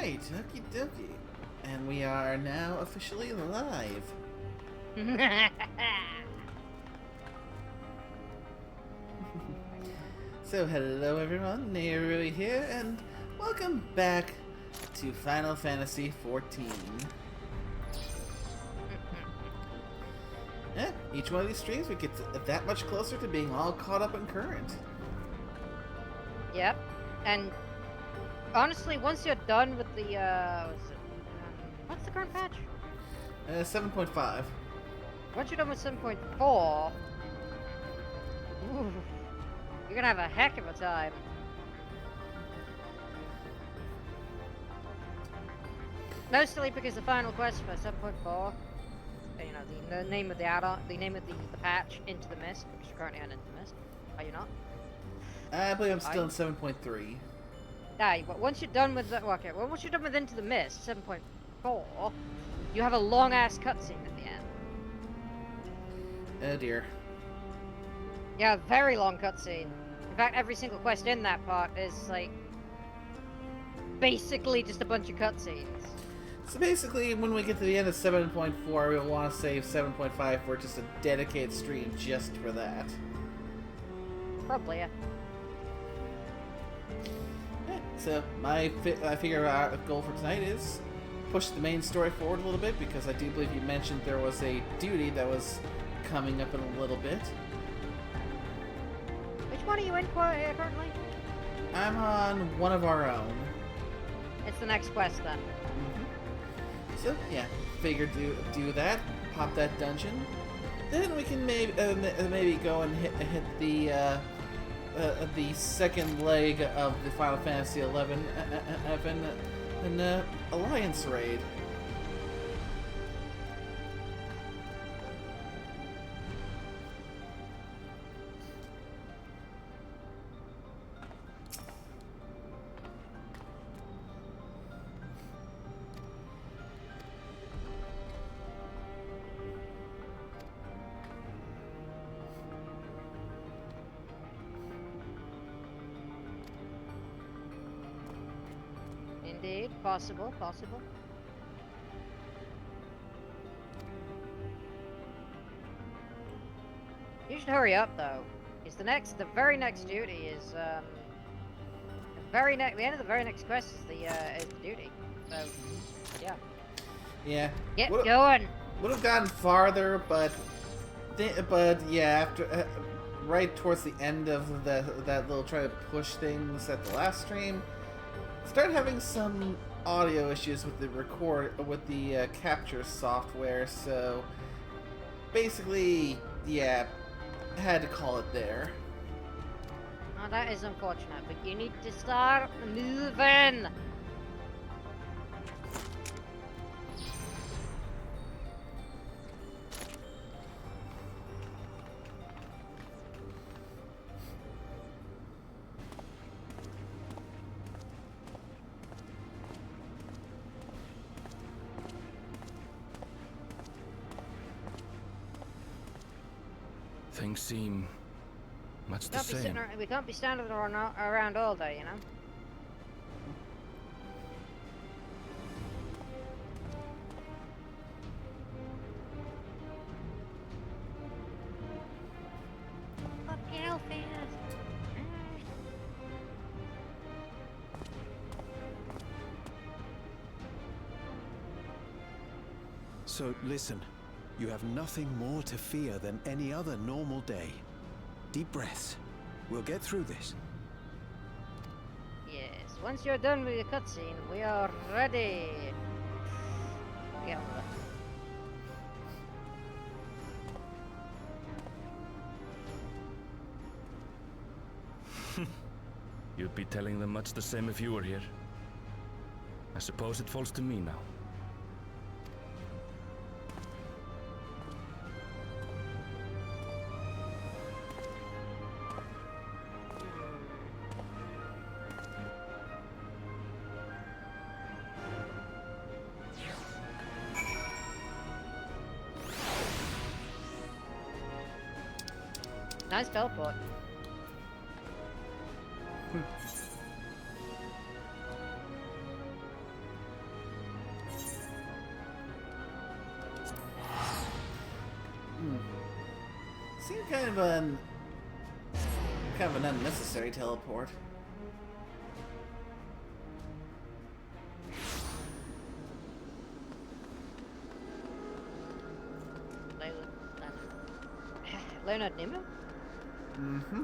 Alright, okie dokie. And we are now officially live. So hello everyone, Nero here, and welcome back to Final Fantasy XIV. Yeah, each one of these streams we get that much closer to being all caught up and current. Yep, and honestly, once you're done with the, what's the current patch? 7.5. Once you're done with 7.4, you're gonna have a heck of a time. Mostly because the final quest for 7.4, you know, the name of the add-on, the name of the patch, Into the Mist, because you're currently on Into the Mist. Are you not? I believe I'm still in 7.3. Yeah, but once you're done with the, okay, well, once you're done with Into the Mist, 7.4, you have a long-ass cutscene at the end. Oh dear. Yeah, a very long cutscene. In fact, every single quest in that part is, like, basically just a bunch of cutscenes. So basically, when we get to the end of 7.4, we'll want to save 7.5 for just a dedicated stream just for that. Probably, yeah. So I figure our goal for tonight is push the main story forward a little bit, because I do believe you mentioned there was a duty that was coming up in a little bit. Which one are you in currently? I'm on one of our own. It's the next quest then. So yeah, figured do that, pop that dungeon, then we can maybe go and hit the second leg of the Final Fantasy XI an Alliance raid. Indeed, possible. You should hurry up though, because the very next duty is the end of the very next quest is the duty. So yeah. Yeah. Get going. Would have gotten farther, but yeah, after right towards the end of that little try to push things at the last stream, started having some audio issues with the capture software. So basically, yeah, had to call it there. Oh, that is unfortunate, but you need to start moving. Things seem much the same. We can't be standing around all day, you know? Fuck you, fans. So listen. You have nothing more to fear than any other normal day. Deep breaths. We'll get through this. Yes, once you're done with the cutscene, we are ready. Yeah. You'd be telling them much the same if you were here. I suppose it falls to me now. Nice teleport. Seemed kind of an unnecessary teleport. Leonard Nimoy? Mm-hmm.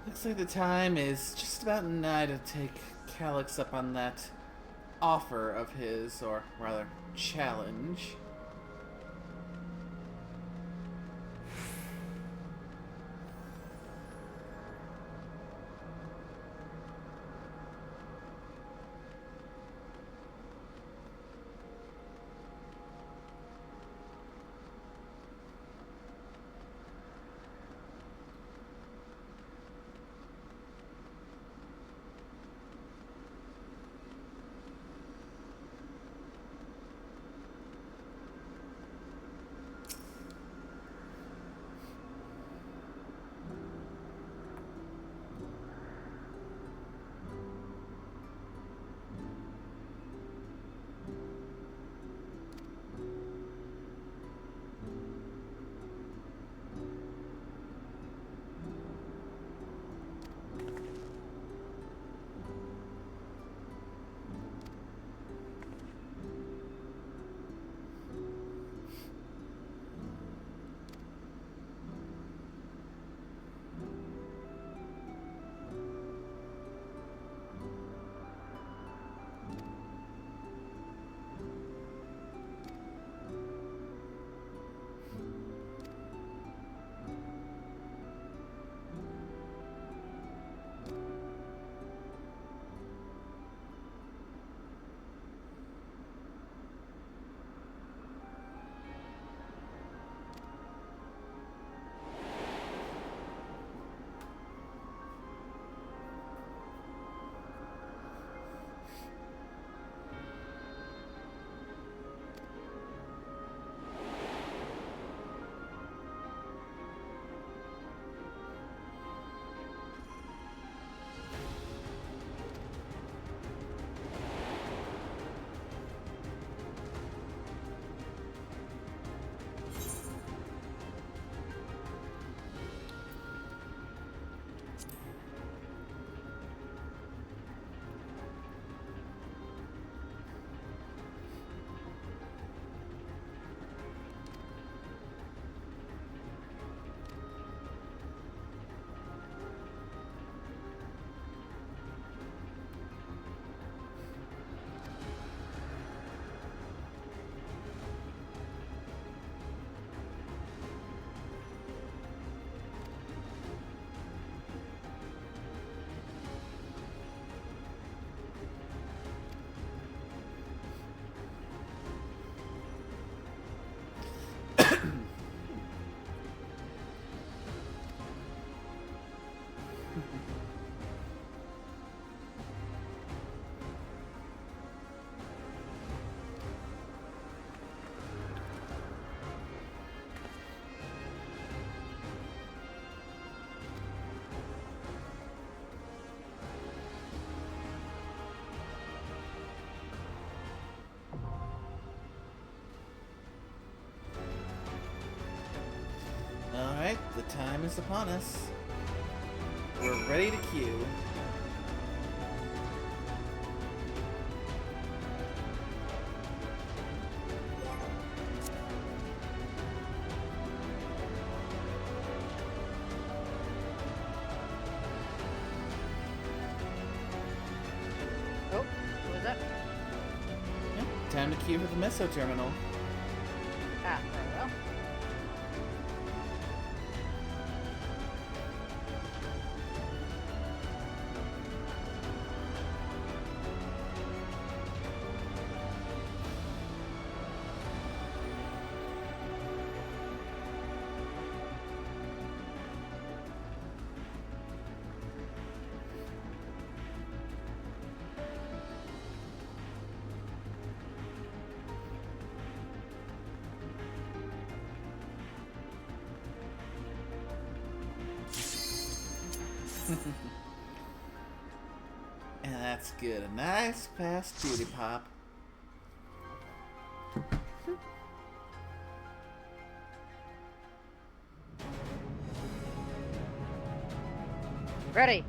Looks like the time is just about nigh to take Calyx up on that offer of his, or rather, challenge. Alright, the time is upon us. We're ready to queue. Thank you for the miso terminal. Ah, very well. And that's good. A nice fast duty pop. Ready.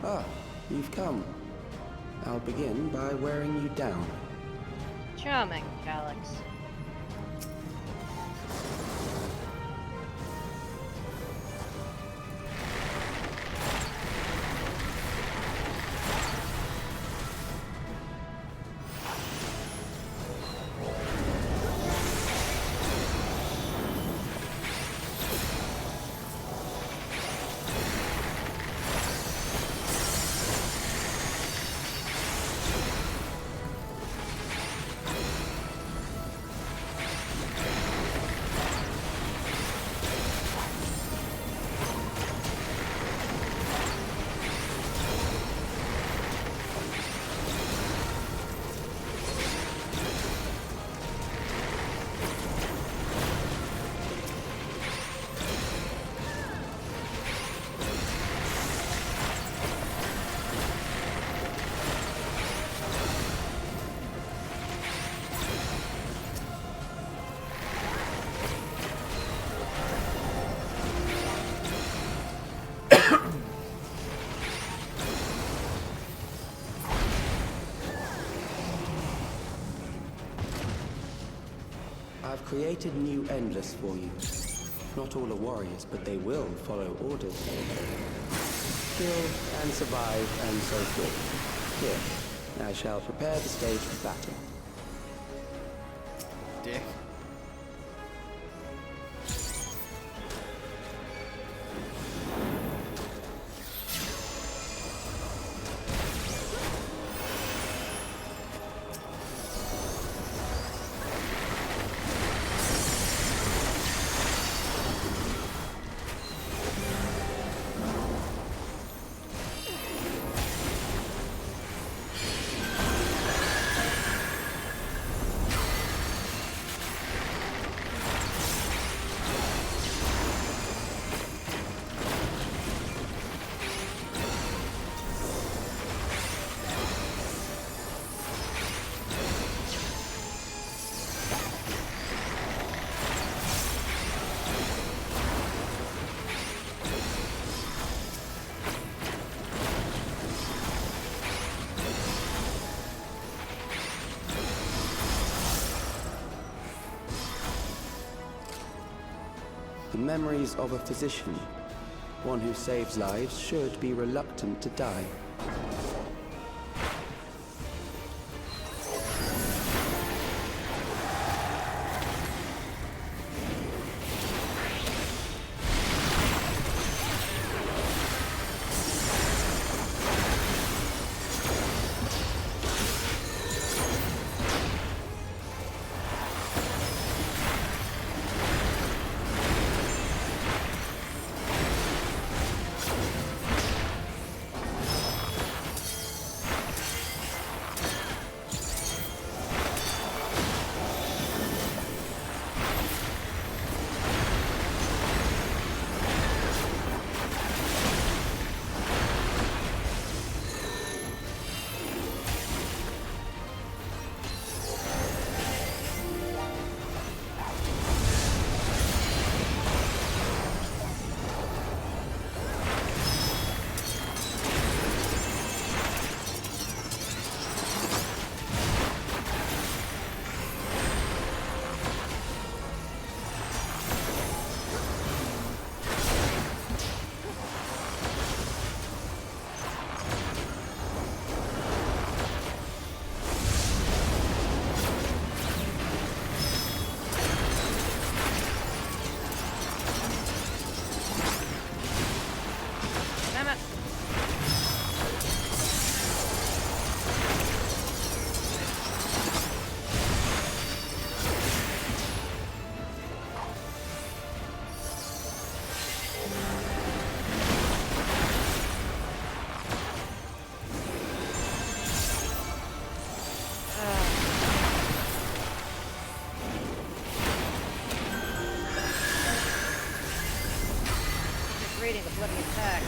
Ah, you've come. I'll begin by wearing you down. Charming, Calyx. I've created new Endless for you. Not all are warriors, but they will follow orders. Kill and survive and so forth. Here, I shall prepare the stage for battle. Dick. The memories of a physician. One who saves lives should be reluctant to die. evading the bloody attack.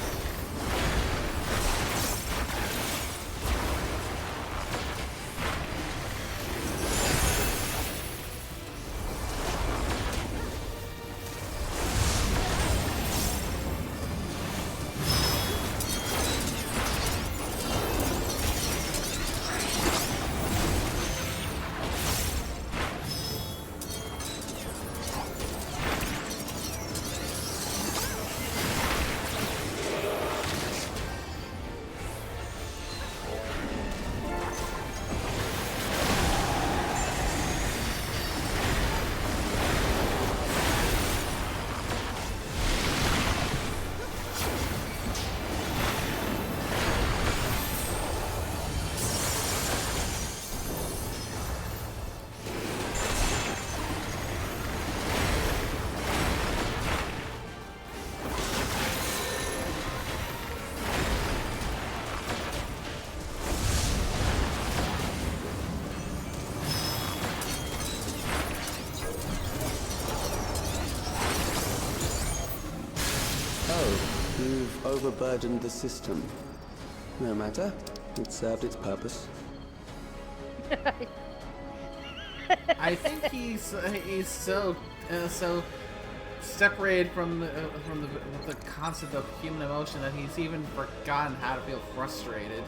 You've overburdened the system. No matter. It served its purpose. I think he's so separated from the concept of human emotion that he's even forgotten how to feel frustrated.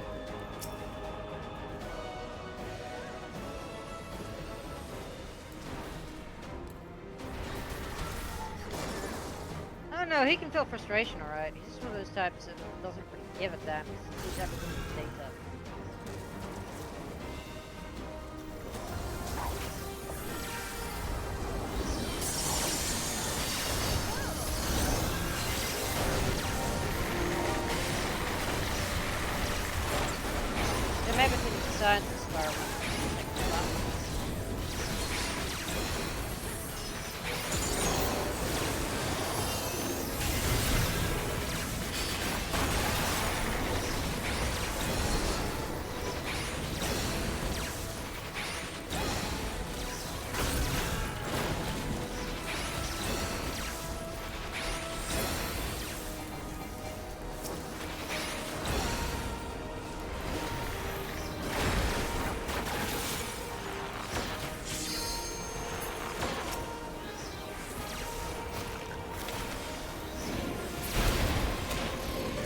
Oh no, he can feel frustration, alright. He's just one of those types that doesn't really give a damn. He sees everything as data. Then everything is a science experiment.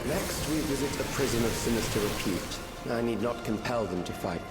Next, we visit a prison of sinister repute. I need not compel them to fight.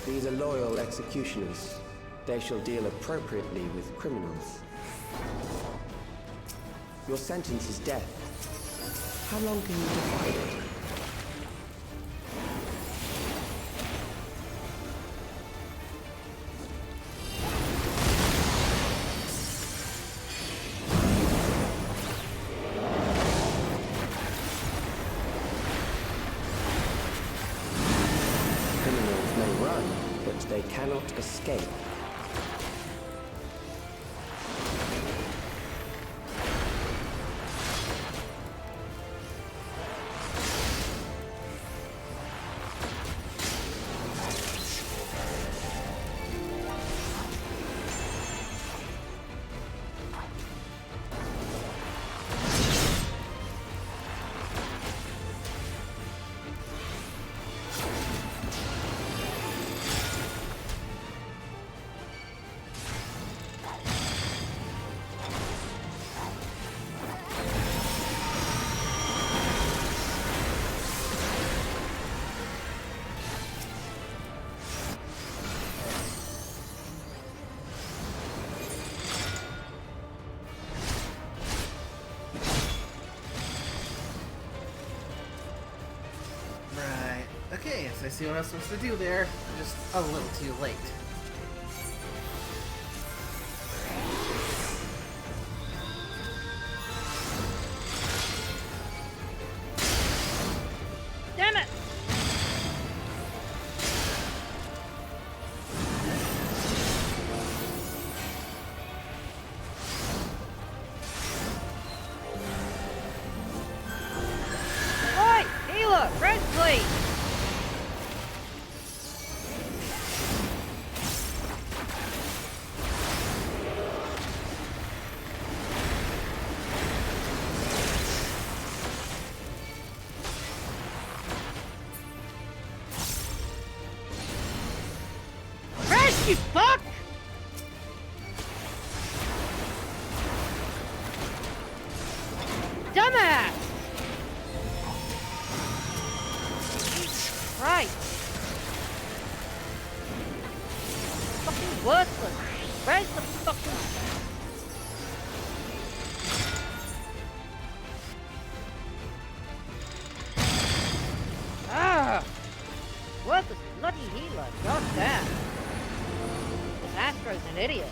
These are loyal executioners. They shall deal appropriately with criminals. Your sentence is death. How long can you defy it? Criminals may run, but they cannot escape. yes, I see what I was supposed to do there. Just a little too late. Damn it! Oi! Healer! Red, please! Red, you fuck! Dumbass! Right. Fucking worthless. Where's the fucking... Ah! Worthless bloody healer. God damn. This Astro's an idiot.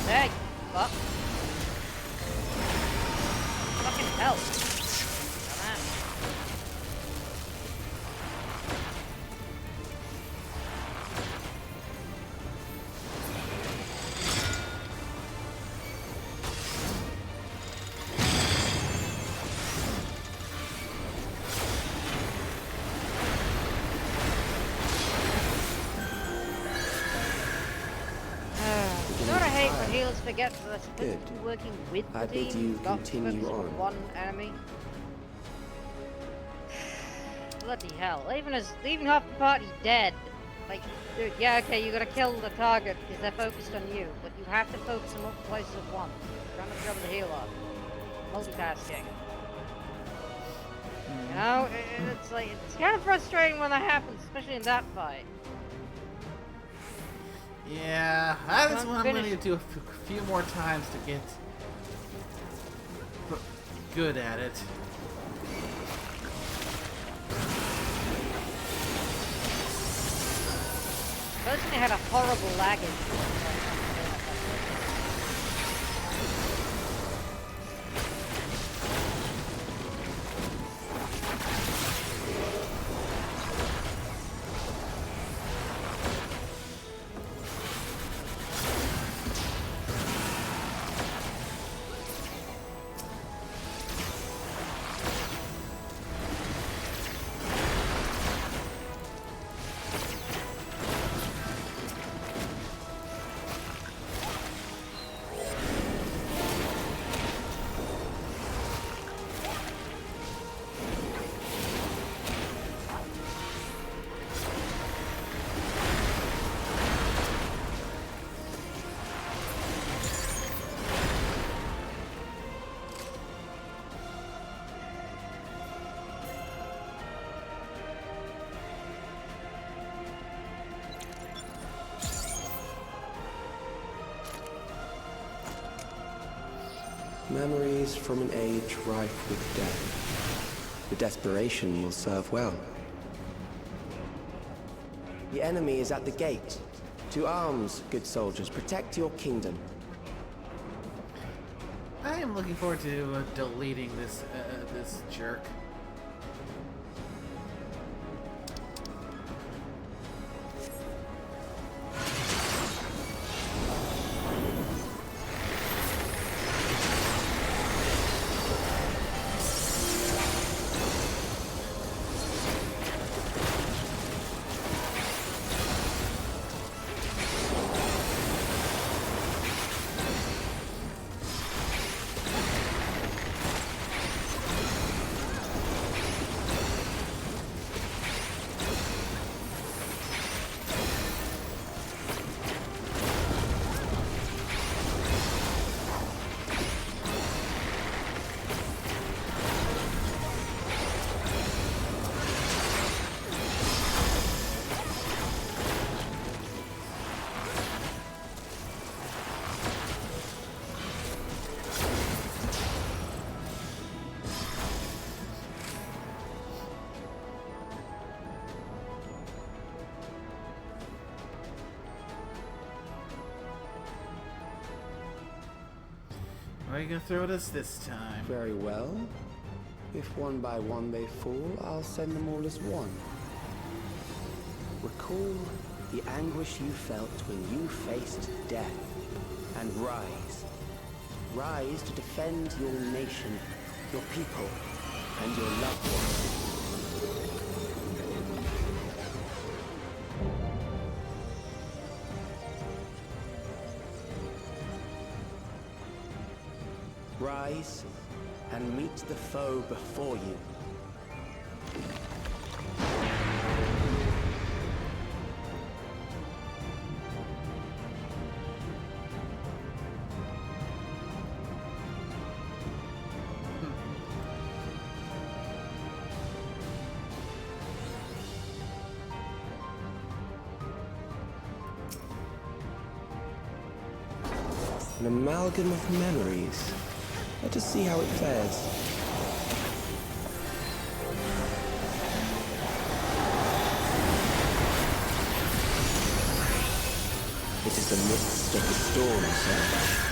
Hey, fuck. Fucking hell. Come on. Don't I hate when healers forget that they're supposed Good. to be working with the I bid team, you not continue focusing on. one enemy? Bloody hell! Even half the party dead. Like, dude, yeah, okay, you gotta kill the target because they're focused on you, but you have to focus on multiple places at once. Trying to cover the healer. Multitasking. You know, it's like it's kind of frustrating when that happens, especially in that fight. Yeah, that is I'm what I'm going to finished. do a few more times to get good at it. Personally, I had a horrible lag issue. Memories from an age rife with death. The desperation will serve well. The enemy is at the gate. To arms, good soldiers. Protect your kingdom. I am looking forward to deleting this jerk. Where are you gonna throw at us this time? Very well. If one by one they fall, I'll send them all as one. Recall the anguish you felt when you faced death, and rise. Rise to defend your nation, your people, and your loved ones. Rise and meet the foe before you. An amalgam of memories. Let us see how it fares. It is the midst of the storm, sir.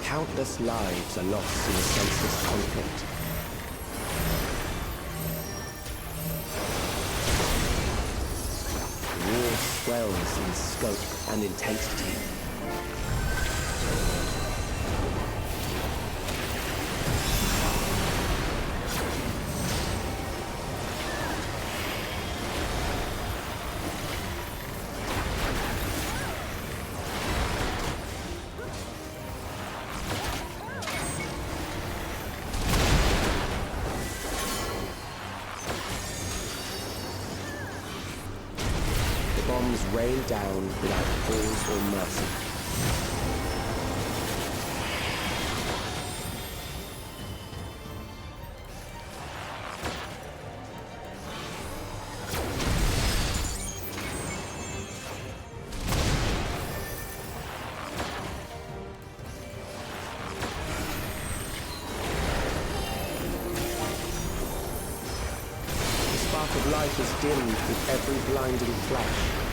Countless lives are lost in a senseless conflict. War swells in scope and intensity. Bombs rain down without pause or mercy. The spark of life is dimmed with every blinding flash.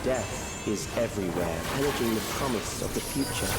Death is everywhere, pillaging the promise of the future.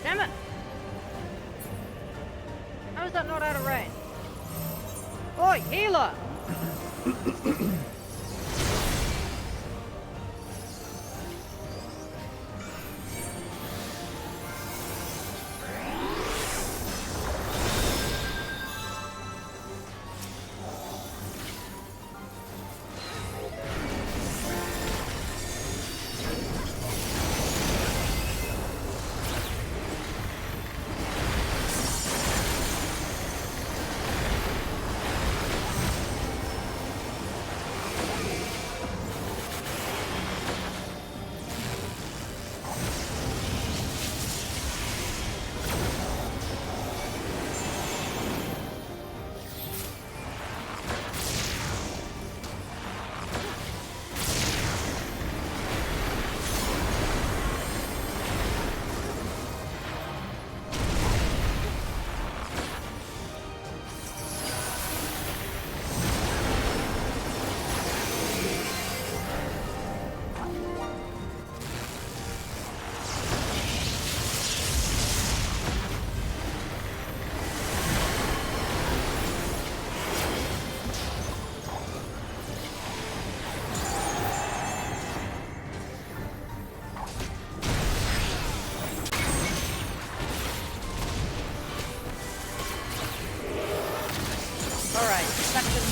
Damn it! How is that not out of range? Oi, healer!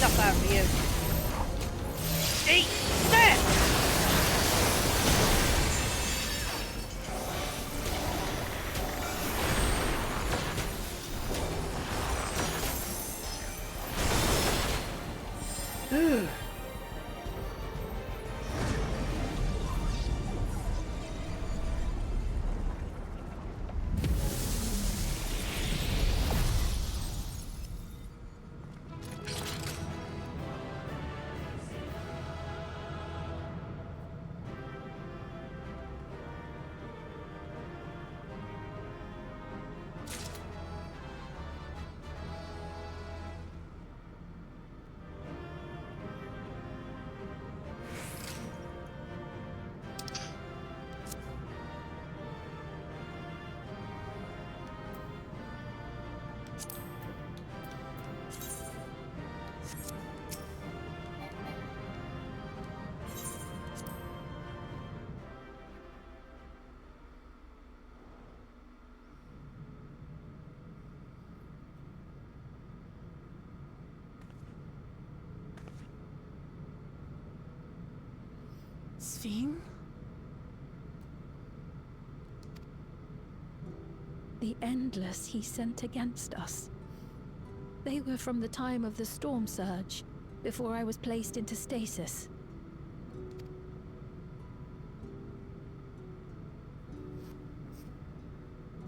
stuff out for you. Eat that! Sven? The Endless he sent against us. They were from the time of the storm surge, before I was placed into stasis.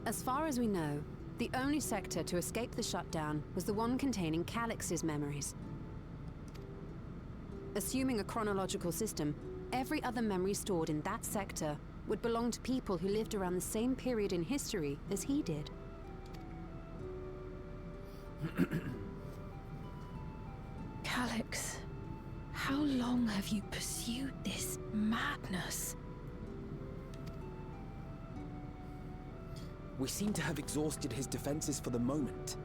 As far as we know, the only sector to escape the shutdown was the one containing Calix's memories. Assuming a chronological system, every other memory stored in that sector would belong to people who lived around the same period in history as he did. Calix, how long have you pursued this madness? We seem to have exhausted his defenses for the moment.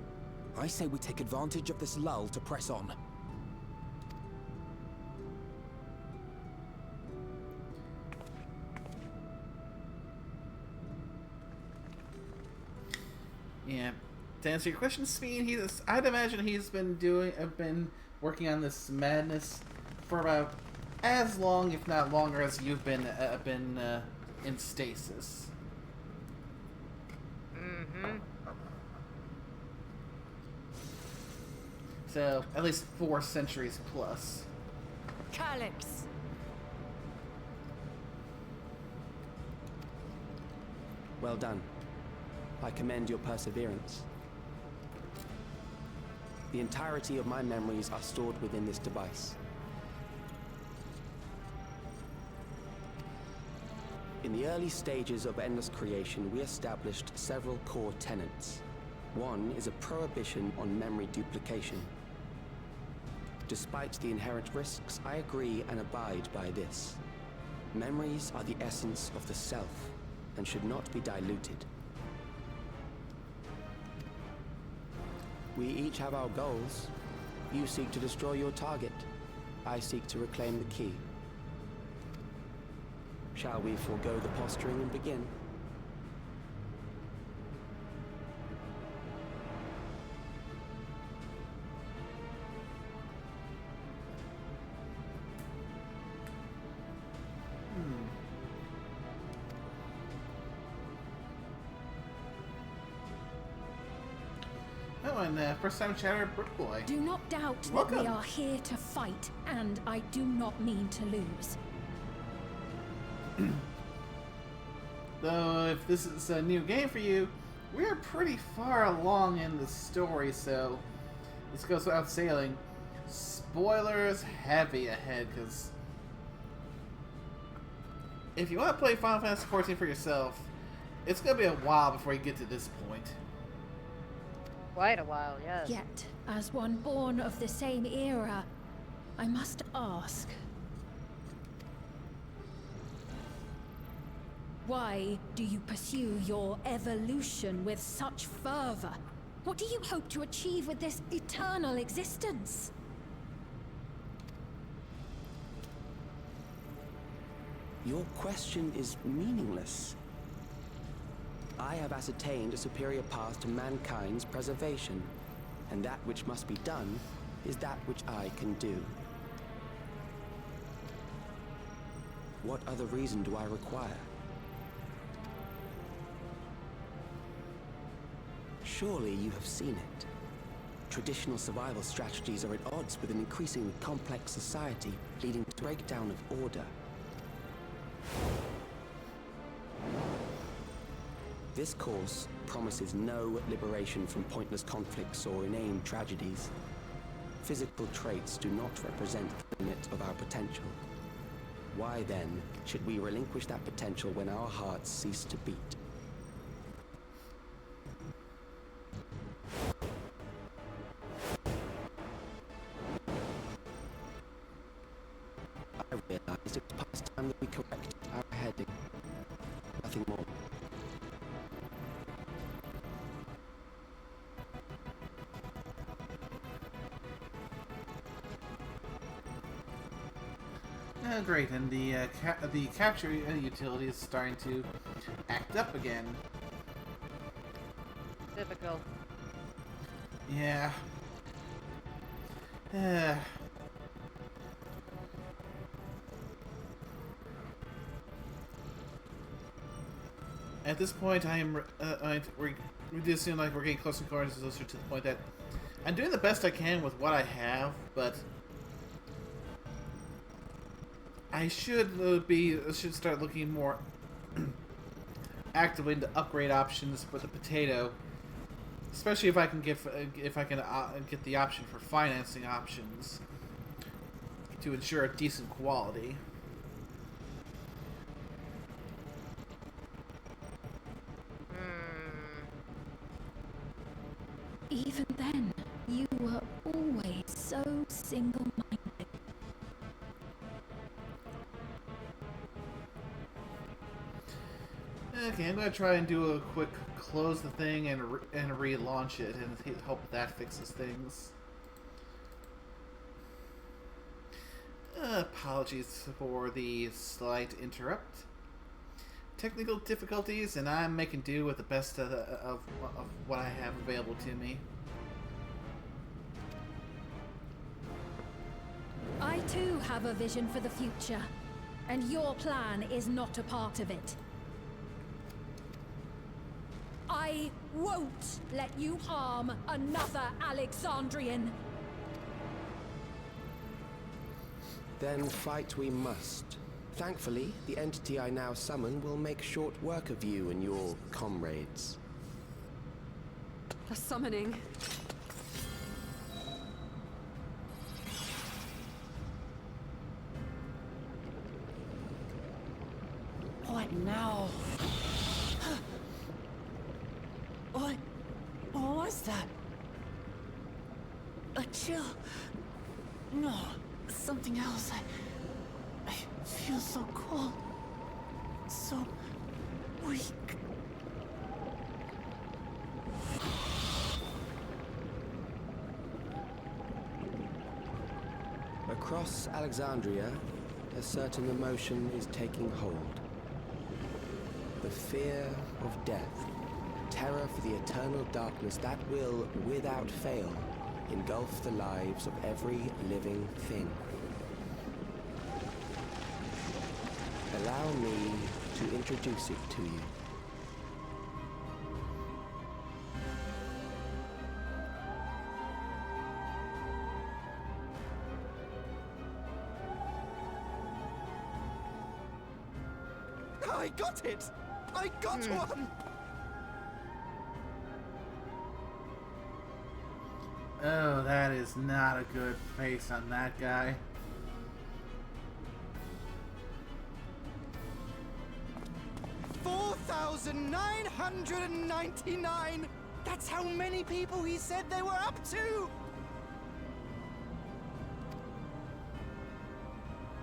I say we take advantage of this lull to press on. Yeah. To answer your question, Speed, I'd imagine he's been working on this madness for about as long, if not longer, as you've been in stasis. Mm-hmm. So, at least 4 centuries plus. Calix! Well done. I commend your perseverance. The entirety of my memories are stored within this device. In the early stages of Endless creation, we established several core tenets. One is a prohibition on memory duplication. Despite the inherent risks, I agree and abide by this. Memories are the essence of the self and should not be diluted. We each have our goals. You seek to destroy your target. I seek to reclaim the key. Shall we forego the posturing and begin? Oh, and first time chatter, Brick Boy. Do not doubt Welcome. that we are here to fight, and I do not mean to lose. Though, if this is a new game for you, we're pretty far along in the story, so this goes without saying. Spoilers heavy ahead, because if you want to play Final Fantasy XIV for yourself, it's going to be a while before you get to this point. Quite a while, yes. Yet, as one born of the same era, I must ask, why do you pursue your evolution with such fervor? What do you hope to achieve with this eternal existence? Your question is meaningless. I have ascertained a superior path to mankind's preservation, and that which must be done is that which I can do. What other reason do I require? Surely you have seen it. Traditional survival strategies are at odds with an increasingly complex society, leading to breakdown of order. This course promises no liberation from pointless conflicts or inane tragedies. Physical traits do not represent the limit of our potential. Why then should we relinquish that potential when our hearts cease to beat? I realized it was past time that we corrected our heading. Nothing more. Great, and the capture utility is starting to act up again. Typical. Yeah. At this point, I am we do seem like we're getting closer and closer to the point that I'm doing the best I can with what I have, but I should start looking more actively into upgrade options for the potato, especially if I can get the option for financing options to ensure a decent quality. Even then, you were always so single-minded. Okay, I'm gonna try and do a quick close the thing and relaunch it, and hope that fixes things. Apologies for the slight interrupt. Technical difficulties, and I'm making do with the best of what I have available to me. I too have a vision for the future, and your plan is not a part of it. I won't let you harm another Alexandrian. Then fight we must. Thankfully, the entity I now summon will make short work of you and your comrades. The summoning. What now? What was that? A chill? No, something else. I feel so cold. So weak. Across Alexandria, a certain emotion is taking hold. The fear of death. Terror for the eternal darkness that will, without fail, engulf the lives of every living thing. Allow me to introduce it to you. I got it! I got one! Oh, that is not a good face on that guy. $4,999! That's how many people he said they were up to!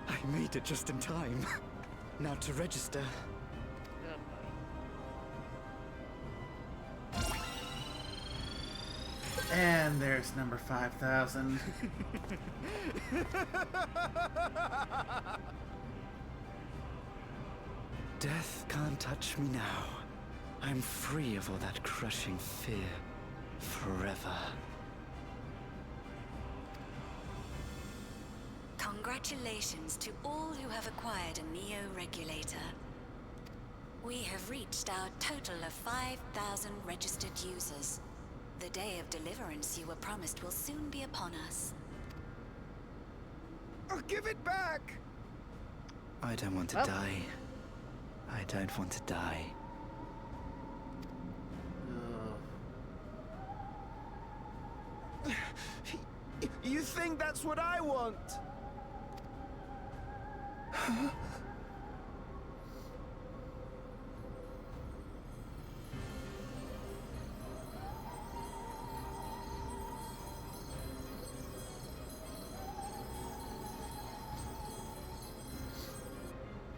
I made it just in time. Now to register. And there's number 5,000. Death can't touch me now. I'm free of all that crushing fear. Forever. Congratulations to all who have acquired a Neo-Regulator. We have reached our total of 5,000 registered users. The day of deliverance you were promised will soon be upon us. Oh, give it back! I don't want to die. I don't want to die. You think that's what I want?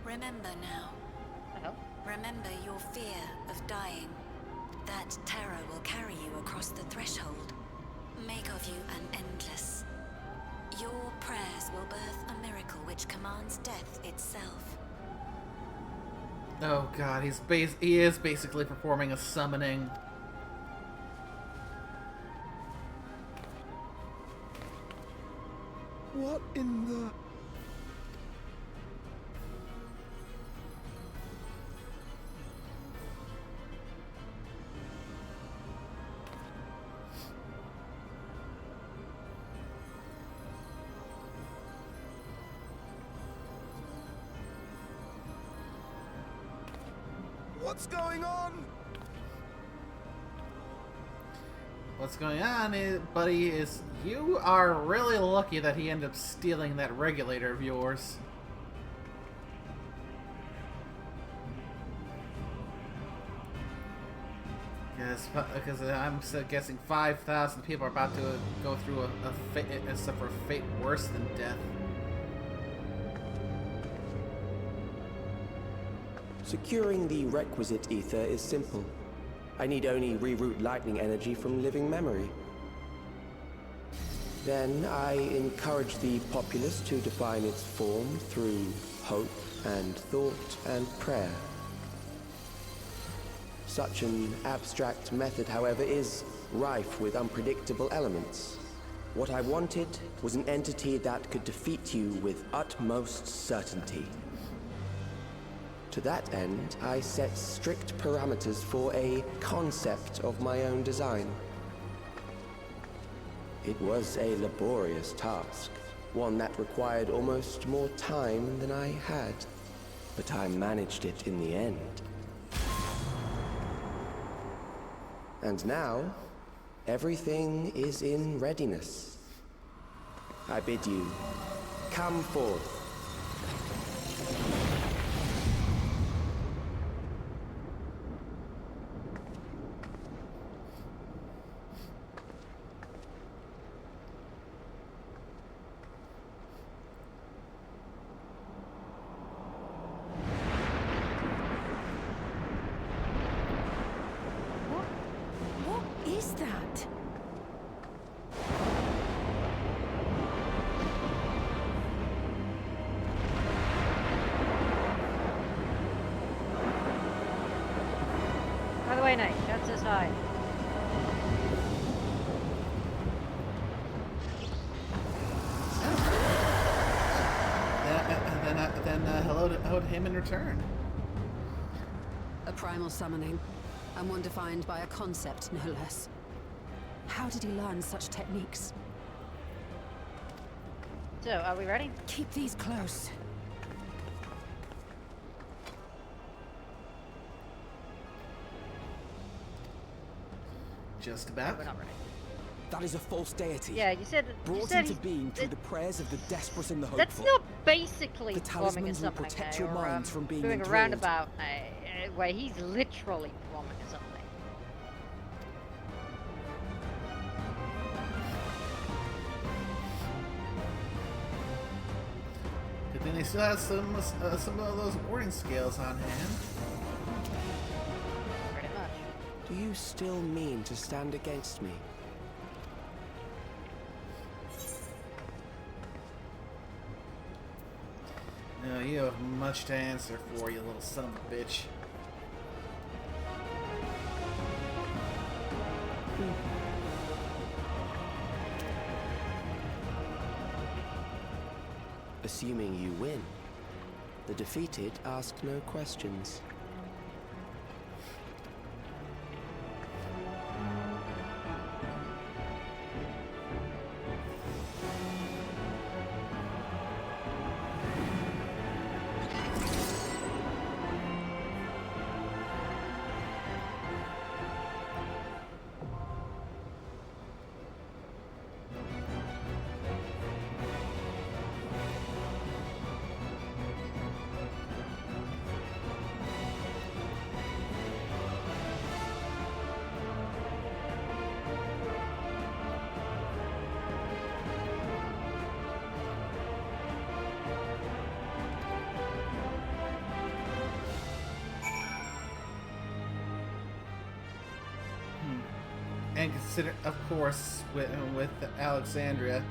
Remember now. Uh-huh. Remember your fear of dying. That terror will carry you across the threshold. Make of you an endless. Your prayers will birth a miracle which commands death itself. Oh god, he is basically performing a summoning. What in the... What's going on? What's going on, buddy, is you are really lucky that he ended up stealing that regulator of yours. Because I'm guessing 5,000 people are about to go through a suffer a fate worse than death. Securing the requisite ether is simple. I need only reroute lightning energy from living memory. Then I encourage the populace to define its form through hope and thought and prayer. Such an abstract method, however, is rife with unpredictable elements. What I wanted was an entity that could defeat you with utmost certainty. To that end, I set strict parameters for a concept of my own design. It was a laborious task, one that required almost more time than I had, but I managed it in the end. And now, everything is in readiness. I bid you, come forth. By the way, Nate, that's his high. Then hello to him in return. A primal summoning, and one defined by a concept, no less. How did he learn such techniques? So, are we ready? Keep these close. Just about. We're not ready. That is a false deity. Yeah, you said brought into being through the prayers of the desperate and the hopeful. That's not basically the performing a talismans will summoning, protect your minds from being doing a enthralled. roundabout way. He's literally performing a something. Good thing they still have some of those warding scales on hand. Pretty much. Do you still mean to stand against me? No, you have much to answer for, you little son of a bitch. assuming you win. The defeated ask no questions. And consider, of course, with Alexandria,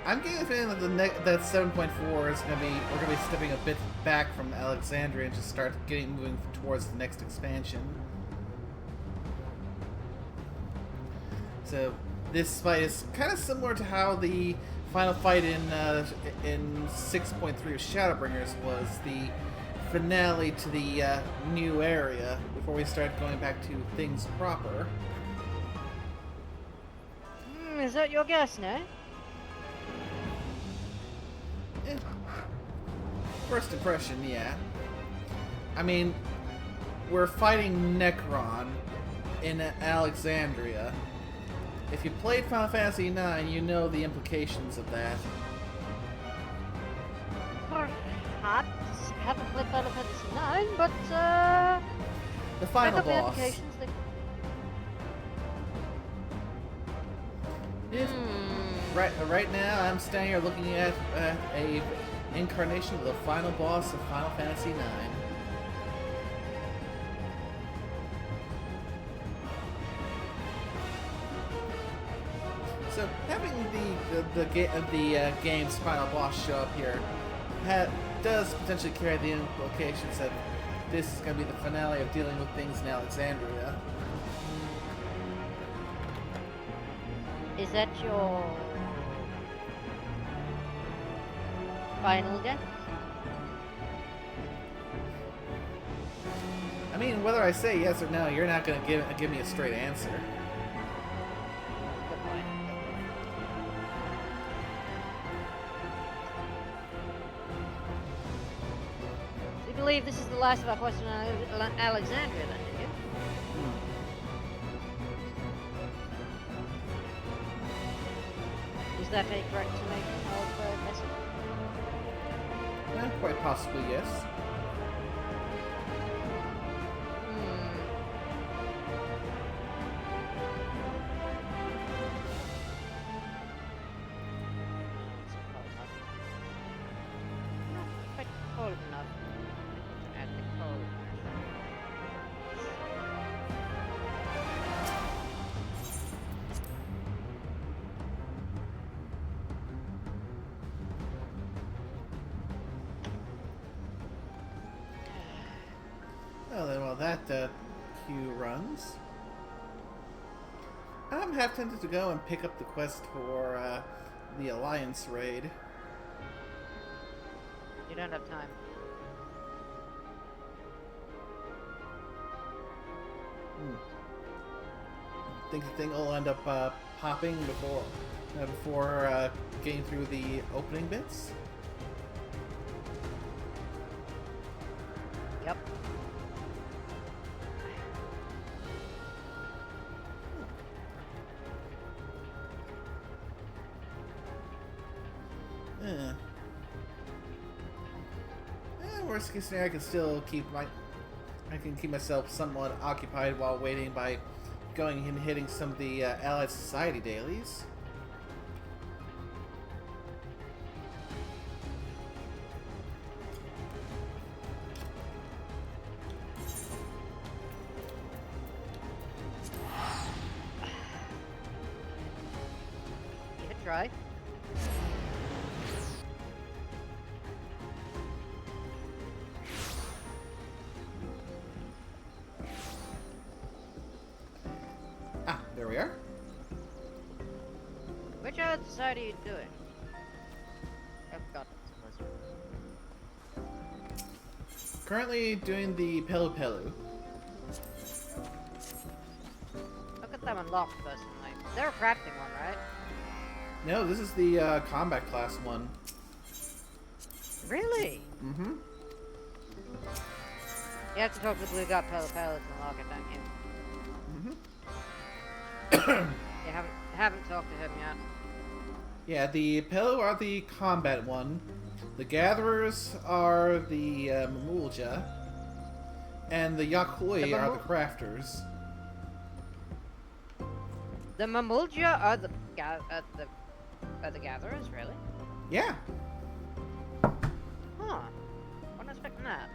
I'm getting the feeling that that 7.4 is gonna be, we're gonna be stepping a bit back from Alexandria and just start moving towards the next expansion. So this fight is kind of similar to how the final fight in 6.3 of Shadowbringers was the finale to the new area before we start going back to things proper. Is that your guess now? Eh. First impression, yeah. I mean, we're fighting Necron in Alexandria. If you played Final Fantasy IX, you know the implications of that. Perhaps. Haven't played Final Fantasy IX, but the final the boss. implications that... Right now, I'm standing here looking at a incarnation of the final boss of Final Fantasy IX. So having the game's final boss show up here does potentially carry the implications that this is going to be the finale of dealing with things in Alexandria. Is that your final guess? I mean, whether I say yes or no, you're not going to give me a straight answer. Good point. So you believe this is the last of our question on Alexandria, then, do you? Is that a correct summation of message? Quite possibly, yes. Not quite cold enough. At the cold. Well, then, while that queue runs, I'm half tempted to go and pick up the quest for the Alliance raid. You don't have time. Think the thing will end up popping before getting through the opening bits? Yep. Worst case scenario, I can still keep myself somewhat occupied while waiting by going and hitting some of the Allied Society dailies. Give it a try. There we are. Which other side are you doing? I've got it. currently doing the Pelu Pelu. Look at them unlocked personally. They're a crafting one, right? No, this is the combat class one. Really? Mm-hmm. You have to talk to the blue guy Pelu Pelu to unlock it, don't you? Mm-hmm. You haven't talked to him yet. Yeah, the Pelu are the combat one. The Gatherers are the Mamulja. And the Yakui are the Crafters. The Mamulja are the Gatherers, really? Yeah. Huh. Wasn't expecting that.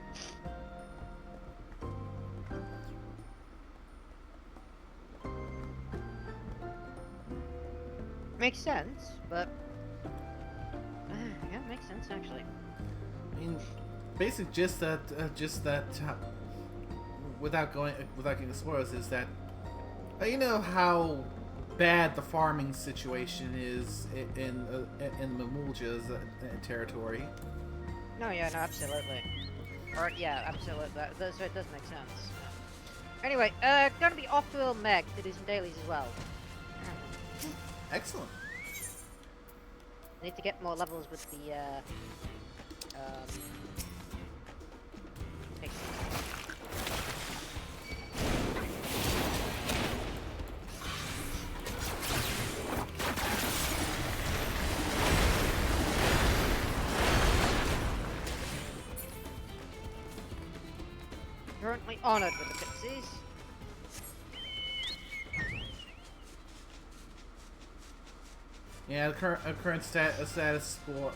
Makes sense, but yeah, makes sense actually. I mean, basically, just that, without getting spoilers, is that you know how bad the farming situation is in Mamulja's territory. No, yeah, no, absolutely. Or yeah, absolutely. So it does make sense. Anyway, gonna be off to Meg to do some dailies as well. Excellent. Need to get more levels with the currently honored with the pixies. Yeah, the current status for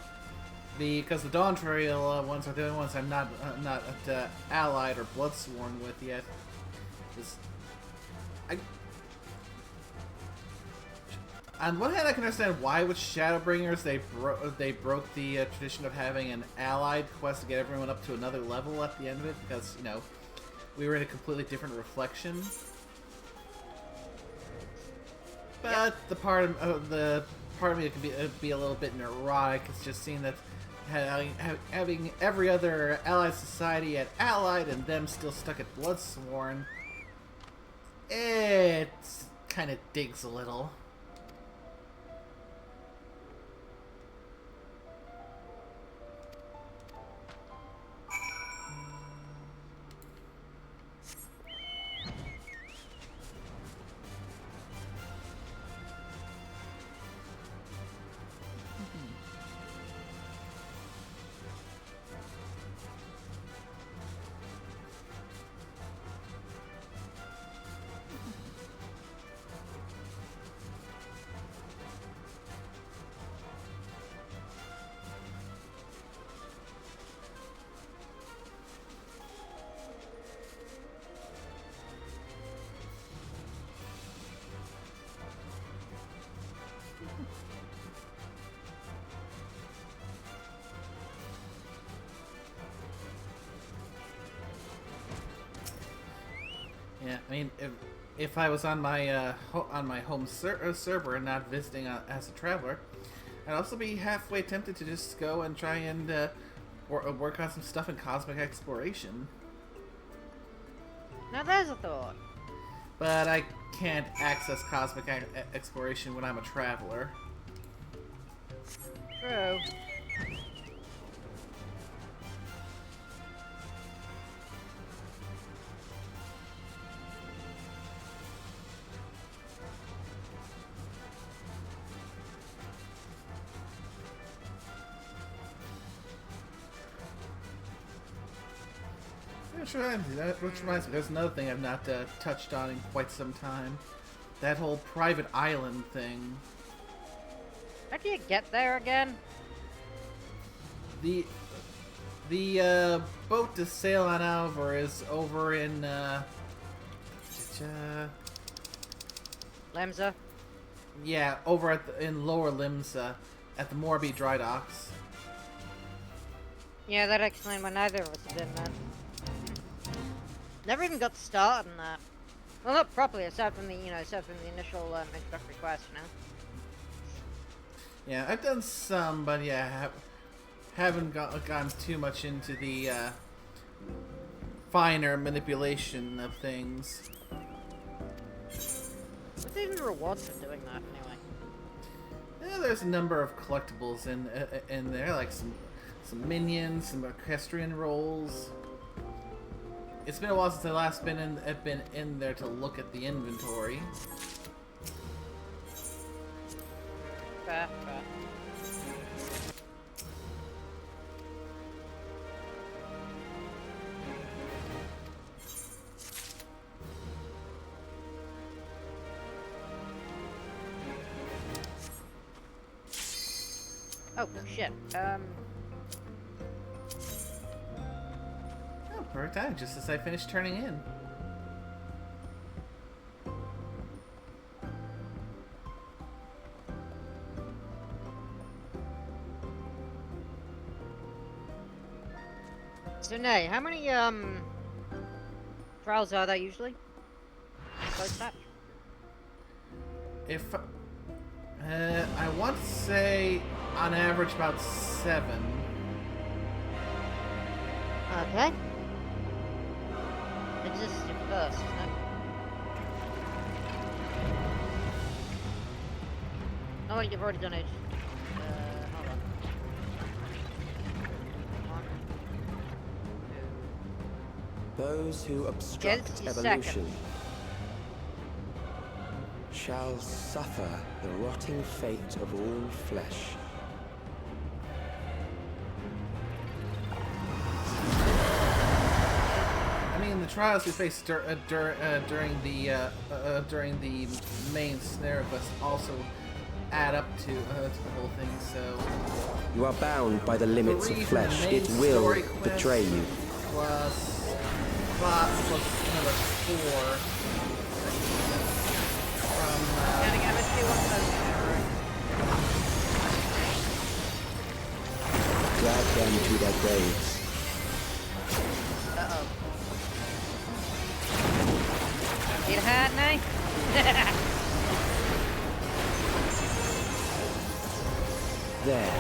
because the Dawntrail ones are the only ones I'm not allied or bloodsworn with yet. On one hand, I can understand why with Shadowbringers they broke the tradition of having an allied quest to get everyone up to another level at the end of it, because you know we were in a completely different reflection. But the part of me that can be a little bit neurotic is just seeing that having every other allied society at allied and them still stuck at bloodsworn, it kind of digs a little. Yeah, I mean, if I was on my home server and not visiting as a traveler, I'd also be halfway tempted to just go and try and work on some stuff in cosmic exploration. Now there's a thought. But I can't access cosmic exploration when I'm a traveler. True. Which reminds me, there's another thing I've not touched on in quite some time. That whole private island thing. How do you get there again? The boat to sail on over is over in Lemza? Yeah, over at in Lower Limsa at the Morby dry docks. Yeah, that explains why neither of us have been then. Never even got started on that. Well, not properly, aside from the initial introductory quest, you know? Yeah, I've done some, but yeah, haven't gotten too much into the finer manipulation of things. What's even the rewards for doing that anyway? Yeah, there's a number of collectibles in there, like some minions, some equestrian rolls. It's been a while since I last been in there to look at the inventory. Fair. Oh shit. Oh, perfect time, just as I finished turning in. So Nay, how many trials are there usually? Close that. If I want to say on average about 7. Okay. This is your first, isn't it? Oh, well, you've already done it. Hold on. 1, 2. Those who obstruct Yes, evolution second. shall suffer the rotting fate of all flesh. I mean, the trials we faced during the main snare quest also add up to the whole thing. So You are bound by the limits of 3 flesh. from the main It will story quest betray you. plus another 4 from. Gotta get us to one of those. Drag them to their graves. Uh-oh. Need a hat, Nay? There.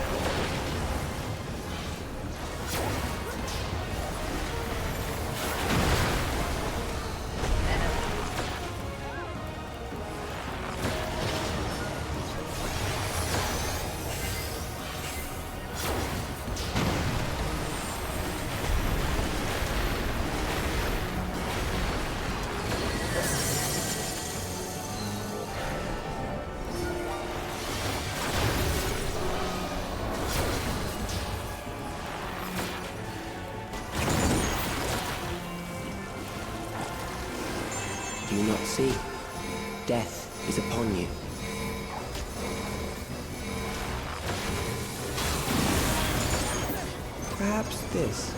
Do you not see? Death is upon you. Perhaps this.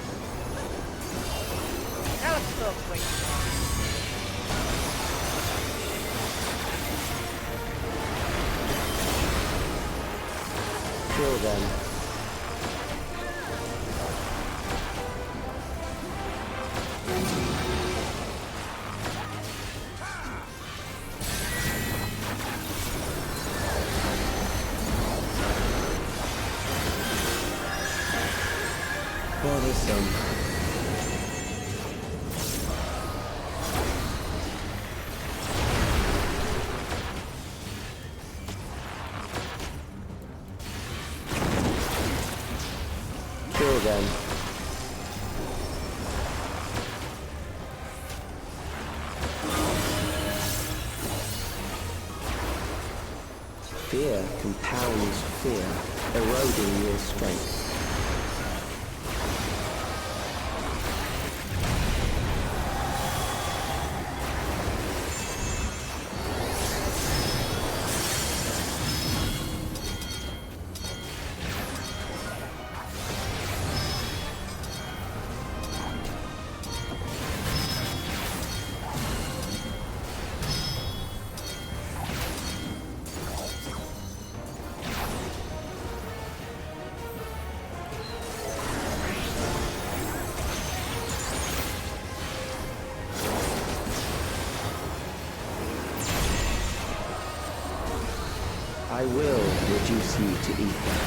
That was so quick. Kill them. Bothersome. Kill them. Fear compounds fear, eroding your strength. I will reduce you to ether.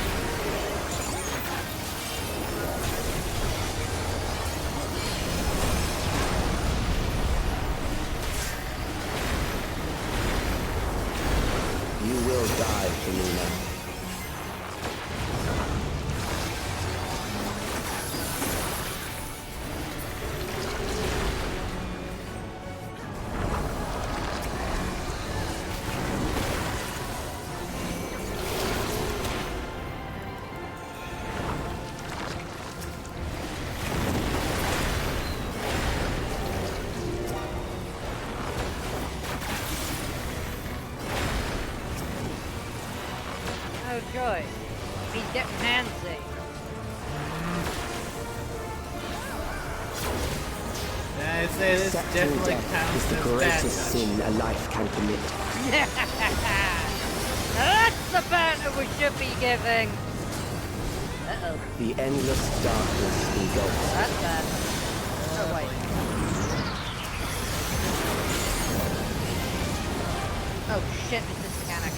choice. He's getting handsy. Yeah, I'd say this Accepting definitely death counts is the as bad greatest touch. sin a life can commit. Now that's the banter we should be giving. Uh-oh. The endless darkness engulfs. That's bad. Oh, wait. Oh, shit, it's this mechanic.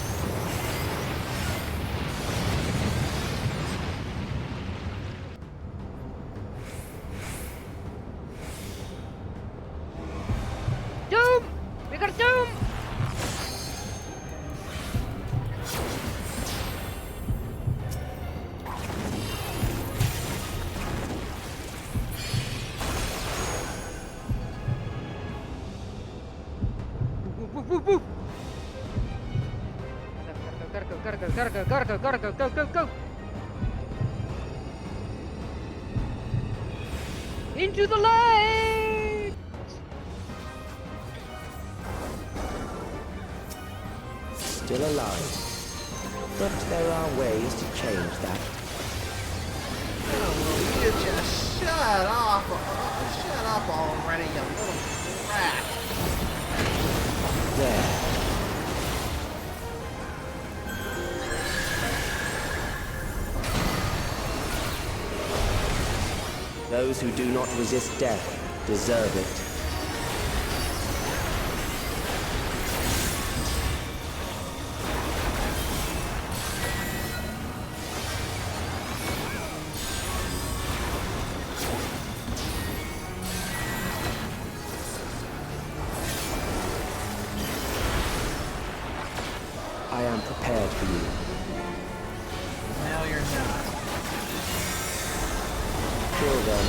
Doom! We got a Doom! Woo! Gotta go. Into the light! Still alive. But there are ways to change that. Oh, will you just shut off? Shut up already, you little rat. There. Those who do not resist death deserve it. I am prepared for you. No, you're not. Kill them.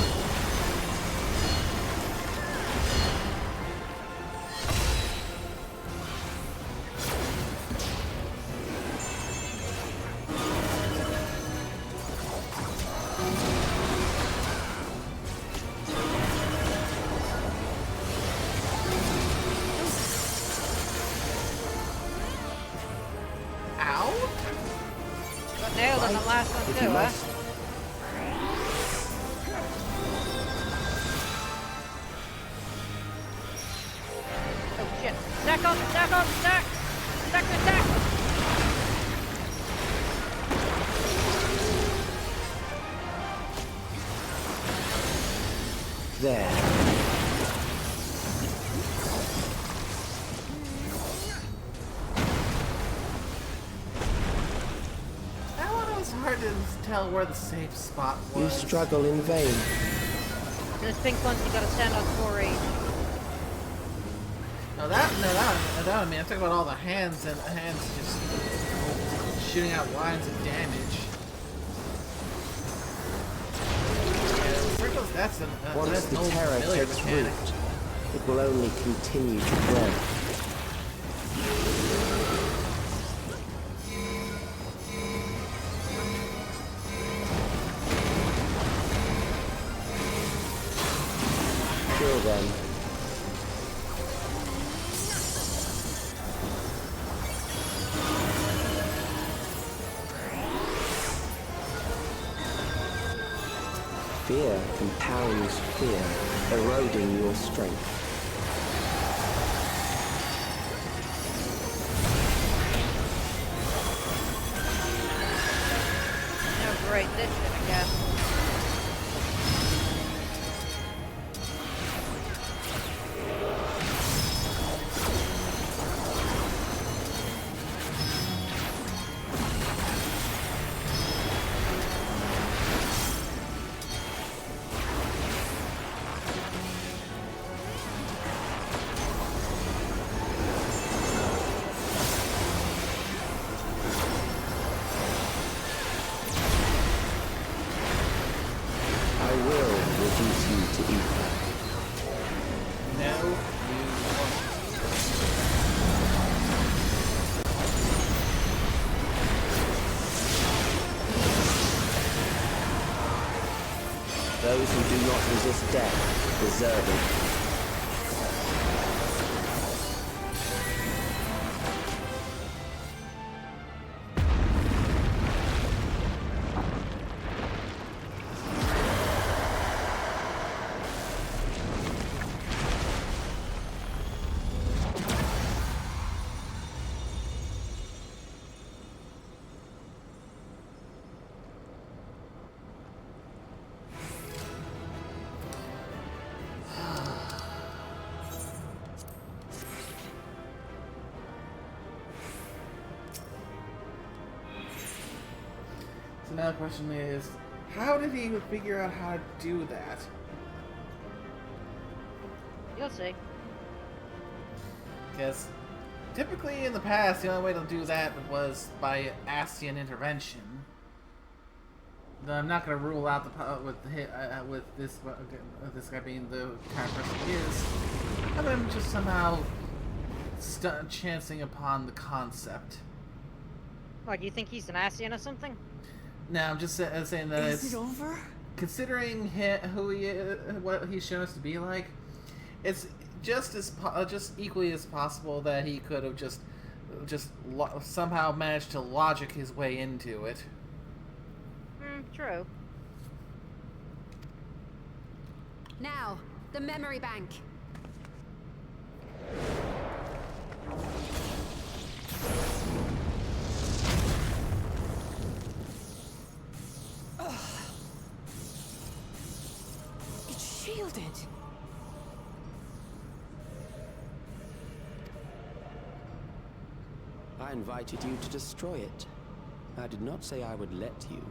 Ow? Got nailed on the last one If too, you huh? must. Oh shit. Stack on! Stack to attack! There. That one was hard to tell where the safe spot was. You struggle in vain. Those pink ones you gotta stand on 4 each. No, that I mean, I'm talking about all the hands and hands just shooting out lines of damage. Yeah, circles. That's an Once that's the an old terror familiar takes mechanic. root, it will only continue to grow. Kill them. Fear compounds fear, eroding your strength. No, great, this shit, I guess. I will reduce you to ether. No, you won't. Those who do not resist death deserve it. Now the question is, how did he figure out how to do that? You'll see. Because typically in the past, the only way to do that was by Ascian intervention. Though I'm not going to rule out with this guy being the kind of person he is. I'm going to just somehow chancing upon the concept. What, you think he's an Ascian or something? No, I'm just saying that Is it over? Considering who he is, what he's shown us to be like, it's just equally as possible that he could have just somehow managed to logic his way into it. True. Now, the memory bank. It's shielded. I invited you to destroy it. I did not say I would let you.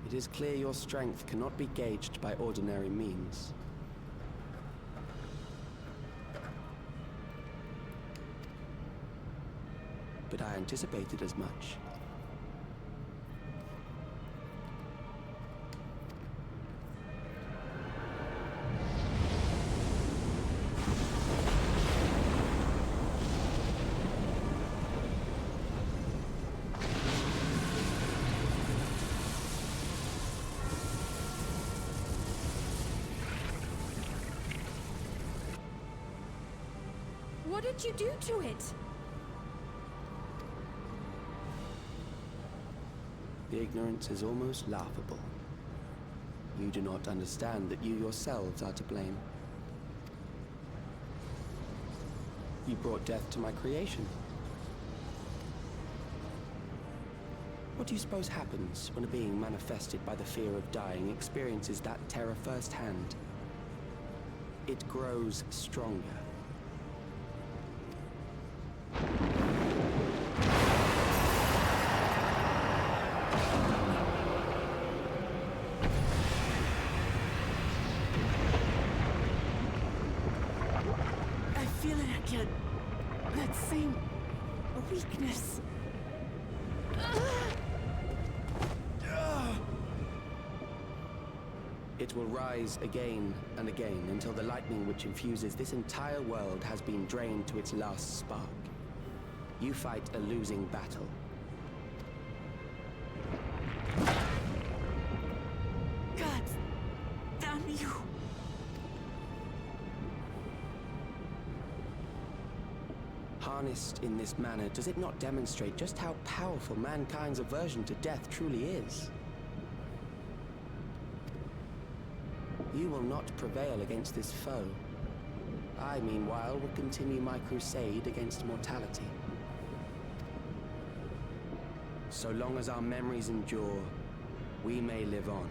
It is clear your strength cannot be gauged by ordinary means. But I anticipated as much. What did you do to it? The ignorance is almost laughable. You do not understand that you yourselves are to blame. You brought death to my creation. What do you suppose happens when a being manifested by the fear of dying experiences that terror firsthand? It grows stronger. I feel it again. That same weakness. It will rise again and again until the lightning which infuses this entire world has been drained to its last spark. You fight a losing battle. God damn you. Harnessed in this manner, does it not demonstrate just how powerful mankind's aversion to death truly is? You will not prevail against this foe. I, meanwhile, will continue my crusade against mortality. So long as our memories endure, we may live on.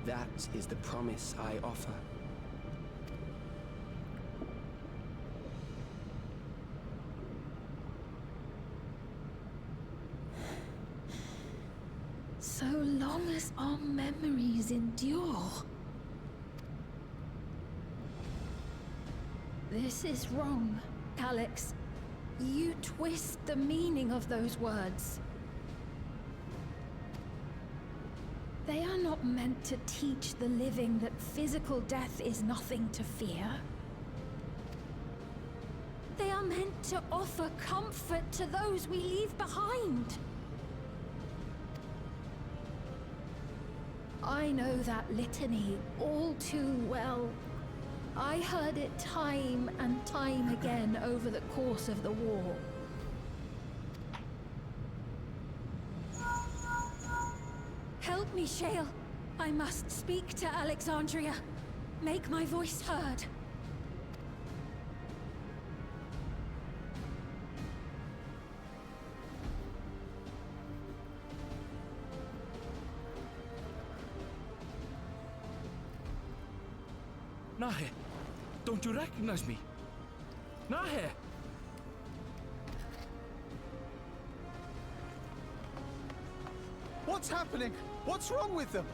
That is the promise I offer. So long as our memories endure. This is wrong, Alex. You twist the meaning of those words. They are not meant to teach the living that physical death is nothing to fear. They are meant to offer comfort to those we leave behind. I know that litany all too well. I heard it time and time again over the course of the war. Help me, Shale. I must speak to Alexandria. Make my voice heard. Nahe, don't you recognize me? Nahe! What's happening? What's wrong with them?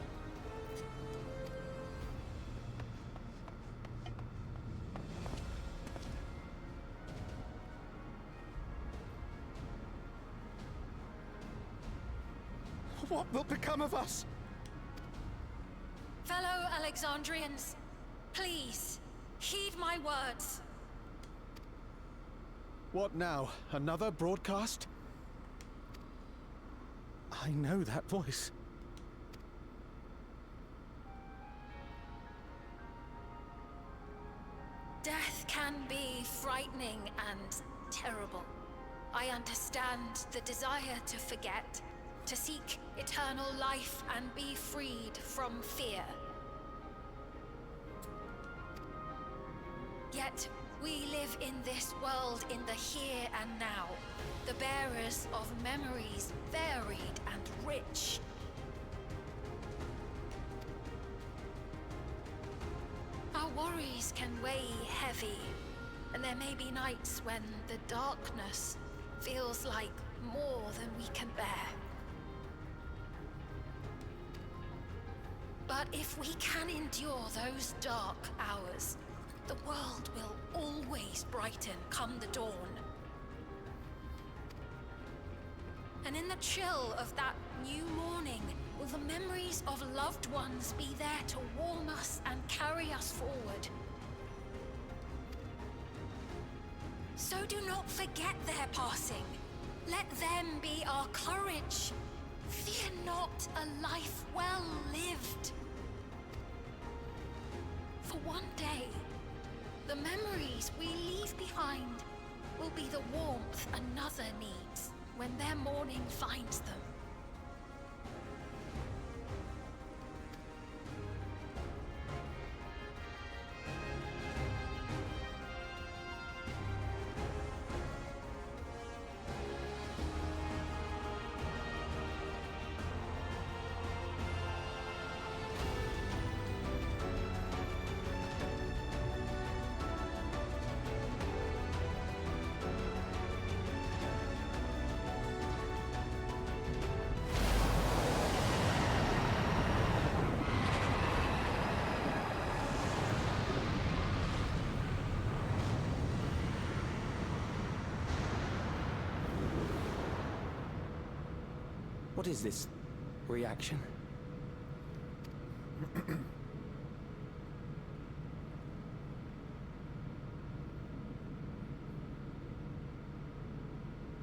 What will become of us? Fellow Alexandrians, please, heed my words. What now? Another broadcast? I know that voice. Death can be frightening and terrible. I understand the desire to forget, to seek eternal life and be freed from fear. Yet, we live in this world in the here and now, the bearers of memories varied and rich. Our worries can weigh heavy, and there may be nights when the darkness feels like more than we can bear. But if we can endure those dark hours, the world will always brighten come the dawn. And in the chill of that new morning, will the memories of loved ones be there to warm us and carry us forward? So do not forget their passing. Let them be our courage. Fear not a life well lived. For one day, the memories we leave behind will be the warmth another needs when their morning finds them. What is this reaction?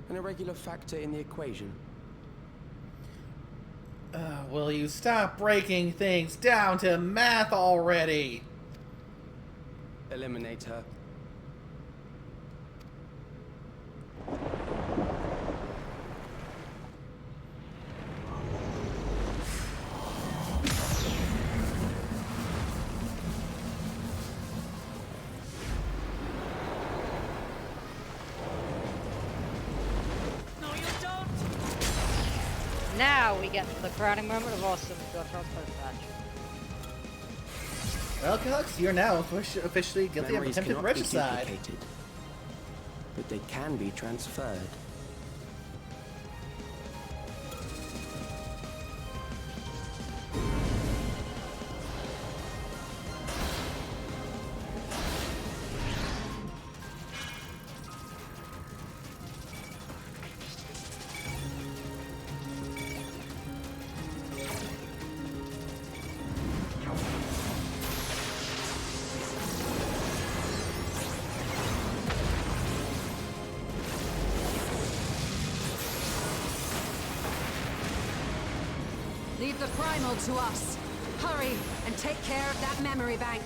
An irregular factor in the equation. Will you stop breaking things down to math already? Eliminate her. Now we get to the crowning moment of awesome. Dawntrail's first match. Well, Cox, you're now officially guilty of Memories attempted cannot be regicide. duplicated, but they can be transferred. Leave the primal to us. Hurry and take care of that memory bank.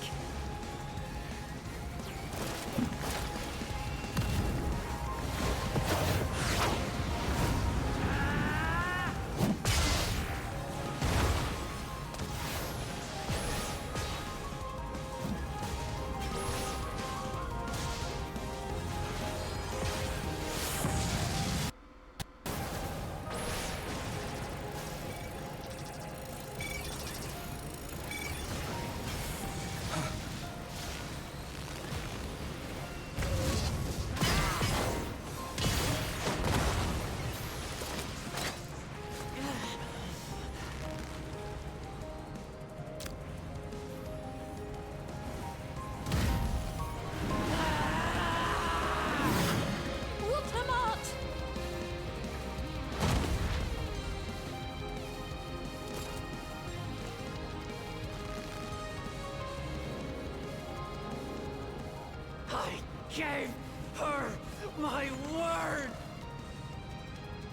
I gave her my word!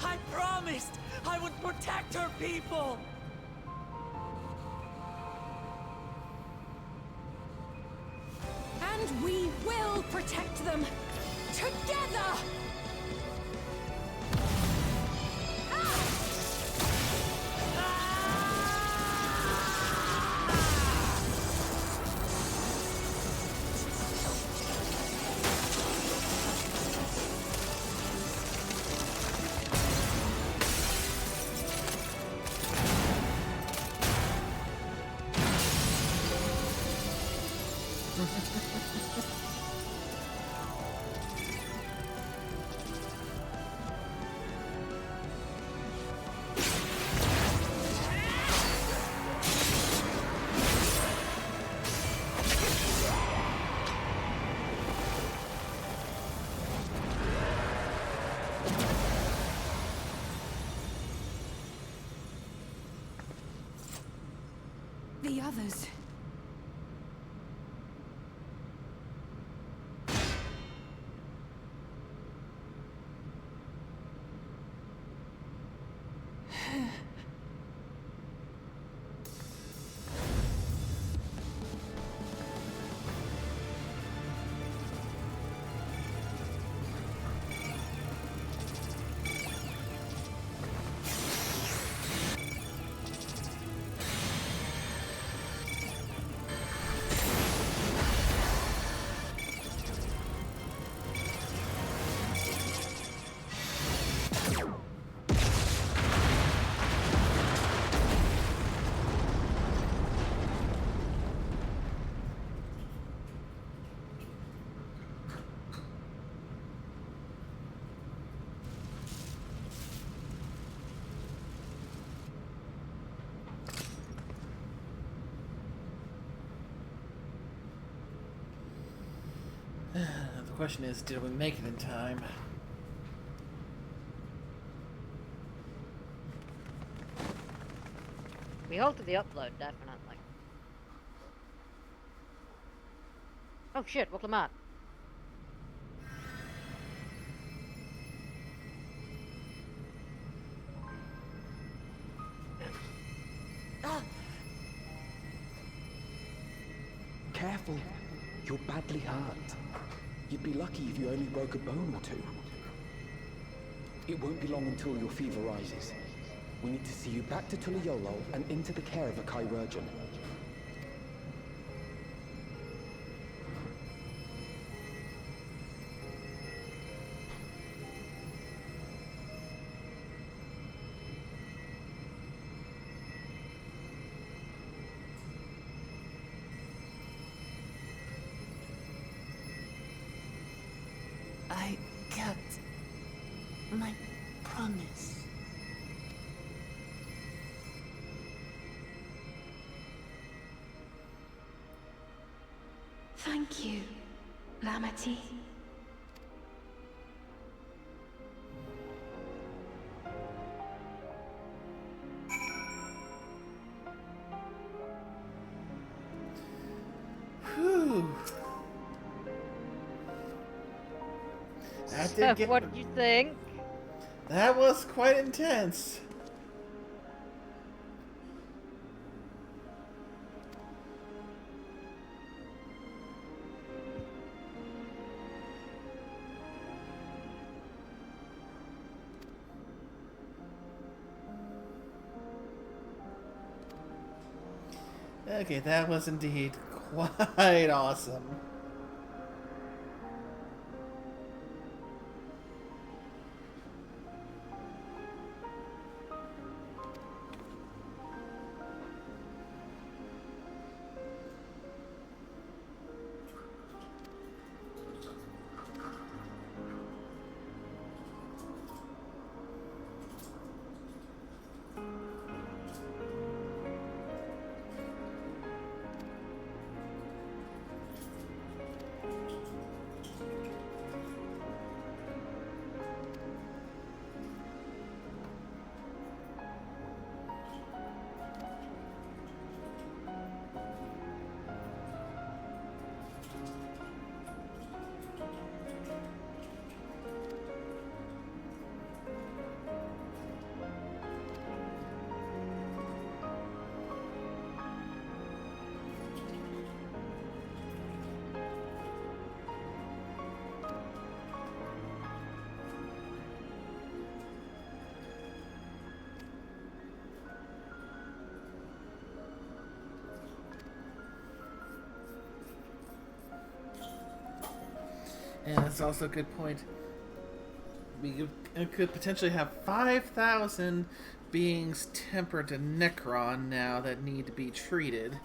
I promised I would protect her people! And we will protect them! Together! The others. The question is, did we make it in time? We halted the upload, definitely. Oh shit, look at that. Careful. You're badly hurt. You'd be lucky if you only broke a bone or two. It won't be long until your fever rises. We need to see you back to Tuliolo and into the care of a chirurgeon. I kept my promise. Thank you, Lamity. Whew. That did get... What did you think? That was quite intense. Okay, that was indeed quite awesome. And that's also a good point. We could potentially have 5,000 beings tempered to Necron now that need to be treated.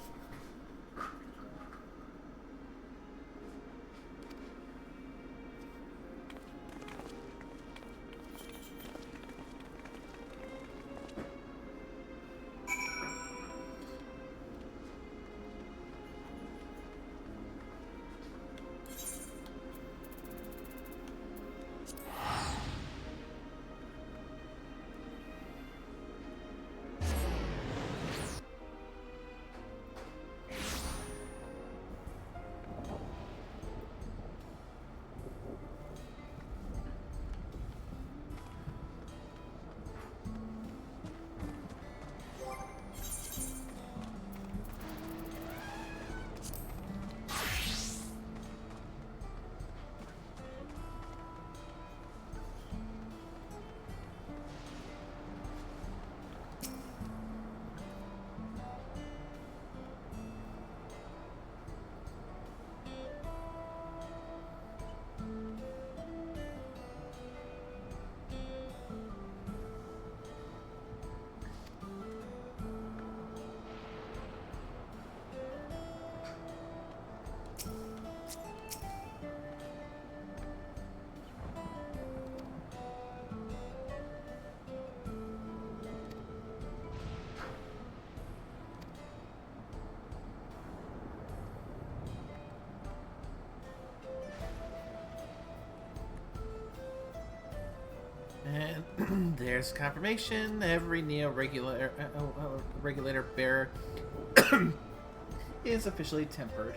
And there's confirmation. Every regulator bearer is officially tempered.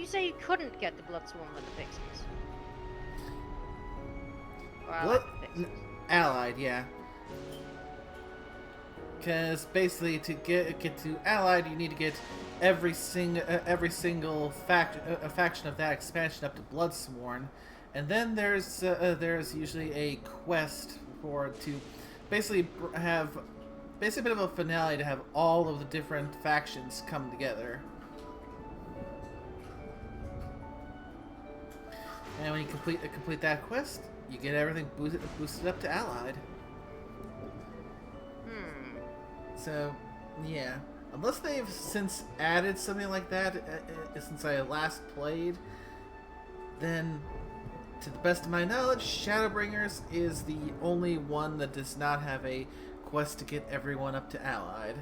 say you couldn't get the Bloodsworn with the Pixies? Or What? Allied with the Pixies? Allied, yeah. Because basically, to get to Allied, you need to get every single faction of that expansion up to Bloodsworn, and then there's usually a quest to basically have a bit of a finale to have all of the different factions come together. And when you complete that quest, you get everything boosted up to Allied. So, yeah. Unless they've since added something like that since I last played, then, to the best of my knowledge, Shadowbringers is the only one that does not have a quest to get everyone up to Allied.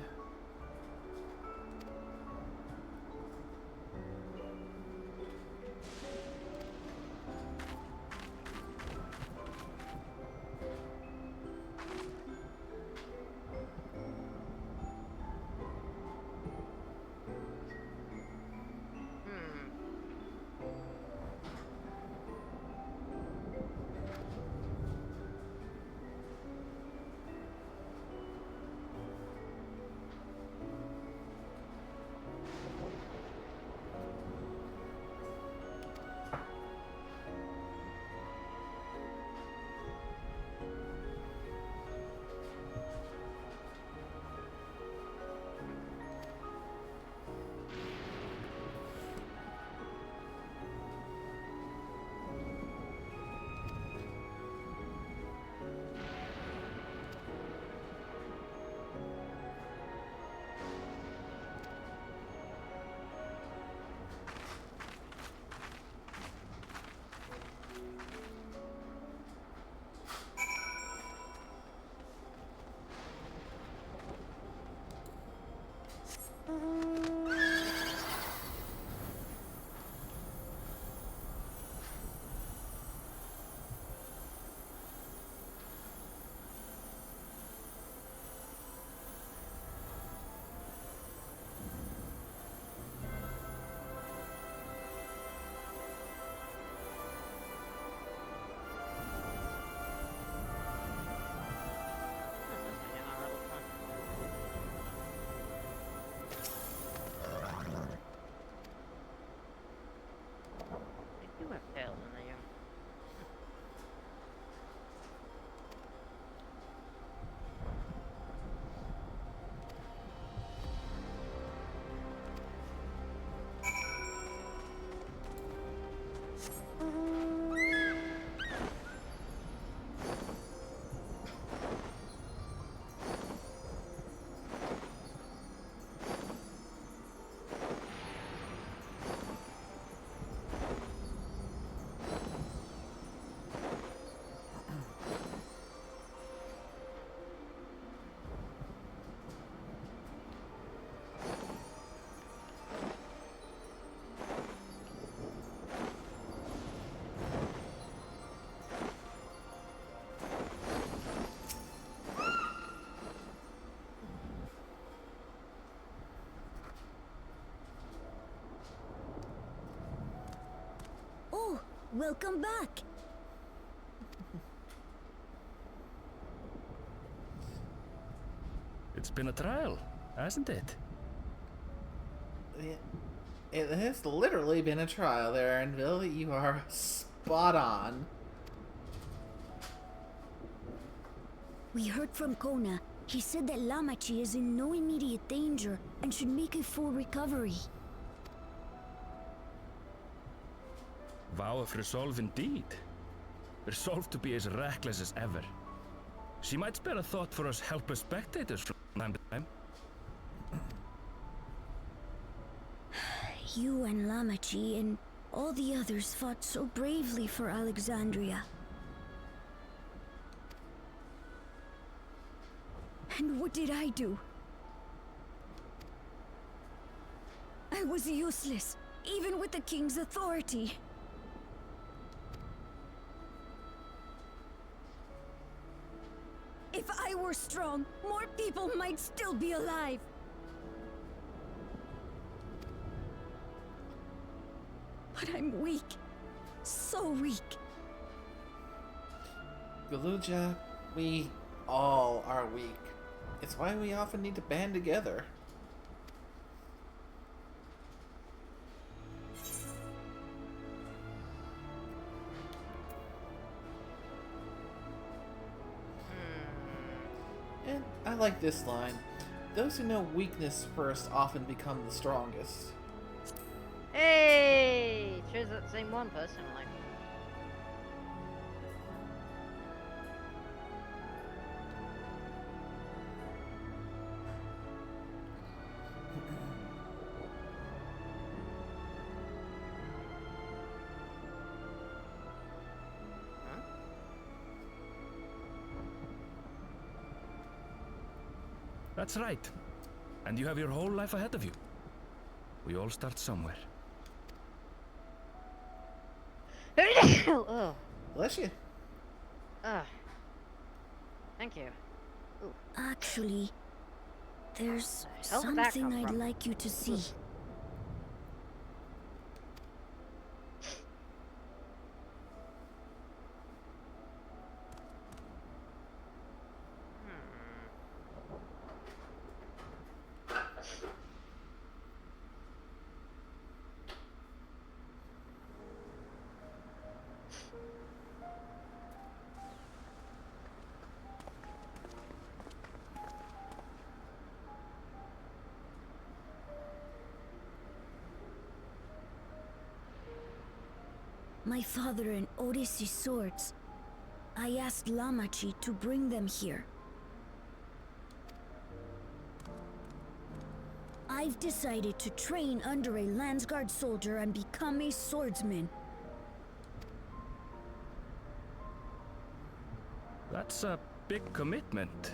Welcome back. It's been a trial, hasn't it? It has literally been a trial there, Anvil. You are spot on. We heard from Kona. He said that Lamachi is in no immediate danger and should make a full recovery. Vow of resolve indeed. Resolved to be as reckless as ever. She might spare a thought for us helpless spectators from time to time. You and Lamachi and all the others fought so bravely for Alexandria. And what did I do? I was useless, even with the king's authority. If I were strong, more people might still be alive. But I'm weak. So weak. Galuja, we all are weak. It's why we often need to band together. And I like this line. Those who know weakness first often become the strongest. Hey! Choose that same one personally. That's right. And you have your whole life ahead of you. We all start somewhere. Oh. Bless you. Thank you. Ooh. Actually, there's Where the hell did that something come I'd from? like you to see. My father and Odyssey's swords. I asked Lamachi to bring them here. I've decided to train under a Landsguard soldier and become a swordsman. That's a big commitment.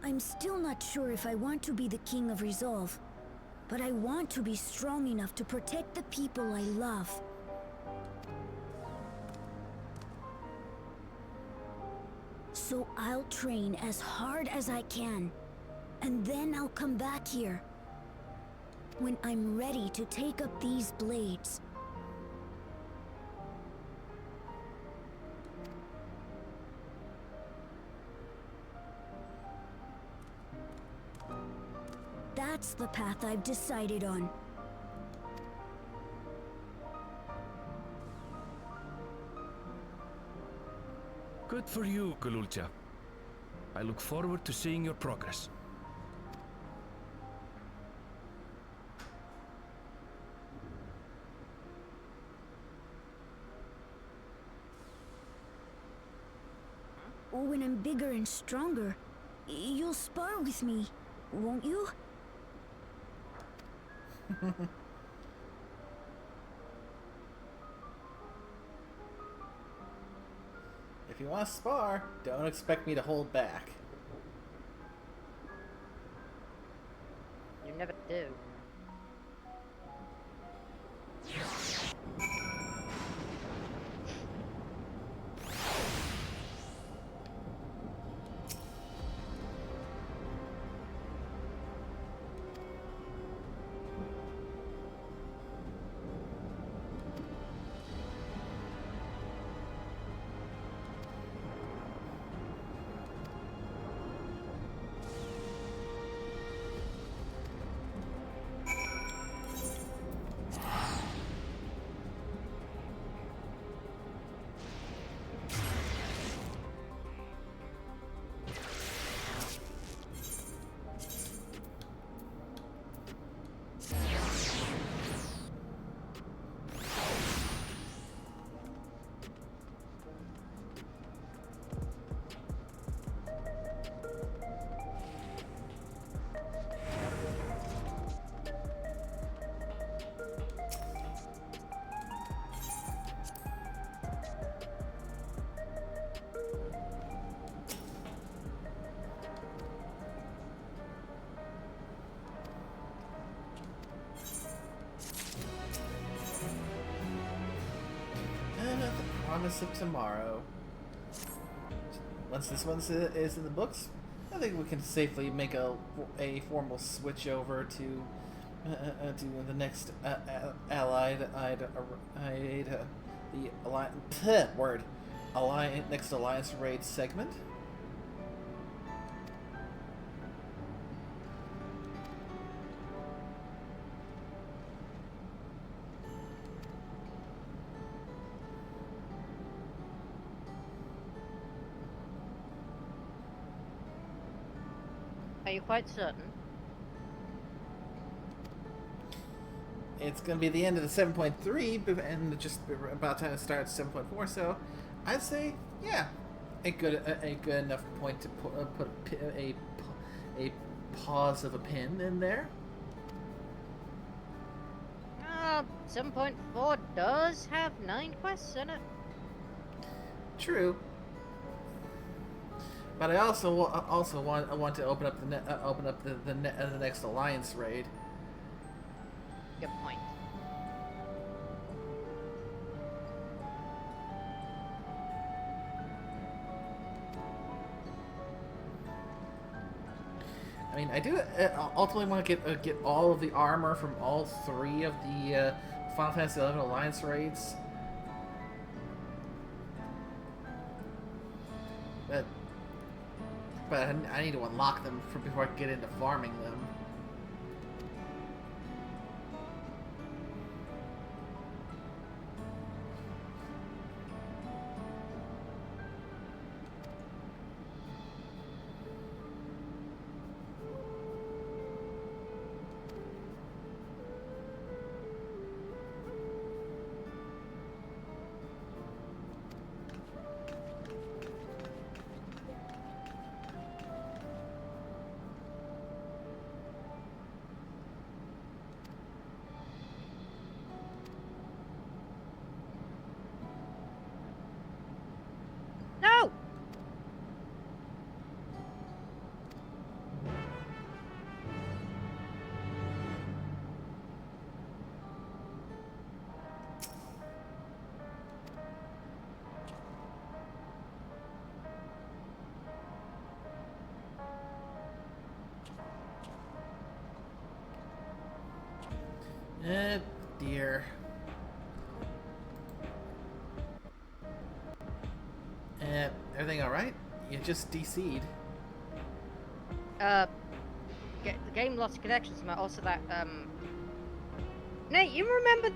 I'm still not sure if I want to be the King of Resolve, but I want to be strong enough to protect the people I love. So I'll train as hard as I can, and then I'll come back here when I'm ready to take up these blades. That's the path I've decided on. Good for you, Galulcha. I look forward to seeing your progress. When I'm bigger and stronger, you'll spar with me, won't you? If you want to spar, don't expect me to hold back. You never do. Promise of tomorrow. Once this one is in the books, I think we can safely make a formal switch over to to the next allied the next alliance raid segment. Are you quite certain? It's going to be the end of the 7.3, and just about time to start 7.4. So, I'd say, yeah, a good enough point to put a pause of a pin in there. 7.4 does have 9 quests in it. True. But I also want to open up the next alliance raid. Good point. I mean, I do ultimately want to get all of the armor from all 3 of the Final Fantasy XI alliance raids. But I need to unlock them before I can get into farming them. No! Dear. Everything alright? You just DC'd. The game lost connections, but also that, Nate, you remember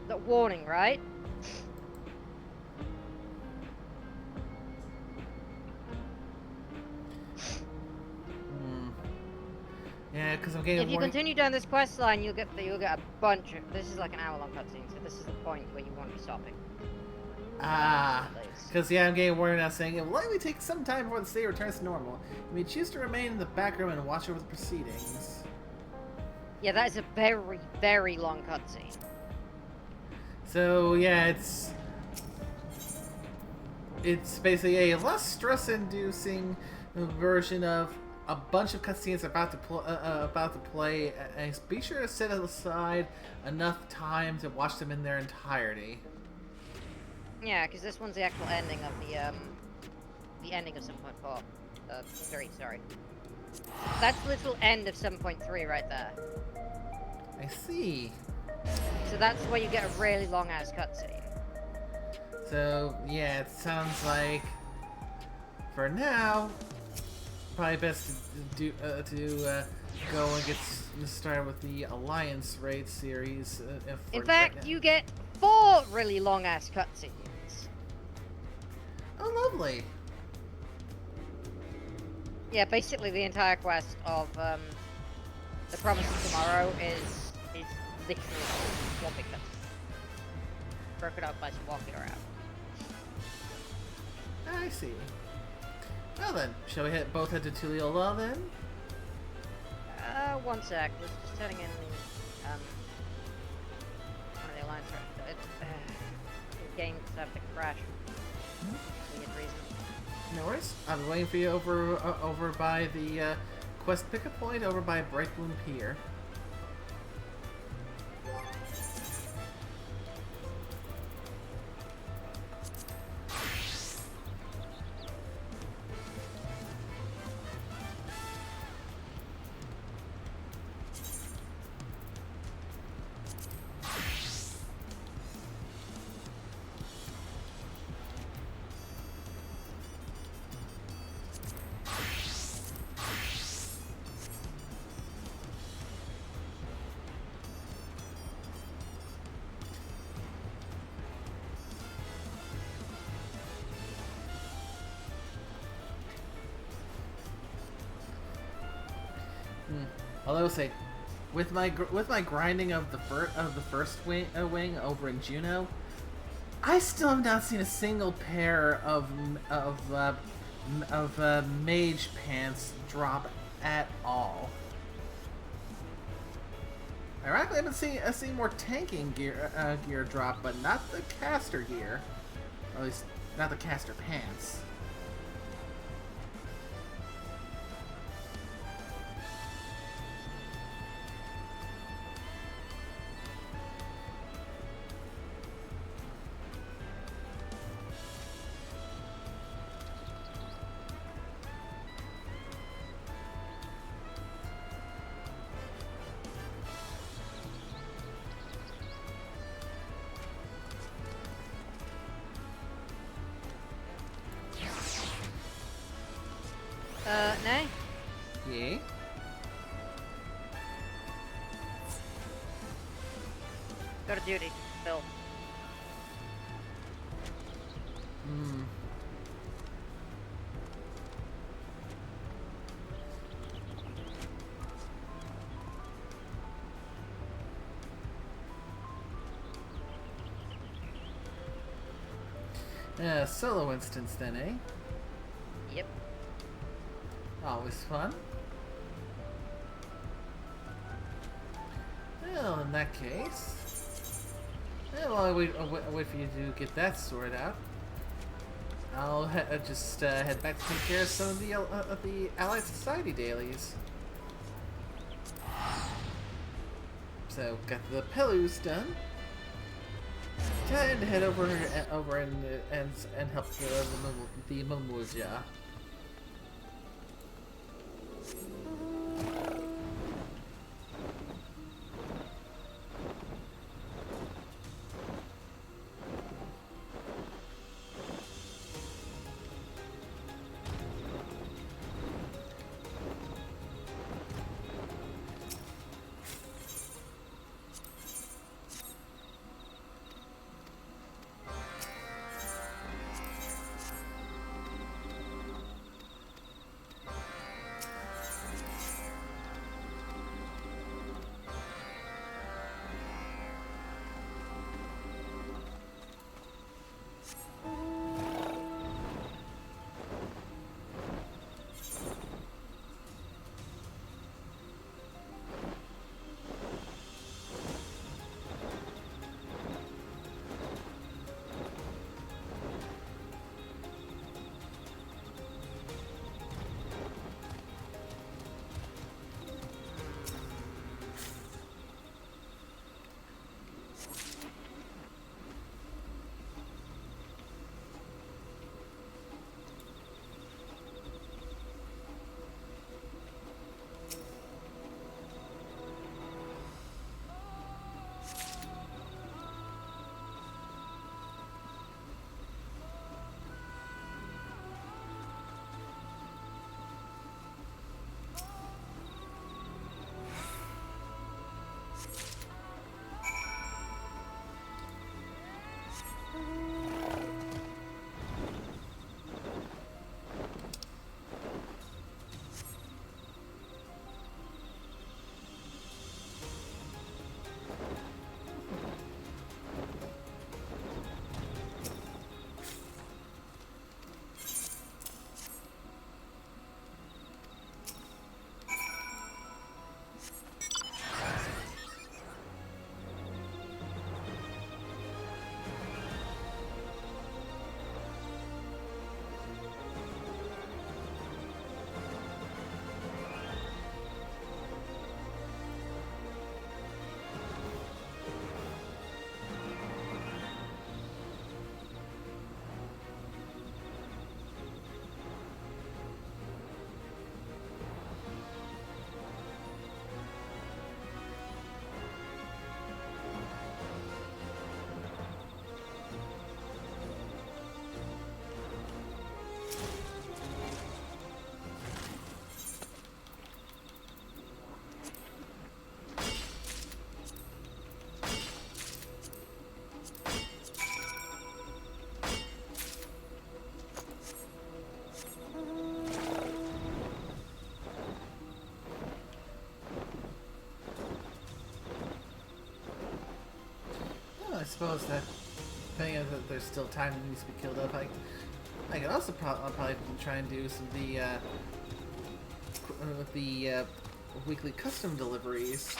the warning, right? Yeah, because I'm getting. If you continue down this quest line, you'll get a bunch of. This is like an hour-long cutscene, so this is the point where you want to be stopping. Because yeah, I'm getting worried now, saying it will likely take some time before the state returns to normal. You may choose to remain in the back room and watch over the proceedings. Yeah, that is a very, very long cutscene. So yeah, it's basically a less stress-inducing version of a bunch of cutscenes about to play. And be sure to set aside enough time to watch them in their entirety. Yeah, because this one's the actual ending of the ending of 7.4. 3, sorry. That's the little end of 7.3 right there. I see. So that's where you get a really long-ass cutscene. So, yeah, it sounds like, for now, probably best to go and get started with the Alliance Raid series. In fact, you get 4 really long-ass cutscenes. Oh, lovely. Yeah, basically the entire quest of The Promise of Tomorrow is literally one big cutscene. Broken up by some walking around. I see. Well then, shall we both head to Tuliola then? One sec. Let's just turning in one of the Alliance the game have to crash. For weird reason. No worries. I'm waiting for you over by the quest pickup point over by Brightbloom Pier. Although, say, with my grinding of the first wing over in Juno, I still have not seen a single pair of mage pants drop at all. Ironically, I've seen more tanking gear drop, but not the caster gear, or at least not the caster pants. Nay? Yeah? Go to duty, Bill. Solo instance then, eh? Yep. Always fun. Well, in that case, while I wait for you to get that sorted out, I'll just head back to take care of some of the Allied Society dailies. So, got the Pelus done. Time to head over and help the Momuja. suppose that, depending on that there's still time that needs to be killed up, I can also probably try and do some of the weekly custom deliveries.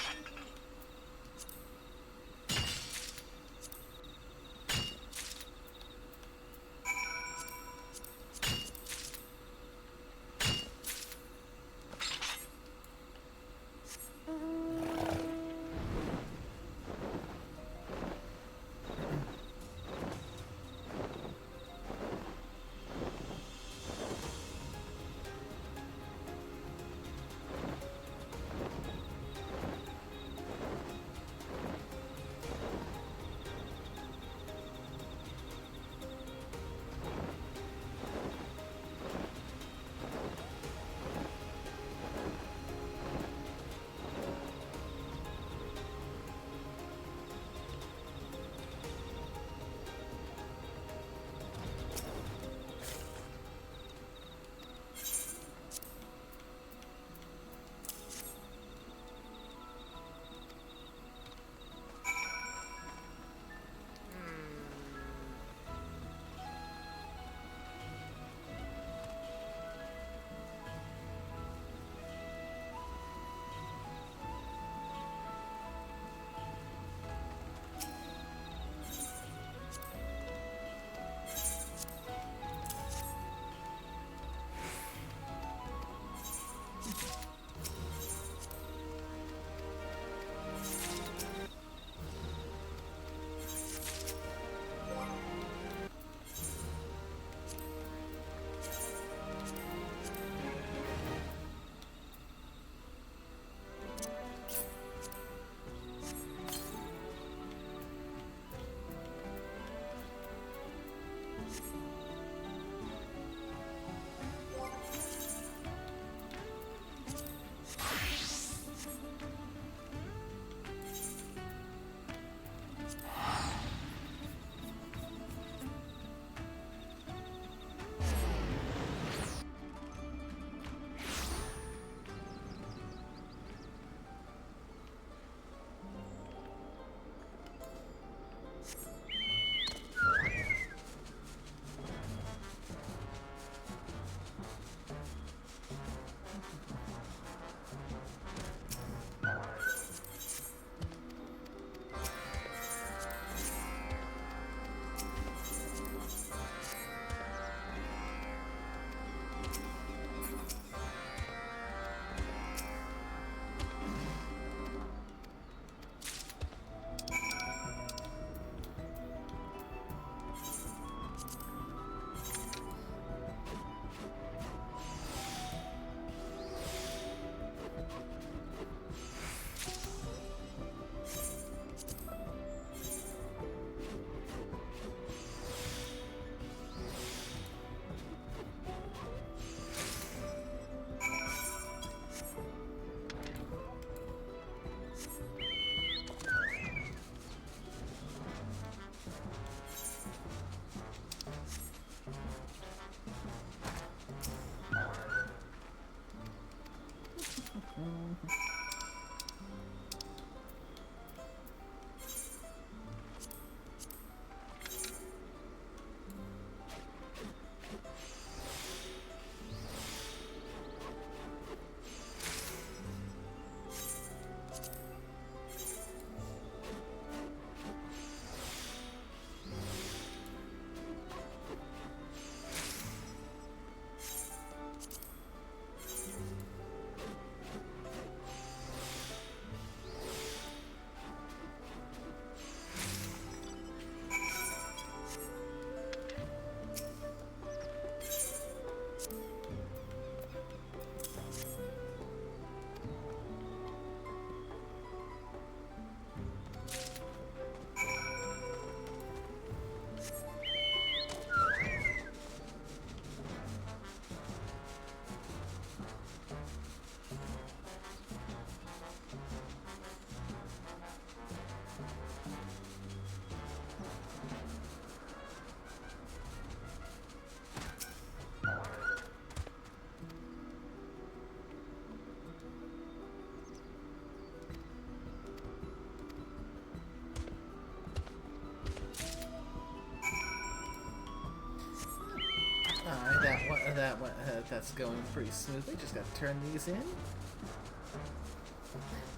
that's going pretty smoothly. Just gotta turn these in.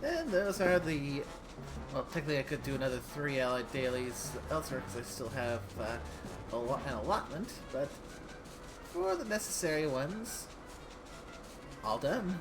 And those are the... Well, technically I could do another 3 allied dailies elsewhere because I still have an allotment, but for the necessary ones, all done.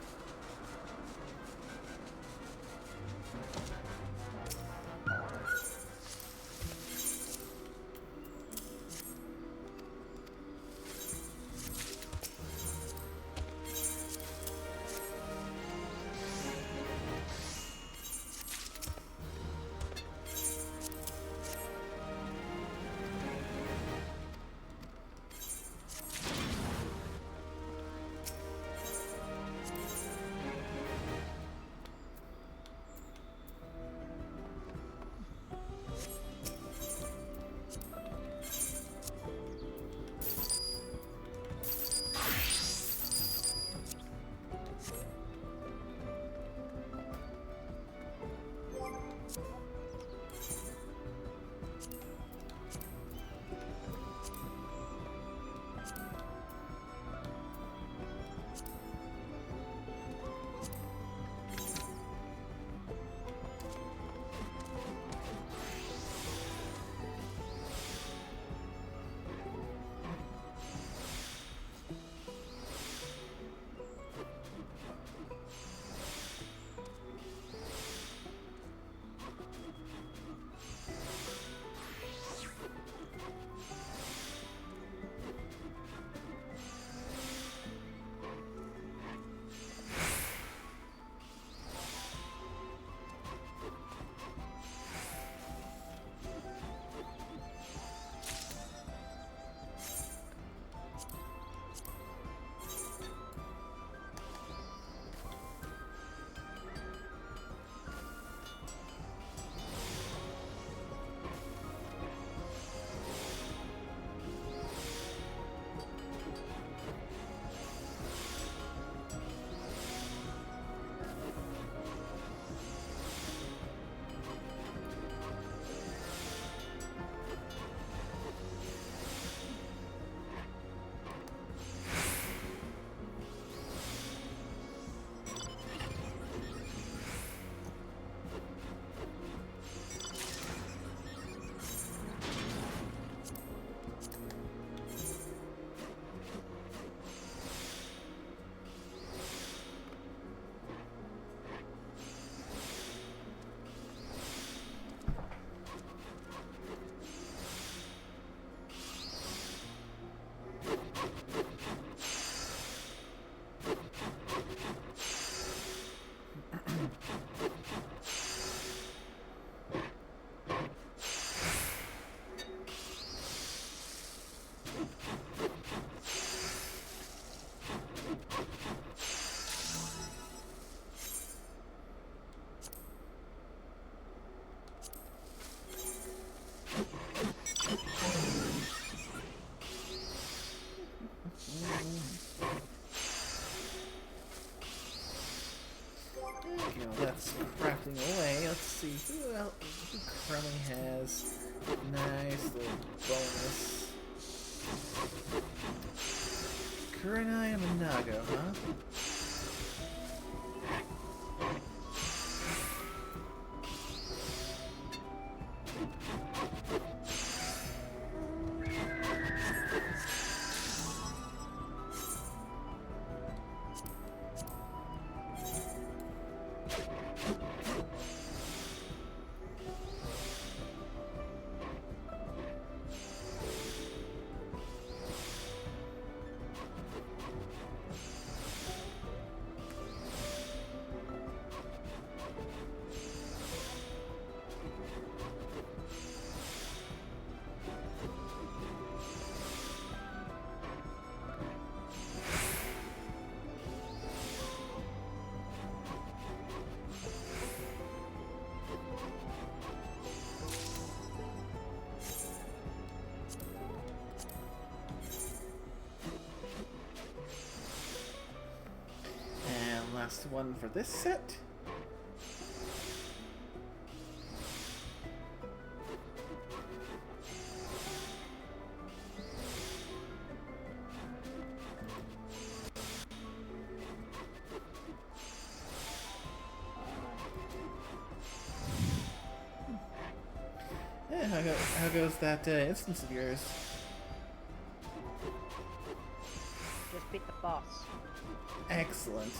That's crafting away. Let's see who else. Who currently has nice little bonus. Kurenai and Minago, huh? Last one for this set. How goes that instance of yours? Just beat the boss. Excellent.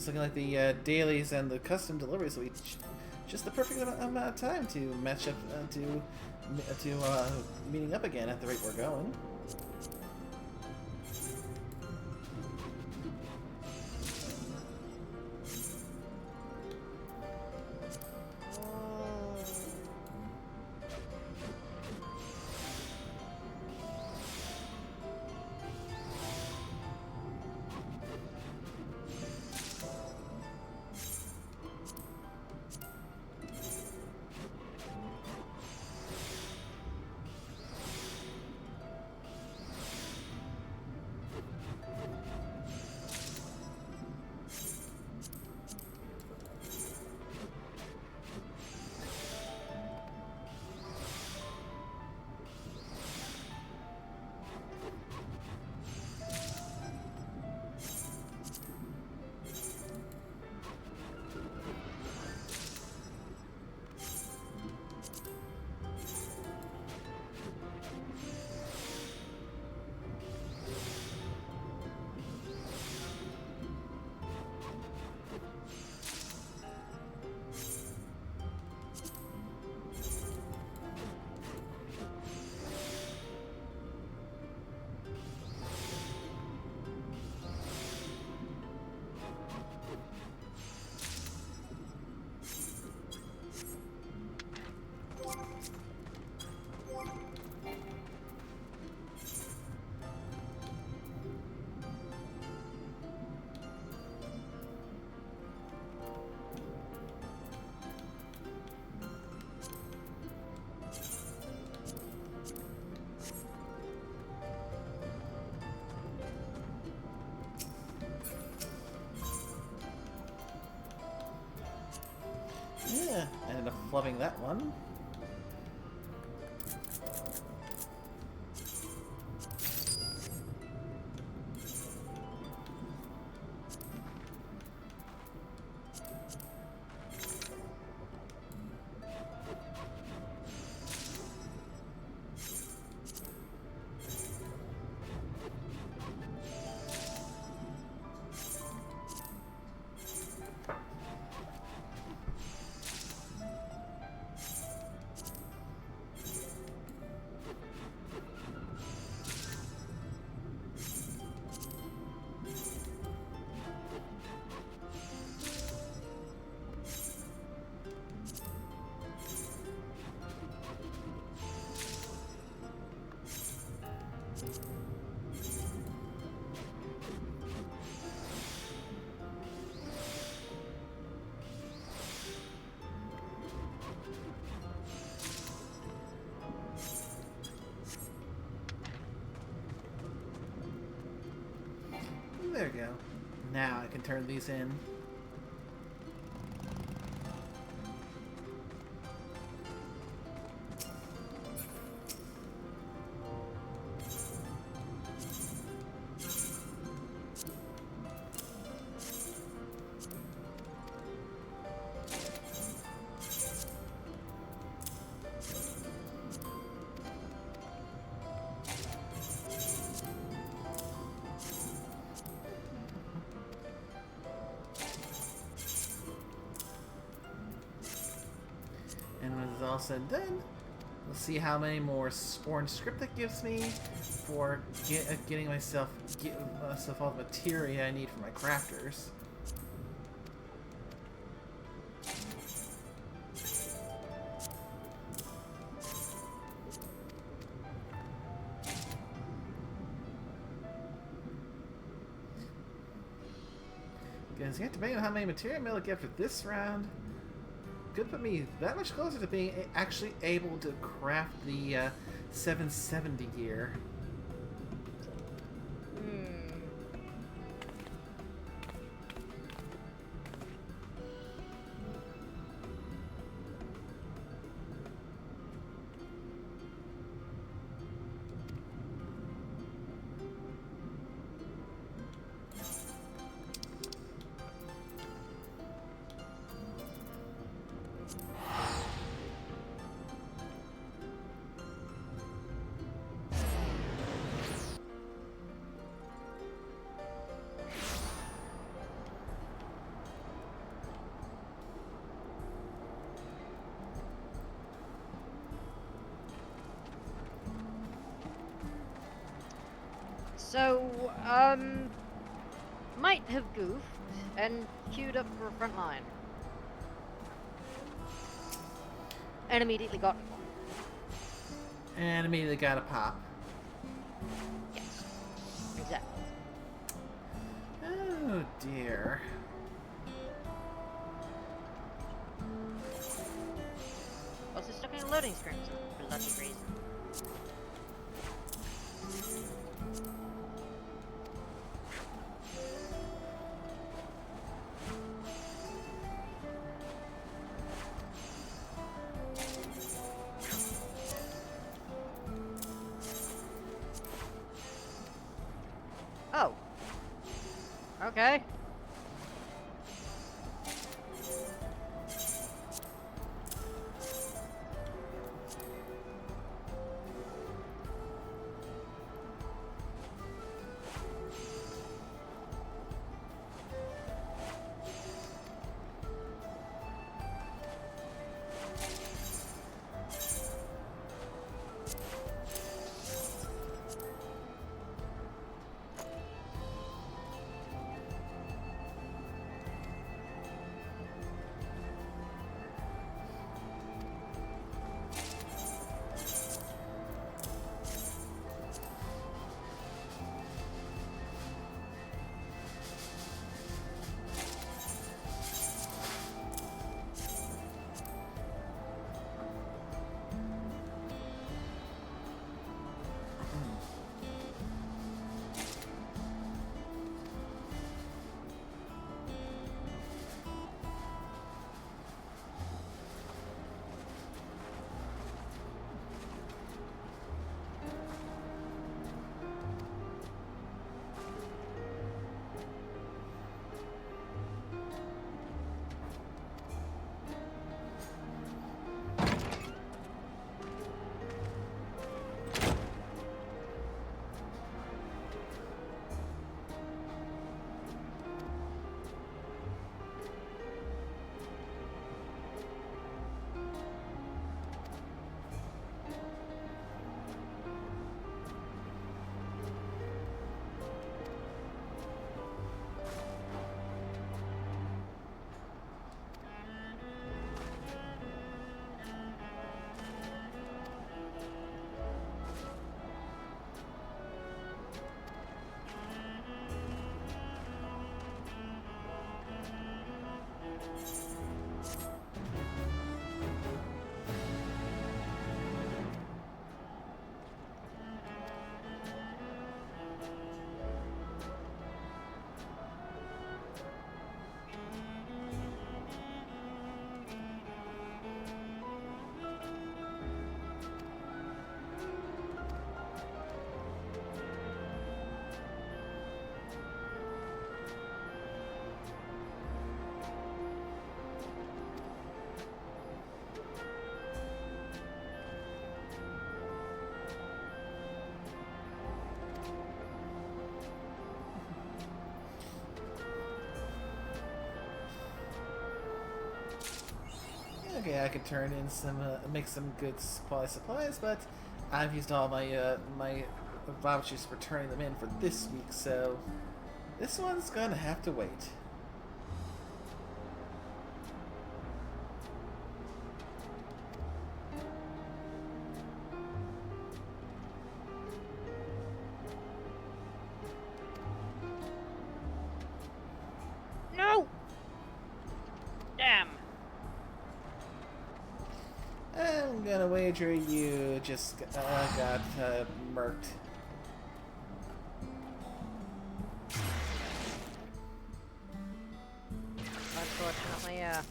It's looking like the dailies and the custom deliveries will be just the perfect amount of time to match up to meeting up again at the rate we're going. loving that one. There we go. Now I can turn these in. And when it's all said and done, we'll see how many more orange script that gives me for getting myself all the materia I need for my crafters. Because you have to depending on how many materia I'm able to get for this round. Could put me that much closer to being actually able to craft the 770 gear. So, might have goofed and queued up for a front line. And immediately got one. And immediately got a pop. Yes. Exactly. Oh dear. Also stuck in a loading screen for bloody reason. Oh. Okay. Okay, I could turn in some, make some good supplies, but I've used all my, my vouchers for turning them in for this week, so this one's gonna have to wait. No! Damn. I'm gonna wager you just got murked. Unfortunately, yeah.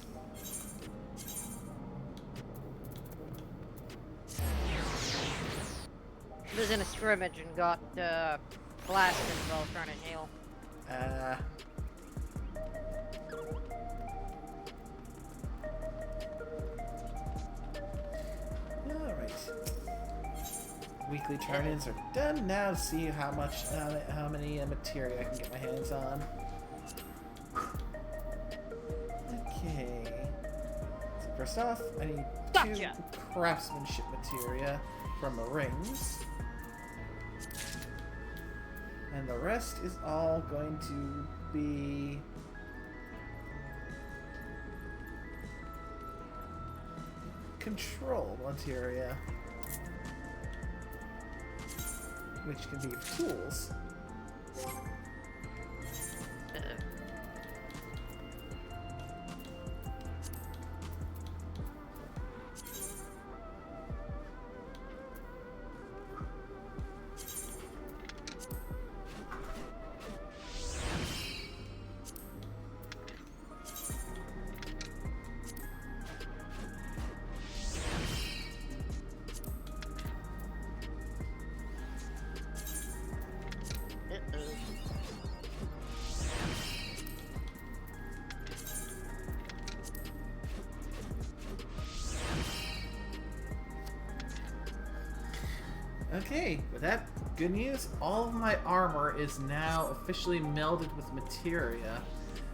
Was in a scrimmage and got blasted while trying to heal. Alright. Weekly turn-ins are done. Now to see how many materia I can get my hands on. Okay. So first off, I need 2 craftsmanship materia from the rings. And the rest is all going to be control materia, which can be tools. Okay, with that good news, all of my armor is now officially melded with materia.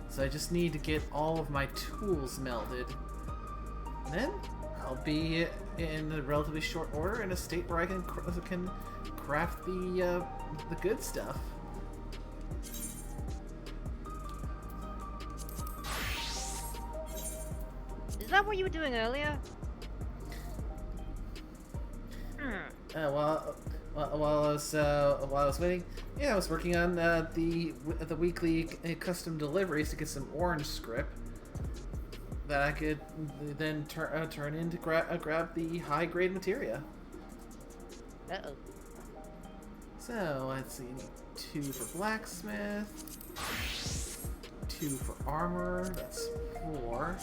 So I just need to get all of my tools melded. And then I'll be in a relatively short order in a state where I can craft the good stuff. Is that what you were doing earlier? While I was waiting, yeah, I was working on the weekly custom deliveries to get some orange script that I could then turn in to grab the high grade materia. Uh-oh. So let's see, I need 2 for blacksmith, 2 for armor. That's 4.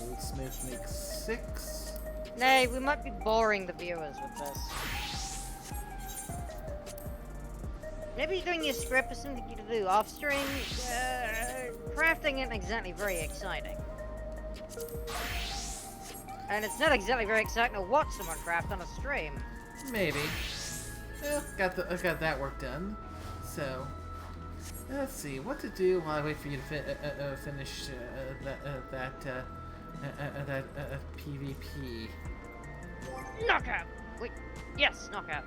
Goldsmith makes 6. Nay, we might be boring the viewers with this. Maybe doing your script is something you can do off stream. Crafting isn't exactly very exciting. And it's not exactly very exciting to watch someone craft on a stream. Maybe. Well, I got that work done. So, let's see what to do while I wait for you to finish that PvP. Knockout! Wait, yes, knockout.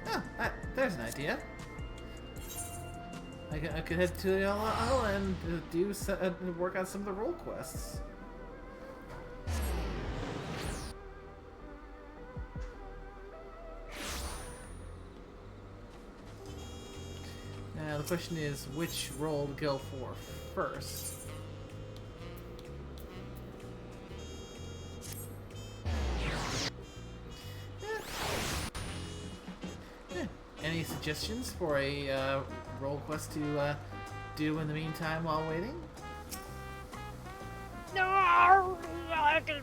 Oh, there's an idea. I could head to LL and do work on some of the role quests. Now the question is, which role to go for first? Any suggestions for a role quest to do in the meantime while waiting? No, I can.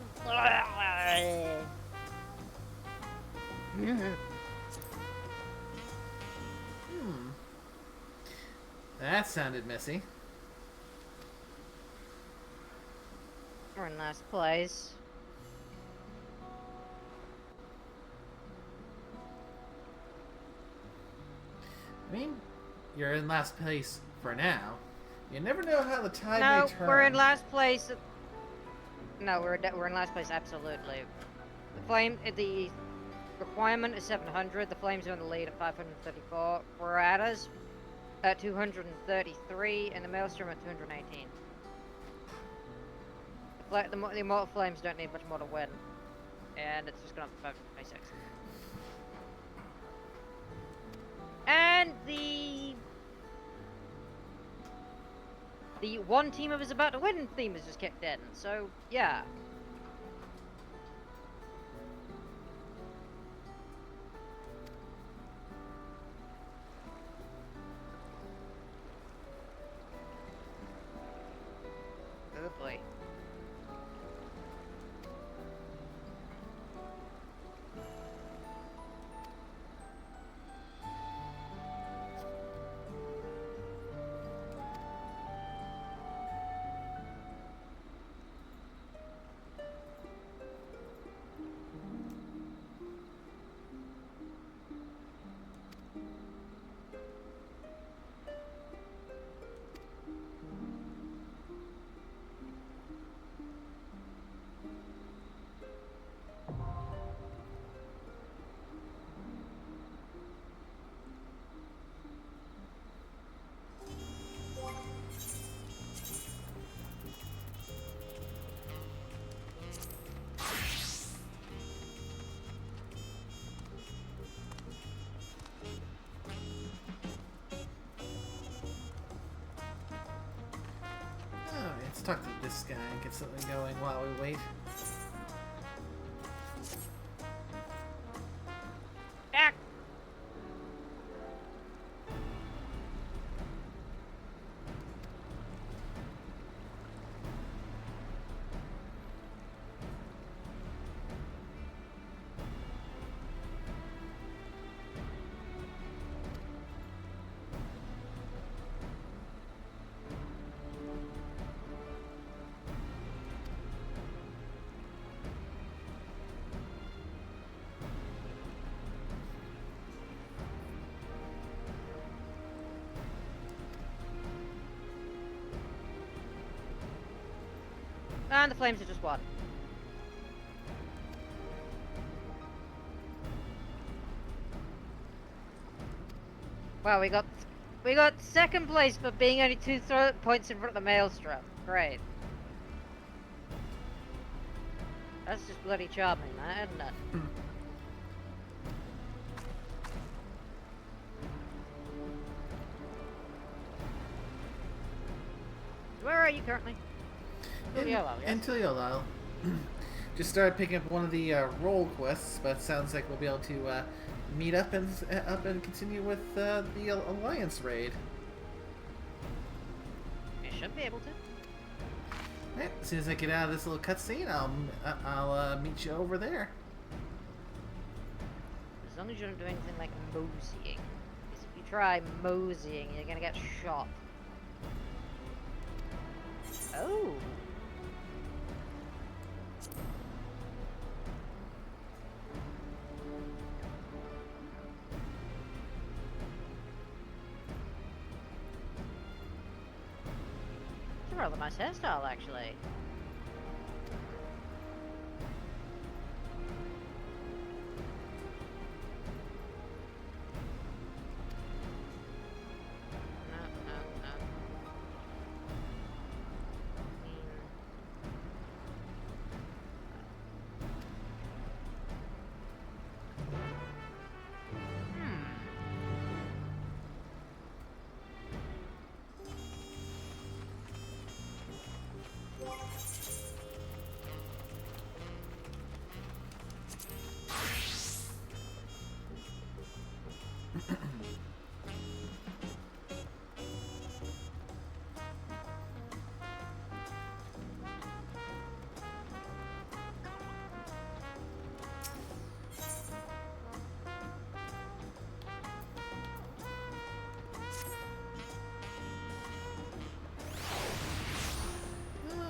That sounded messy. We're in last place. I mean, you're in last place for now. You never know how the tide No, may turn. we're in last place. No, we're in last place. Absolutely. The requirement is 700. The Flames are in the lead at 534. We're at us at 233, and the Maelstrom at 218. The Immortal Flames don't need much more to win, and it's just gone up to 526. And the one team of is about to win theme is just kicked in, so yeah. Oh boy. Let's talk to this guy and get something going while we wait. Back. And the Flames are just won. Wow, we got second place for being only 2 points in front of the Maelstrom. Great. That's just bloody charming, man, isn't it? Where are you currently? In Tiliolal. Just started picking up one of the role quests, but it sounds like we'll be able to meet up and continue with the Alliance raid. You should be able to. Right, as soon as I get out of this little cutscene, I'll meet you over there. As long as you don't do anything like moseying. Because if you try moseying, you're gonna get shot. Oh. It's a rather nice hairstyle, actually.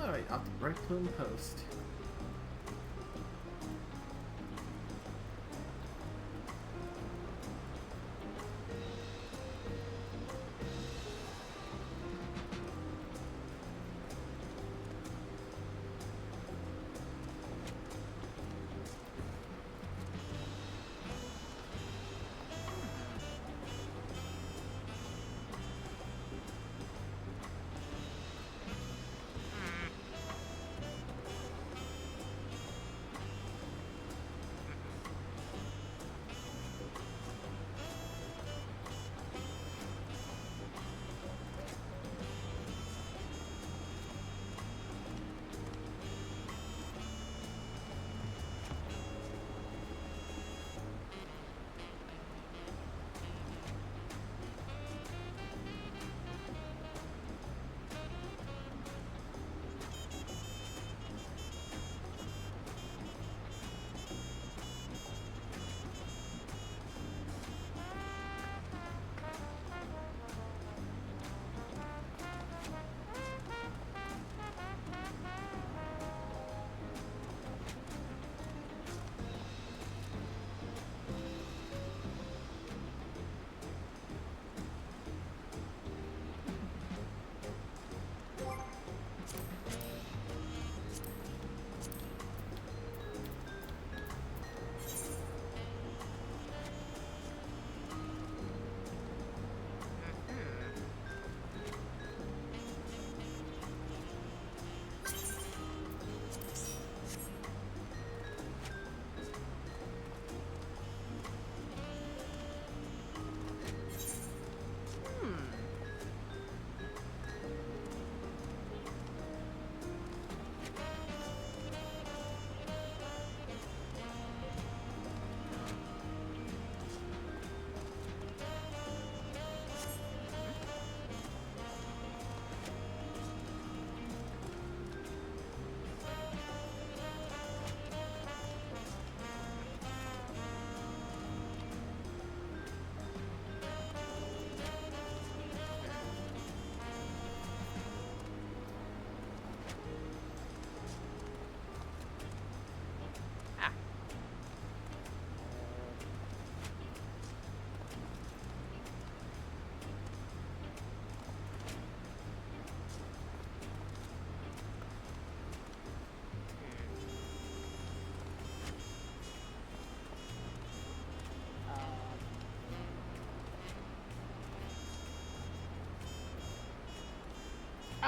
Alright, off the Bright Plume Post.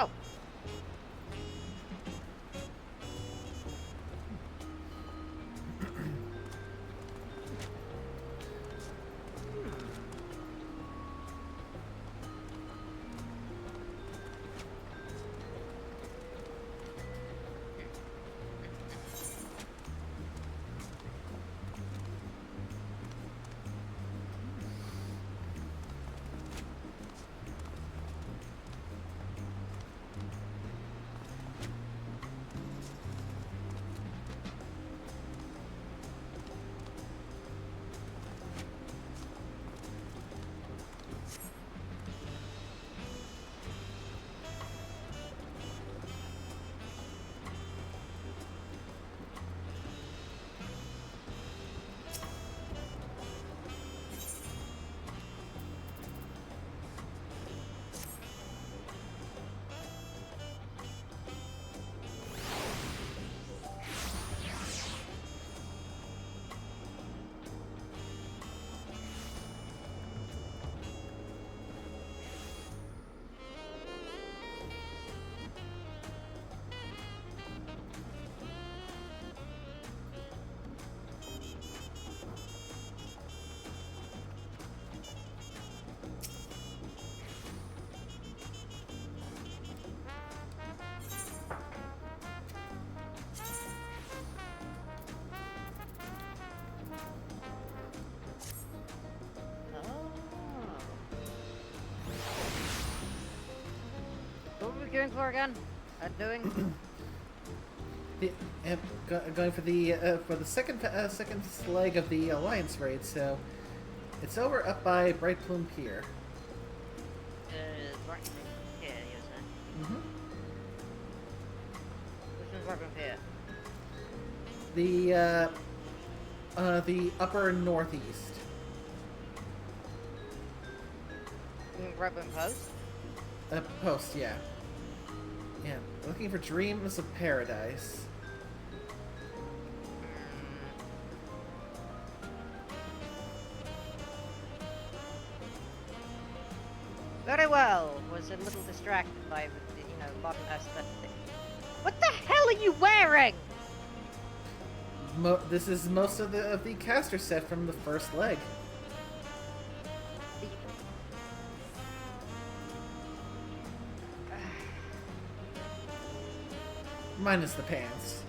Oh. What were we going for again? Doing? Going for the second leg of the Alliance raid, so it's over up by Bright Plume Pier. Bright Plume Pier, you're saying? Mm-hmm. Which one's Bright Plume Pier? The upper northeast. Bright Plume Post? Post, yeah. Yeah, looking for Dreams of Paradise. Very well. Was a little distracted by the, modern aesthetic. What the hell are you wearing? This is most of the caster set from the first leg. Minus the pants.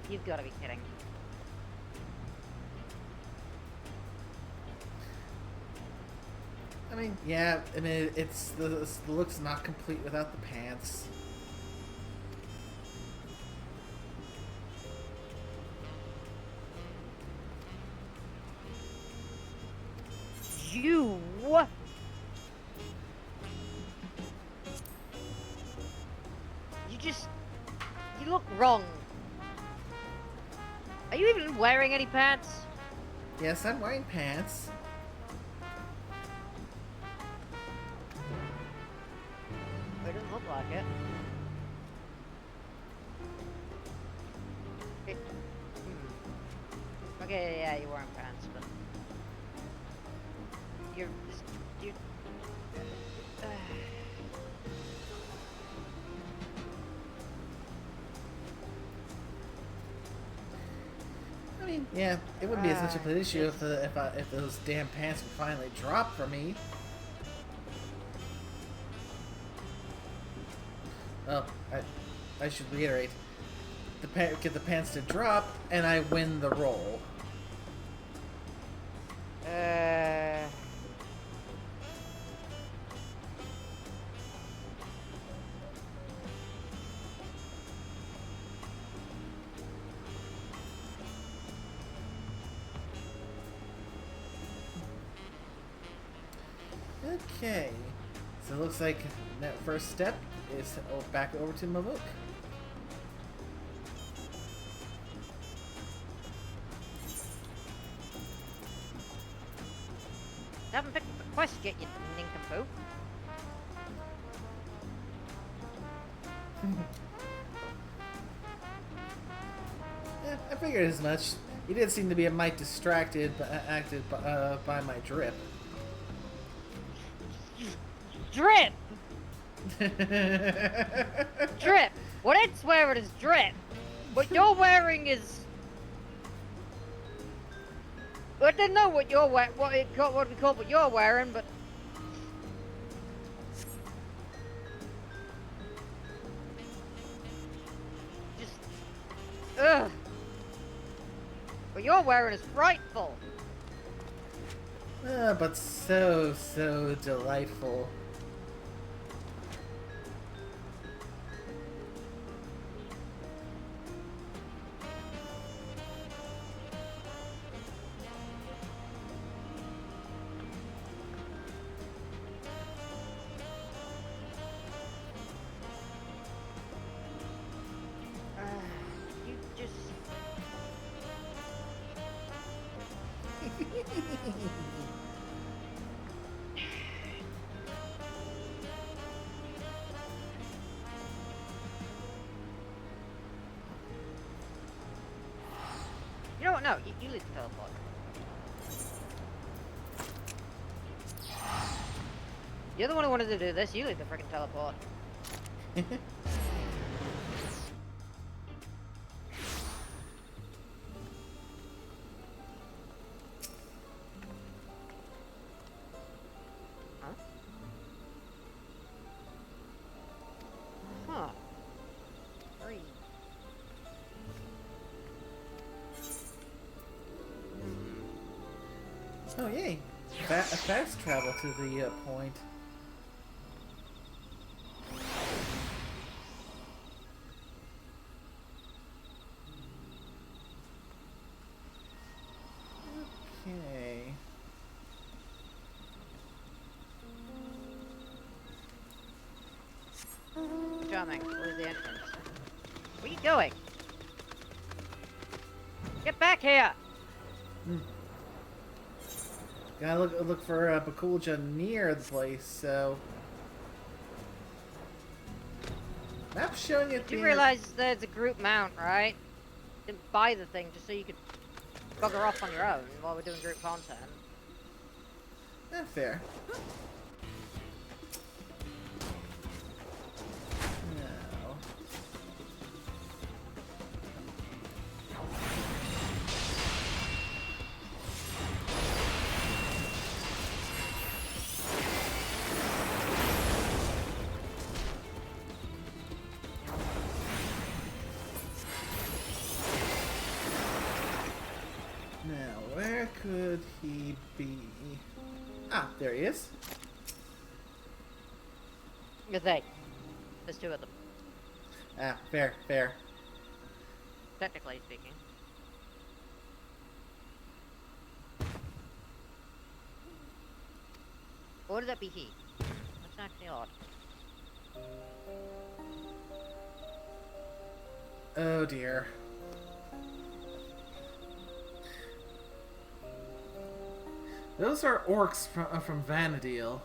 You've got to be kidding. I mean, yeah. I mean, it's the look's not complete without the pants. You look wrong. Are you even wearing any pants? Yes, I'm wearing pants. It doesn't look like it. Okay, yeah, you're wearing pants, but you're. I mean, yeah, it wouldn't be as much of an issue if those damn pants would finally drop for me. Well, I should reiterate, get the pants to drop, and I win the roll. Okay, so it looks like that first step is back over to Mavuk. Haven't picked up the quest yet, you nincompoop. Yeah, I figured as much. He did seem to be a mite distracted, acted by my drip. Drip! Drip! What it's wearing is drip. What you're wearing is... I didn't know what you're wearing, what we call what you're wearing, but... Just... Ugh. What you're wearing is frightful. But so delightful. You just... You know what? No, you leave the teleport. You're the one who wanted to do this. You leave the freaking teleport. Huh? Free. Oh yay! Fast travel to the point. Okay. Charming. Where's the entrance? What are you doing? Get back here! Gotta look for Bakulja near the place, so... Map's showing it. You realize there's a group mount, right? Didn't buy the thing just so you could bugger off on your own while we're doing group content. Fair. No. Now, where could he be? Ah, there he is. Good thing. There's two of them. Ah, fair. Technically speaking. Or would that be he? That's actually odd. Oh dear. Those are orcs from Vanadil.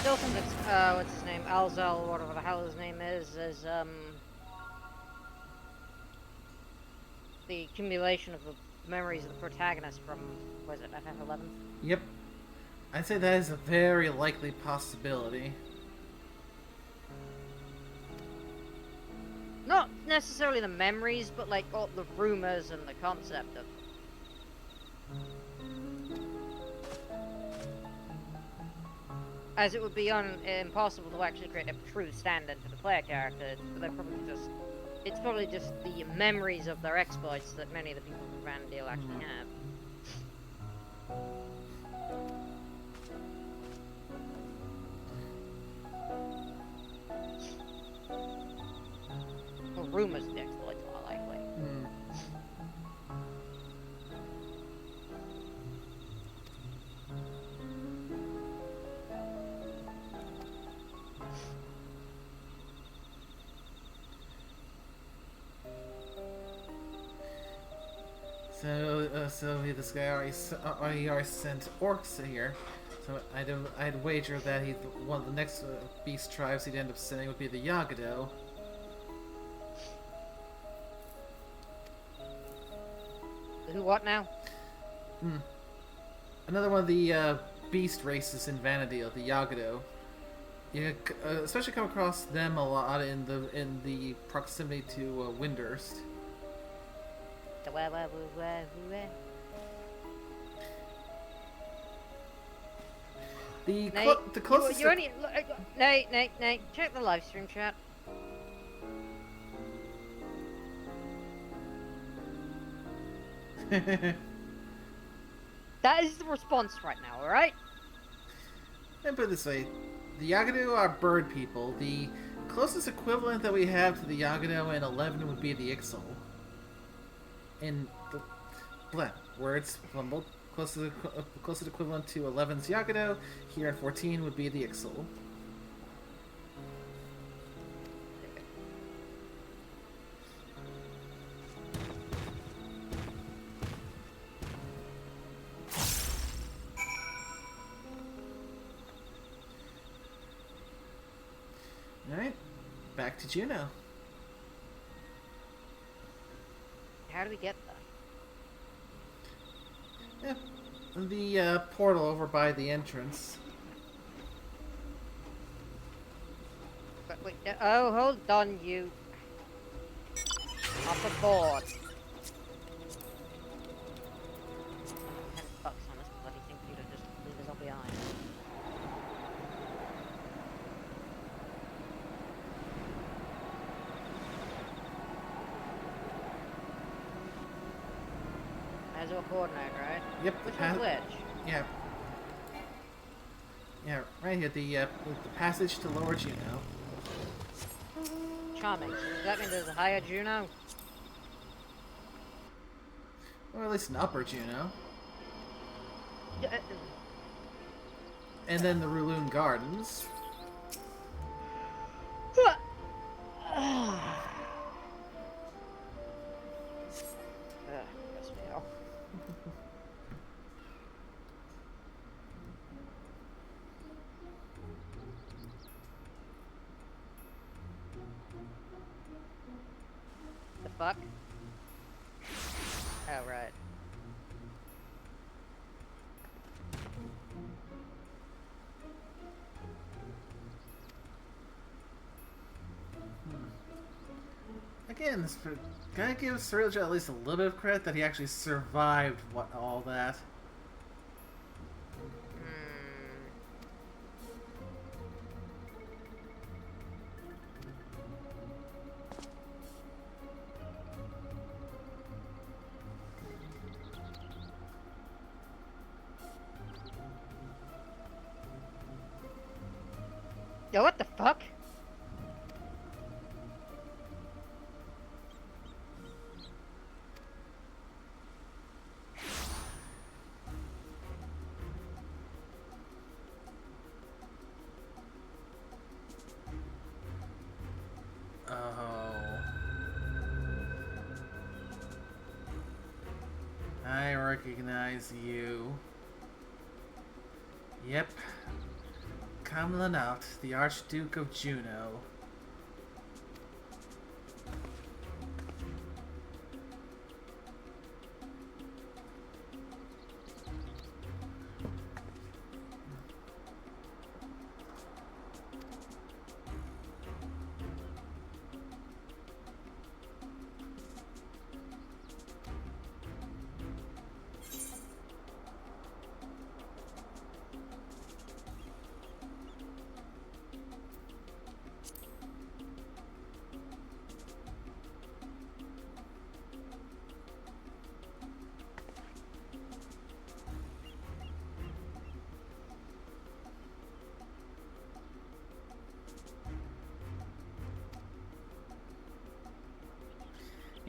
Still think it's, what's his name? Alzel, whatever the hell his name is the accumulation of the memories of the protagonist from, was it FF11? Yep. I'd say that is a very likely possibility. Not necessarily the memories, but like all the rumors and the concept of... As it would be impossible to actually create a true stand-in for the player character, but they're probably just It's probably just the memories of their exploits that many of the people from Vandale actually have. Well, rumors of the exploits are likely. So this guy already sent orcs here. So I'd wager that one of the next beast tribes he'd end up sending would be the Yagado. Who what now? Another one of the beast races in Vanadil, the Yagado. You especially come across them a lot in the proximity to Windurst. The closest. You only Nate. Check the live stream chat. That is the response right now. All right. And put it this way, the Yagado are bird people. The closest equivalent that we have to the Yagado in 11 would be the Ixal. In the where it's both closest equivalent to 11's Yagado, here in 14 would be the Ixal. Alright, back to Juno. How do we get there? Yeah, the portal over by the entrance. But wait, oh, hold on, you. Off the board. 10 bucks on this bloody thing for you to just leave us all behind. As a coordinate, right? Yep. Which one's which? Yeah. Yeah, right here. The passage to Lower Juno. Charming. So does that mean there's a higher Juno? Or at least an Upper Juno. And then the Rulun Gardens. The fuck? Oh, right. Again, this gotta give Surge at least a little bit of credit that he actually survived all that. Yo, what the fuck? I recognize you. Yep. Kamlanut, the Archduke of Juno.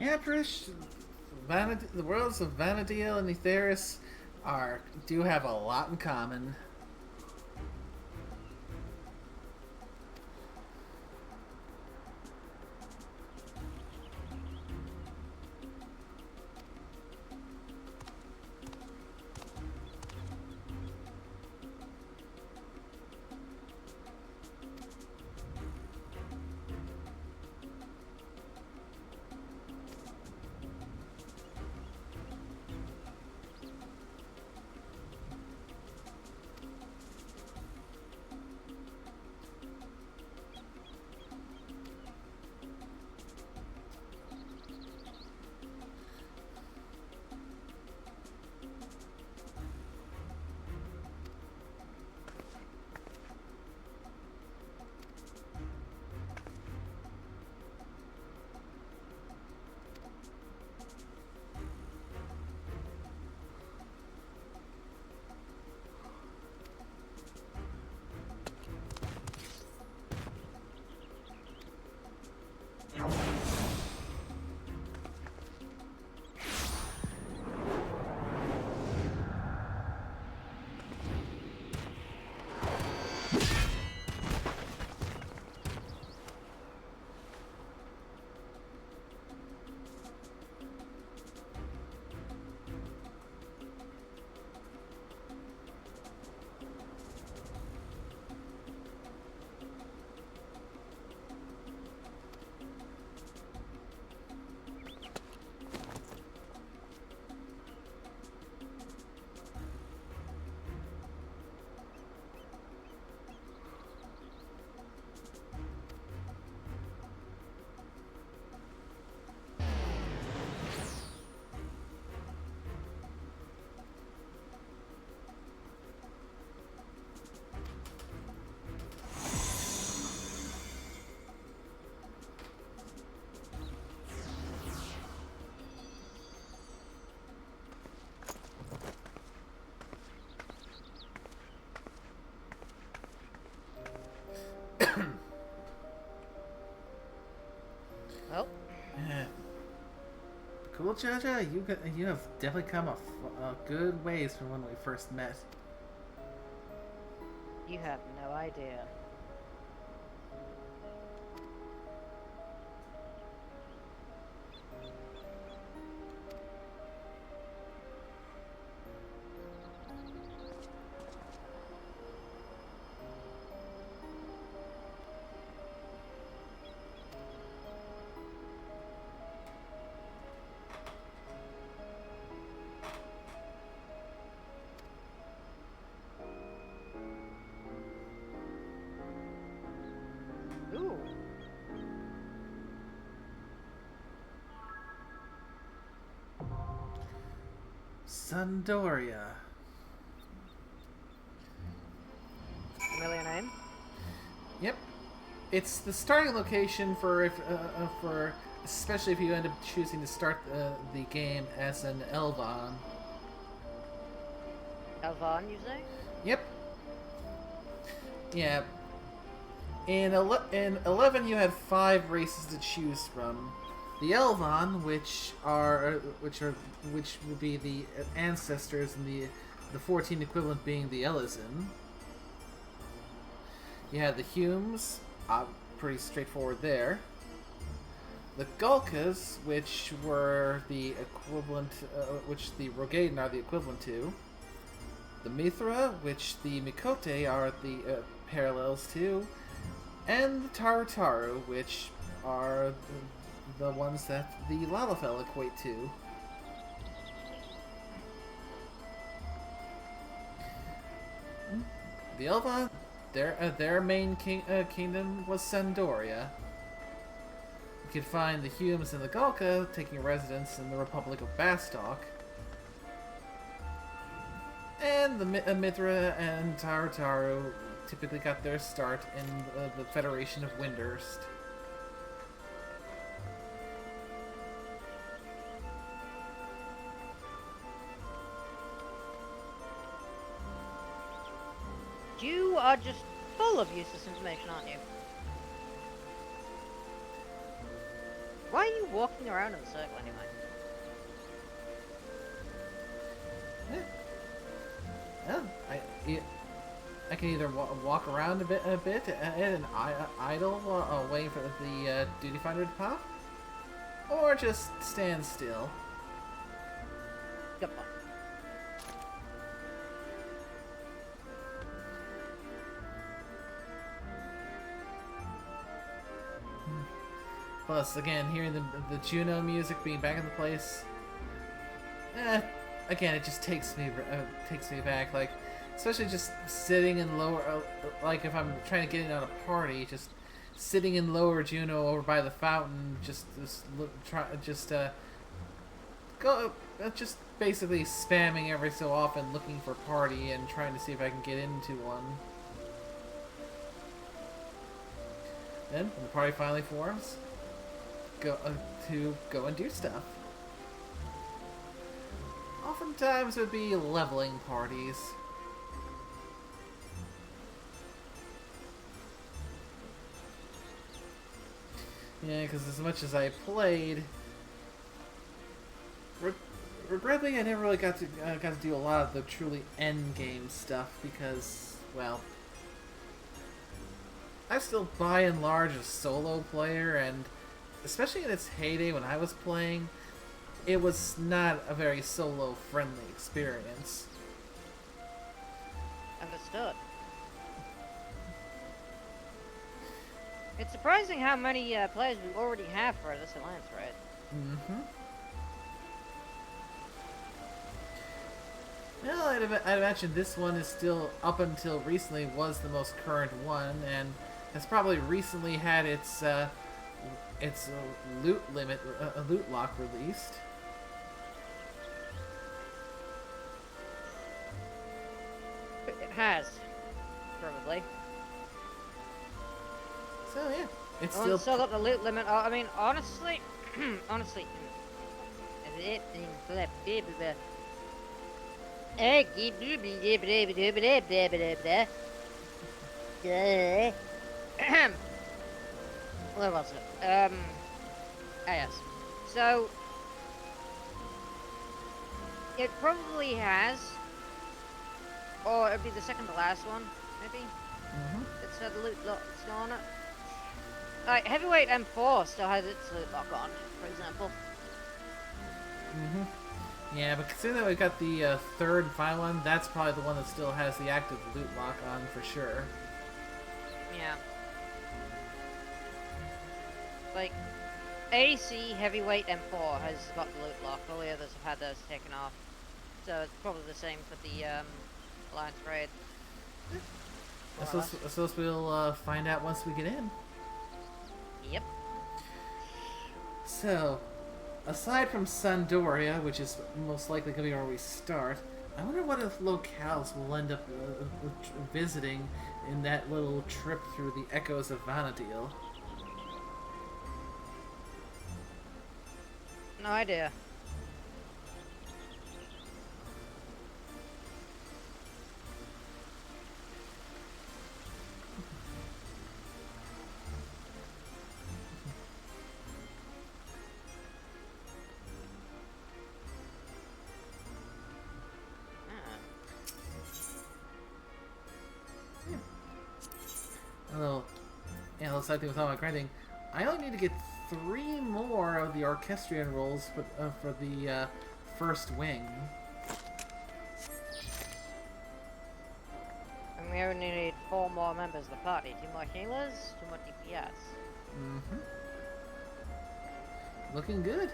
Yeah, Prish, the worlds of Vanadil and Etheris do have a lot in common. Well. Cool, Jaja. You have definitely come a good ways from when we first met. You have no idea. Ooh. Sandoria. Familiar name? Yep. It's the starting location for especially if you end up choosing to start the game as an Elvon. Elvon, you say? Yep. Yeah. In 11, you had 5 races to choose from. The Elvon, which would be the ancestors, and the 14 equivalent being the Elizin. You had the Humes, pretty straightforward there. The Gulkas, which were the equivalent, which the Rogaden are the equivalent to. The Mithra, which the Mikote are the parallels to. And the Tarutaru, which are the ones that the Lalafell equate to. The Elva, their main kingdom was Sandoria. You could find the Humes and the Galka taking residence in the Republic of Bastok. And the Mithra and Tarutaru typically got their start in the Federation of Windurst. You are just full of useless information, aren't you? Why are you walking around in a circle anyway? Yeah, I can either walk around a bit and idle waiting for the duty finder to pop, or just stand still. Good point. Plus, again, hearing the Juno music being back in the place, again, it just takes me back. Like, especially just sitting in lower, like if I'm trying to get in on a party, just sitting in lower Juno over by the fountain, just basically spamming every so often, looking for party and trying to see if I can get into one. Then, when the party finally forms, go and do stuff. Oftentimes it would be leveling parties. Yeah, because as much as I played, regrettably I never really got to do a lot of the truly end game stuff because, well, I'm still by and large a solo player, and especially in its heyday when I was playing, it was not a very solo-friendly experience. Understood. It's surprising how many players we already have for this alliance, right? Mm-hmm. Well, I'd imagine this one is still, up until recently, was the most current one, and has probably recently had its loot lock released. It has, probably. So yeah, it's still got the loot limit. I mean, honestly, honestly, where was it? Yes. So it probably has, or it'd be the second to last one, maybe. It's had loot lock still on it. Like heavyweight M4 still has its loot lock on, for example. Yeah, but considering that we got the third and final one, that's probably the one that still has the active loot lock on for sure. Yeah. Like, AC heavyweight M4 has got the loot lock. All the others have had those taken off. So it's probably the same for the Alliance raid. I suppose we'll find out once we get in. Yep. So, aside from Sandoria, which is most likely going to be where we start, I wonder what locales we'll end up visiting in that little trip through the echoes of Vanadil. No idea. Although side thing with all my grinding, I only need to get 3 more of the Orchestrion rolls for the first wing. And we only need 4 more members of the party. 2 more healers, 2 more DPS. Looking good.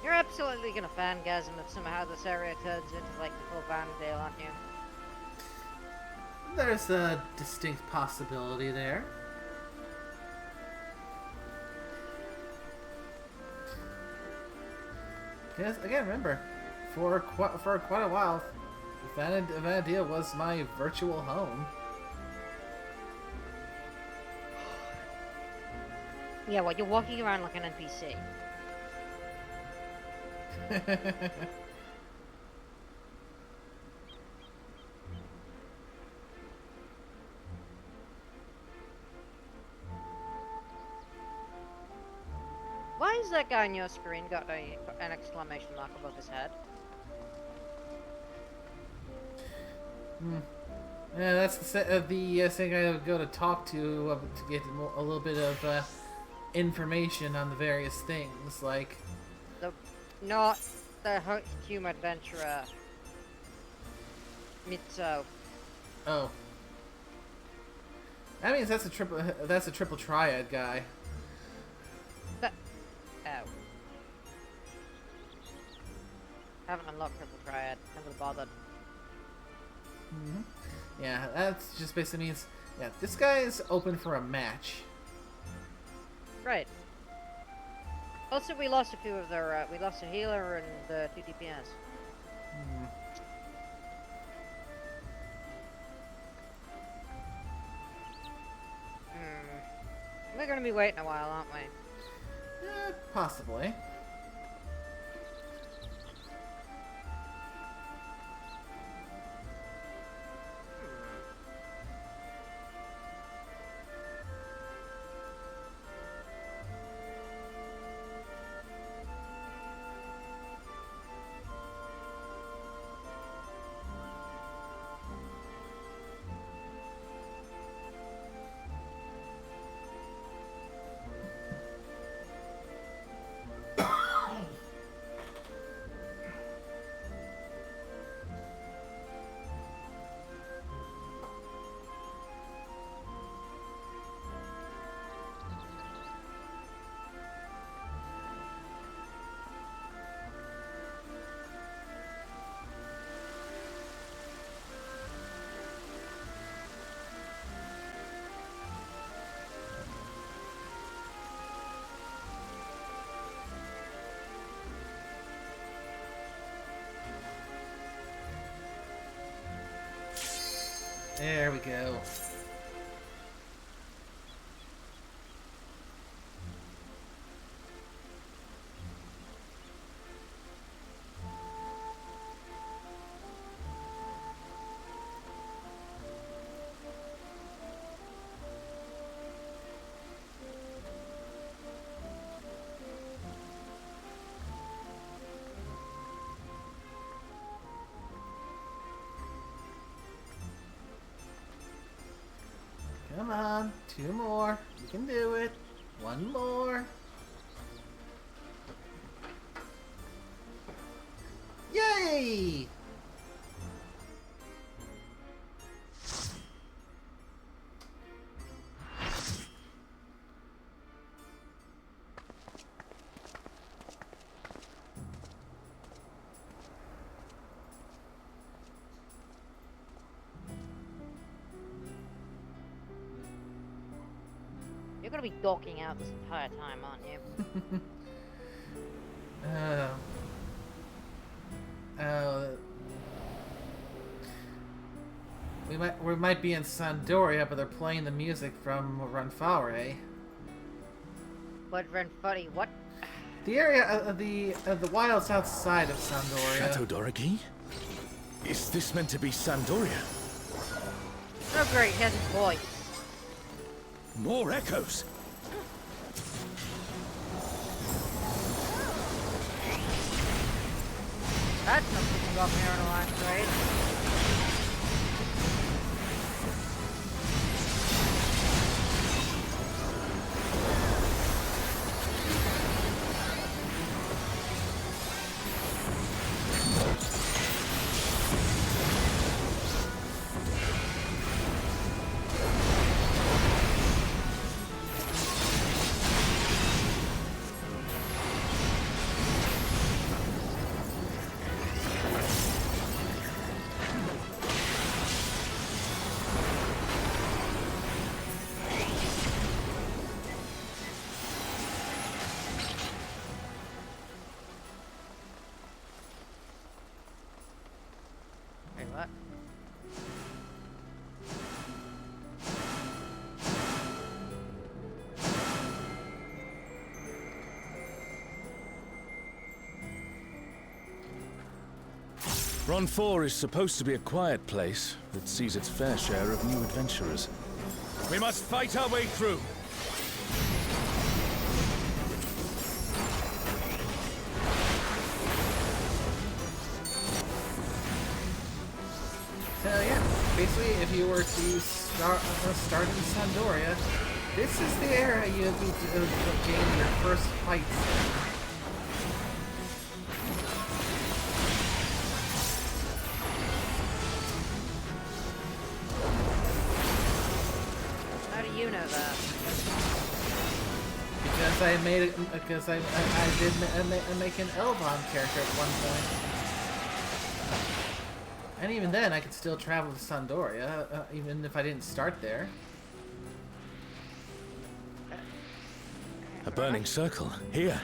You're absolutely gonna fangasm if somehow this area turns into like the full Vanadale, aren't you? there's a distinct possibility there. Because, again, remember, for quite a while, Vanadia was my virtual home. Yeah, well, you're walking around like an NPC. Why has that guy on your screen got an exclamation mark above his head? Yeah, that's the thing I would go to talk to get a little bit of information on the various things, like... Not the human adventurer, Mitzo. Oh. That means that's a triple triad guy. Oh. Haven't unlocked triple triad. Never bothered. Yeah, that just basically means, yeah, this guy is open for a match. Right. Also, we lost a few of their, we lost a healer and 2 DPS. We're gonna be waiting a while, aren't we? Possibly. There we go. Come on, 2 more. You can do it. 1 more. Yay! You're gonna be docking out this entire time, aren't you? We might be in Sandoria, but they're playing the music from Ranfare. But Ranfare, what? The area, the wilds outside of Sandoria. Chateau Doraghi? Is this meant to be Sandoria? Oh great, he has his voice. More echoes! That's something you got me on a line trade. Ron 4 is supposed to be a quiet place that sees its fair share of new adventurers. We must fight our way through. So yeah, basically, if you were to start in Sandoria, this is the area you'll be gaining your first fights. How do you know that? Because I made it. Because I did make an Elbon character at one point. And even then, I could still travel to Sandoria, even if I didn't start there. A burning circle, here.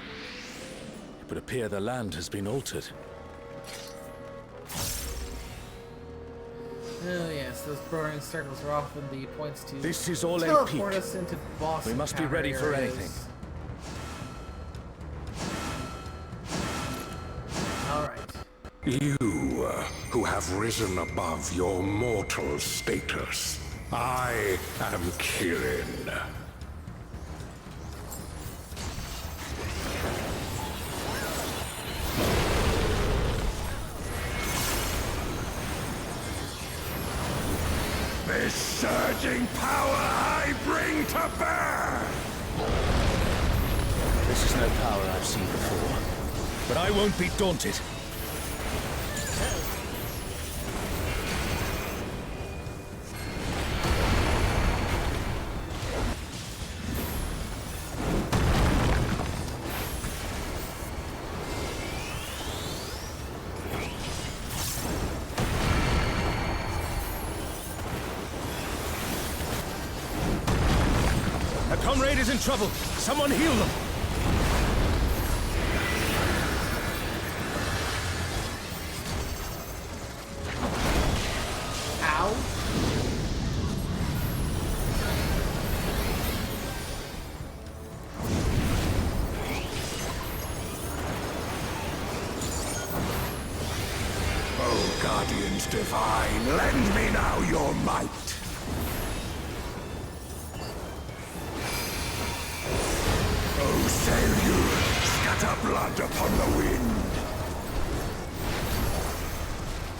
It would appear the land has been altered. Oh yes, those burning circles are often the points to This is all teleport peak. us into boss We must be encounter ready for areas. anything. Alright. You, who have risen above your mortal status. I am Kirin. This surging power I bring to bear! This is no power I've seen before. But I won't be daunted. A comrade is in trouble. Someone heal them. Ow. Oh, Guardians Divine, lend me now your might. Oh, sail you, scatter blood upon the wind.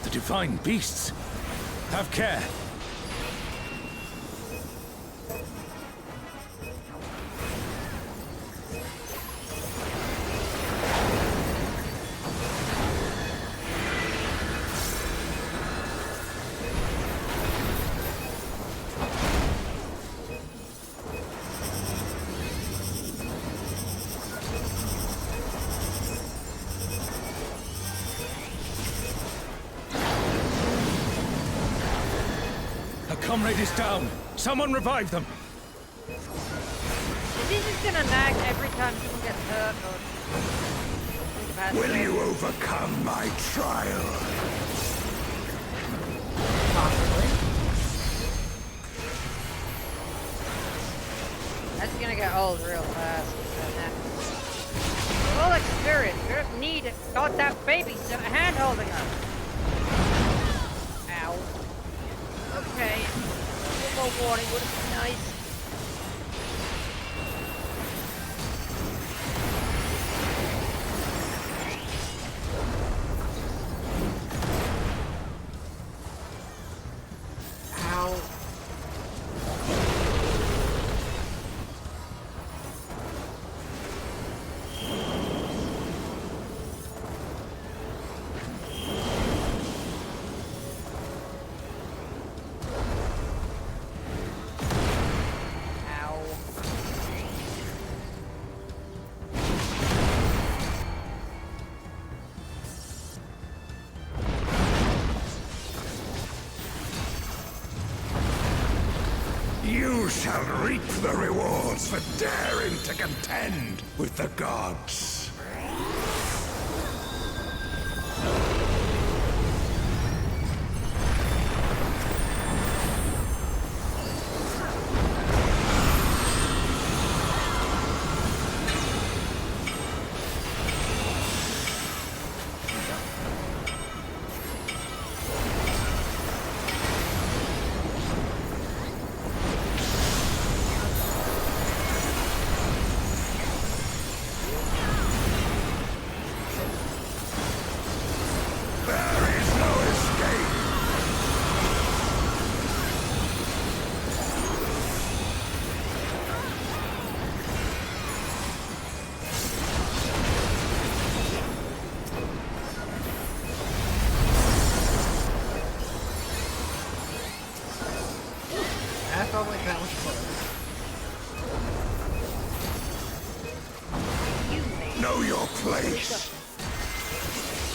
The divine beasts. Have care. A comrade is down. Someone revive them. Is he just gonna nag every time someone gets hurt or... Will you overcome my trial? Possibly. That's gonna get old real fast. Full experience. You don't need goddamn babysitter hand holding her. Ow. Okay. One more warning would have been nice. Ow. You shall reap the rewards for daring to contend with the gods. I felt like that was close. Know your place.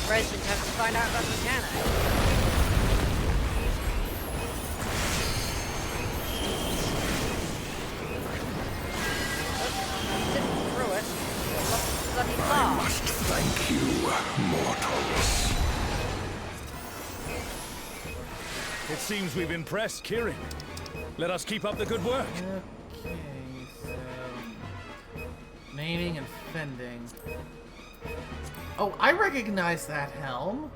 Residents have to find out about the mechanic. I must thank you, mortals. It seems we've impressed Kirin. Let us keep up the good work. Okay, so... Naming and fending. Oh, I recognize that helm.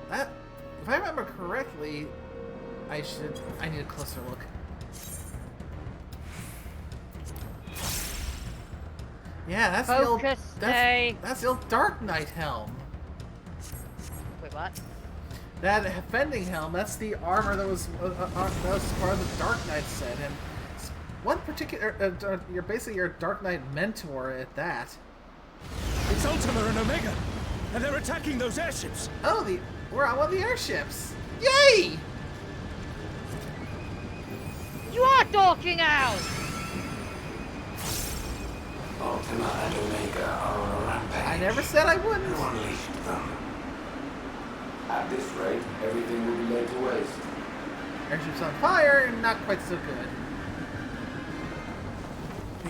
That... If I remember correctly, I need a closer look. Yeah, that's the old... That's the old Dark Knight helm. Wait, what? That fending helm, that's the armor that was part of the Dark Knight set, and one particular, you're basically your Dark Knight mentor at that. It's Ultima and Omega, and they're attacking those airships. Oh, we're on one of the airships. Yay! You are talking out! Ultima and Omega are on a rampage. I never said I wouldn't. Who unleashed them? At this rate, everything will be laid to waste. Airships on fire, and not quite so good.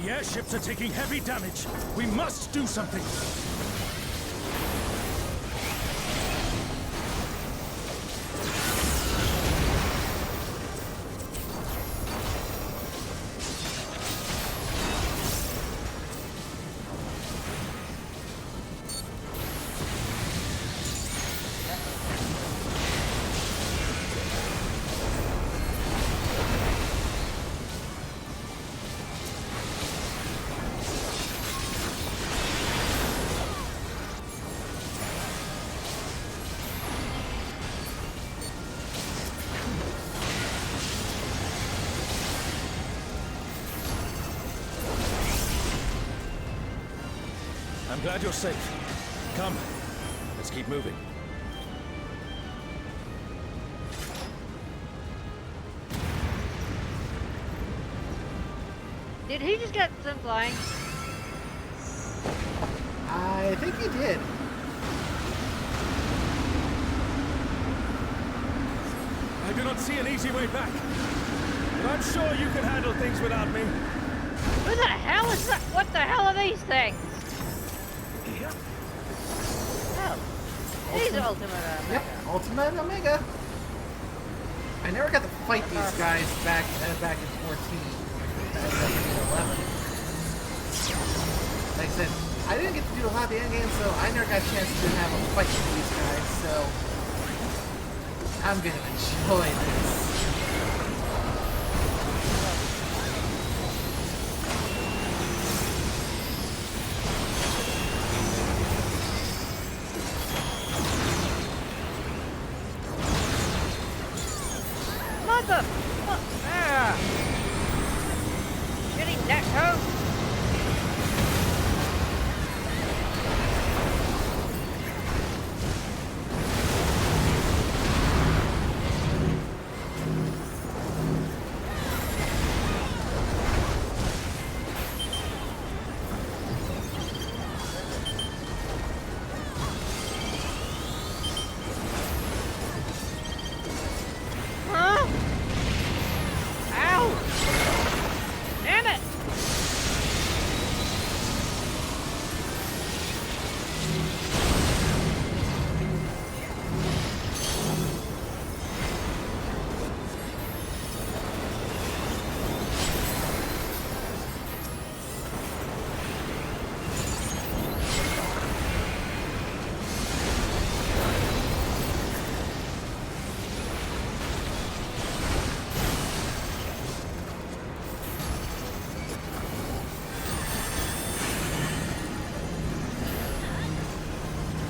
The airships are taking heavy damage. We must do something. I'm glad you're safe. Come, let's keep moving. Did he just get sent flying? I think he did. I do not see an easy way back, but I'm sure you can handle things without me. Who the hell is that? What the hell are these things? Oh, these are Ultima and Omega. Yep, Ultima and Omega. I never got to fight these guys back in 14. 11. Like I said, I didn't get to do a lot of the endgame, so I never got a chance to have a fight with these guys, so I'm gonna enjoy this. Mother! What? Ah! Really, Necro? Huh? Ow! Damn it!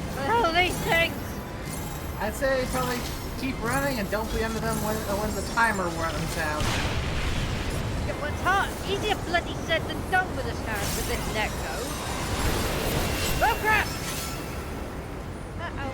What the hell are these things? I'd say probably keep running and don't be under them when the timer runs out. Yeah, well, it's hard. Easier bloody said than done with this character, with this Necro. Oh crap! Uh-oh.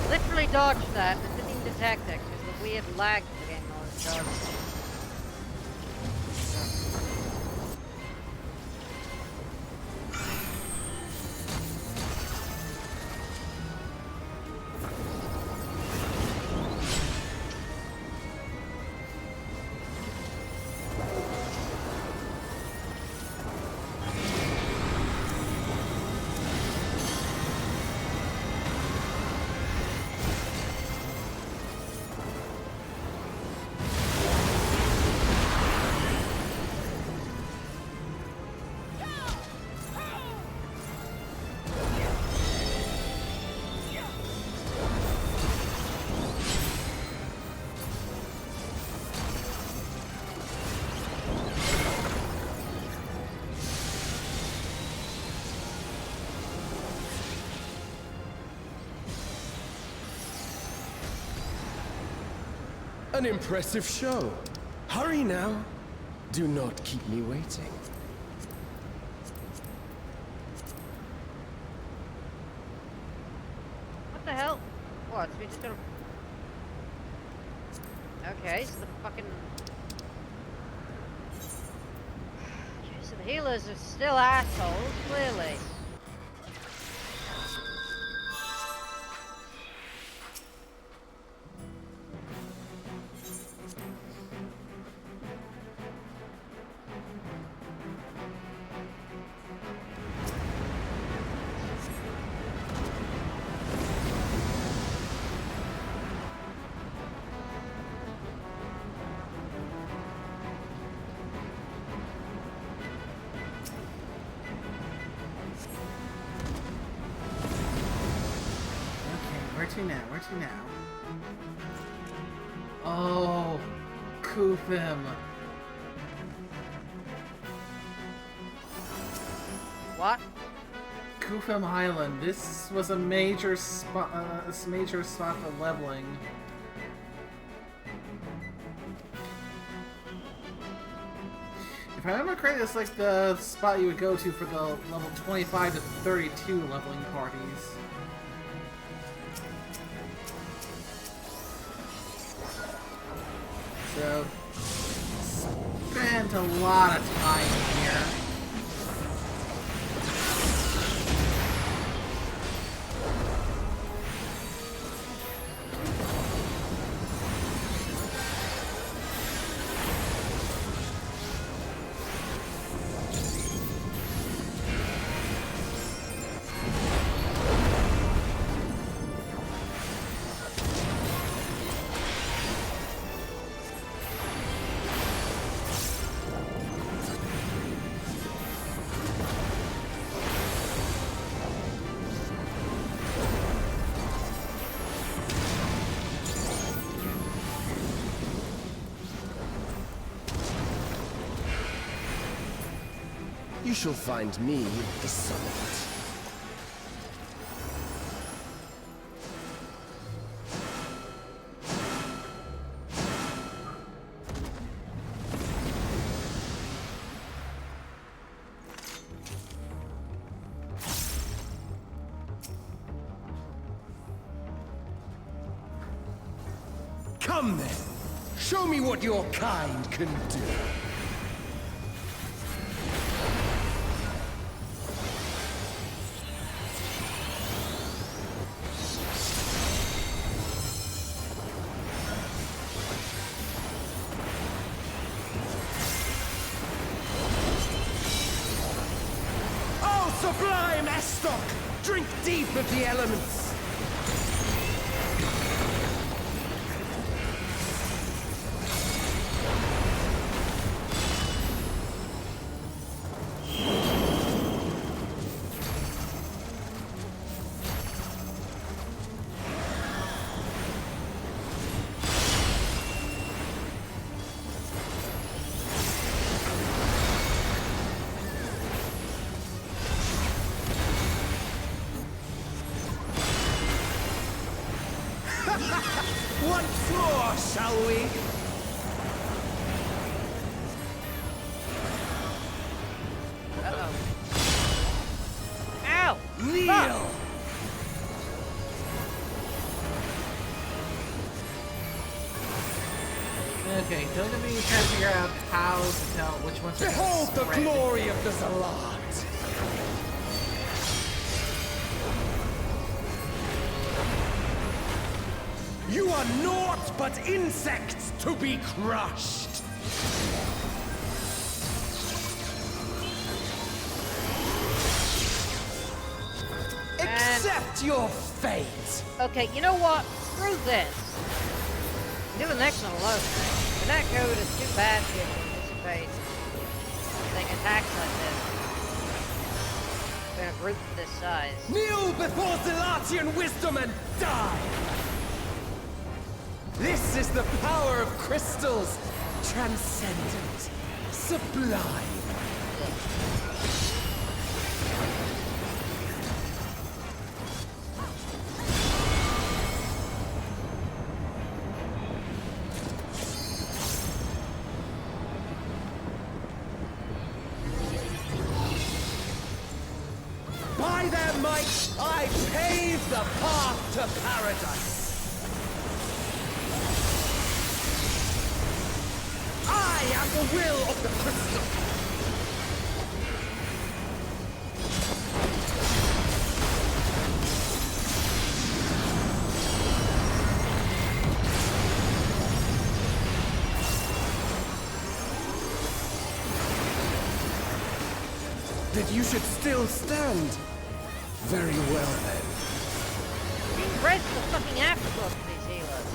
Literally dodged that and didn't even detect it because the weird lag the game always does. An impressive show. Hurry now. Do not keep me waiting. What the hell? What? We just gonna... Okay, so the fucking... Okay, so the healers are still assholes, clearly. Where to now? Oh, Kufim. What? Kufim Island. This was a major spot. Major spot for leveling. If I remember correctly, it's like the spot you would go to for the level 25 to 32 leveling parties. So, spent a lot of time here. You shall find me at the summit. Come then! Show me what your kind can do! Sublime Estok! Drink deep of the elements! Once more, shall we? Uh-oh. Ow! Kneel! Okay, don't let me try to figure out how to tell which ones are gonna Behold the spread. glory of the Zalat! You are naught but insects to be crushed! Accept your fate! Okay, you know what? Screw this. I'm doing next one alone. The net code is too bad to anticipate using attacks like this. In a group this size. Kneel before Zalatian wisdom and die! This is the power of crystals, transcendent, sublime. By their might, I pave the path to paradise. I am the will of the crystal. That you should still stand. Very well, then. Being dreadful fucking afterthought for these healers.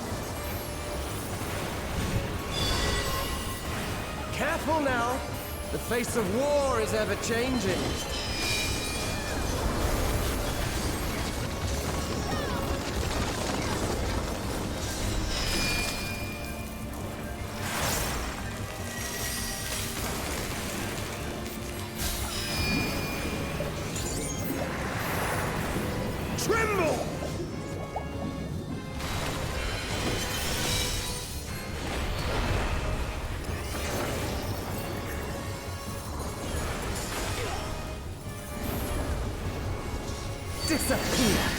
Careful now. The face of war is ever changing. Tremble! Disappear!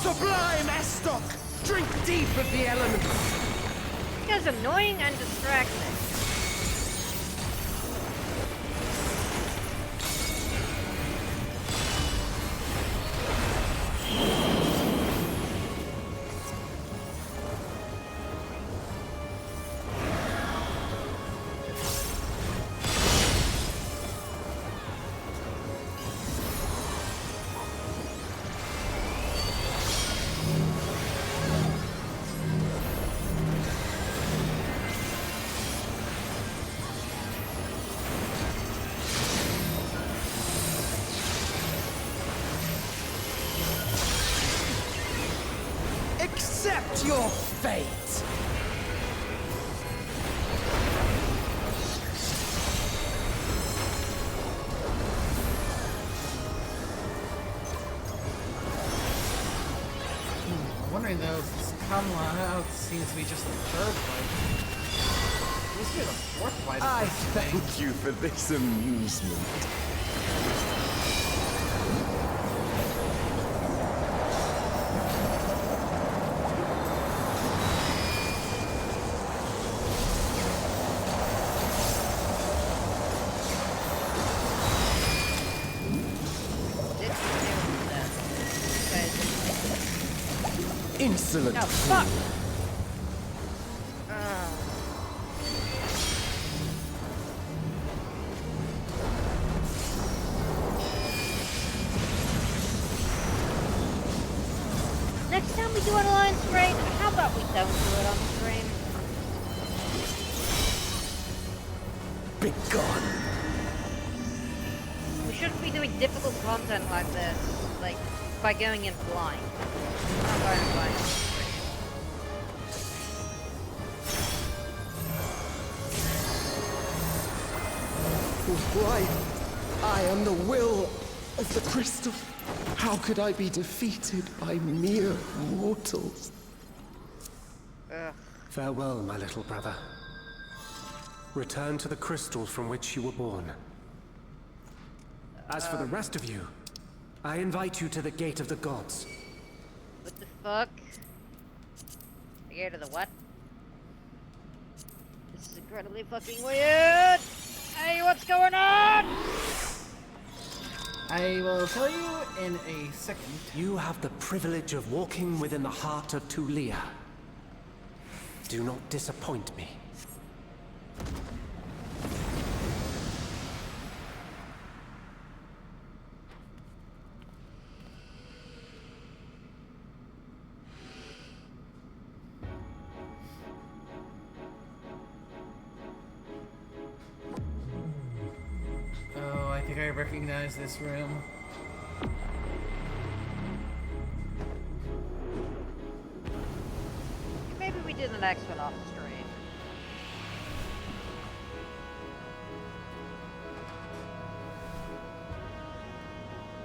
Sublime Estok! Drink deep of the elements! You guys are annoying and distracting. Accept your fate! I'm wondering though, this Kamala seems to be just the third fight. This is the fourth fight. I thank you for this amusement. This is Insolent no, fool. fuck! we do an alliance raid? How about we don't do it on stream? Be gone. We shouldn't be doing difficult content like this, like, by going in blind. We're not going in blind. Why? I am the will of the crystal. How could I be defeated by mere mortals? Farewell, my little brother. Return to the crystal from which you were born. As for the rest of you, I invite you to the Gate of the Gods. What the fuck? The Gate of the what? This is incredibly fucking weird! Hey, what's going on? I will tell you in a second. You have the privilege of walking within the heart of Tulia. Do not disappoint me. Oh, I think I recognize this room. Maybe we do the next one off the stream.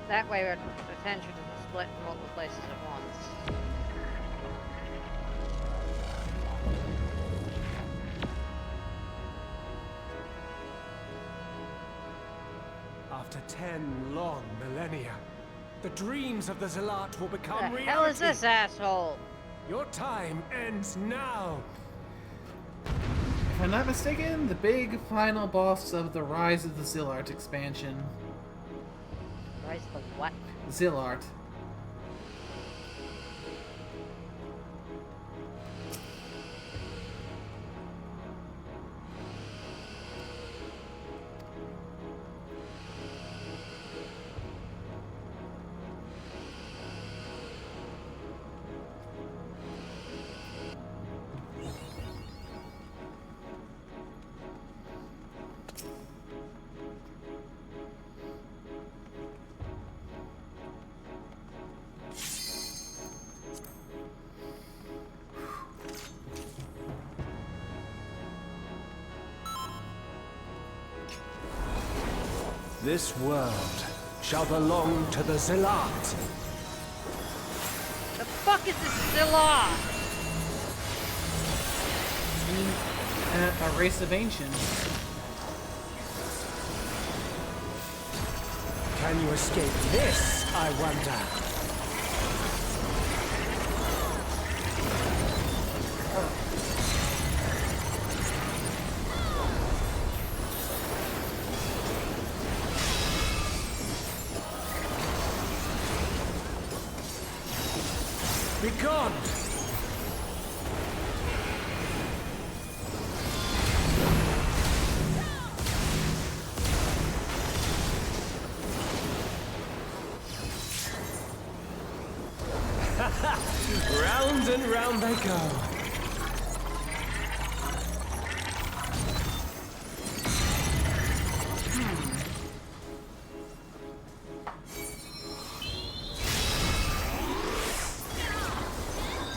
That way our attention doesn't split in multiple places at once. After 10 long millennia, the dreams of the Zealot will become reality. What the hell is this asshole? Your time ends now. If I'm not mistaken, the big final boss of the Rise of the Zillart expansion. Rise of the what? Zillart. This world shall belong to the Zealot. The fuck is this Zealot? A race of ancients. Can you escape this, I wonder? Be gone! Round and round they go.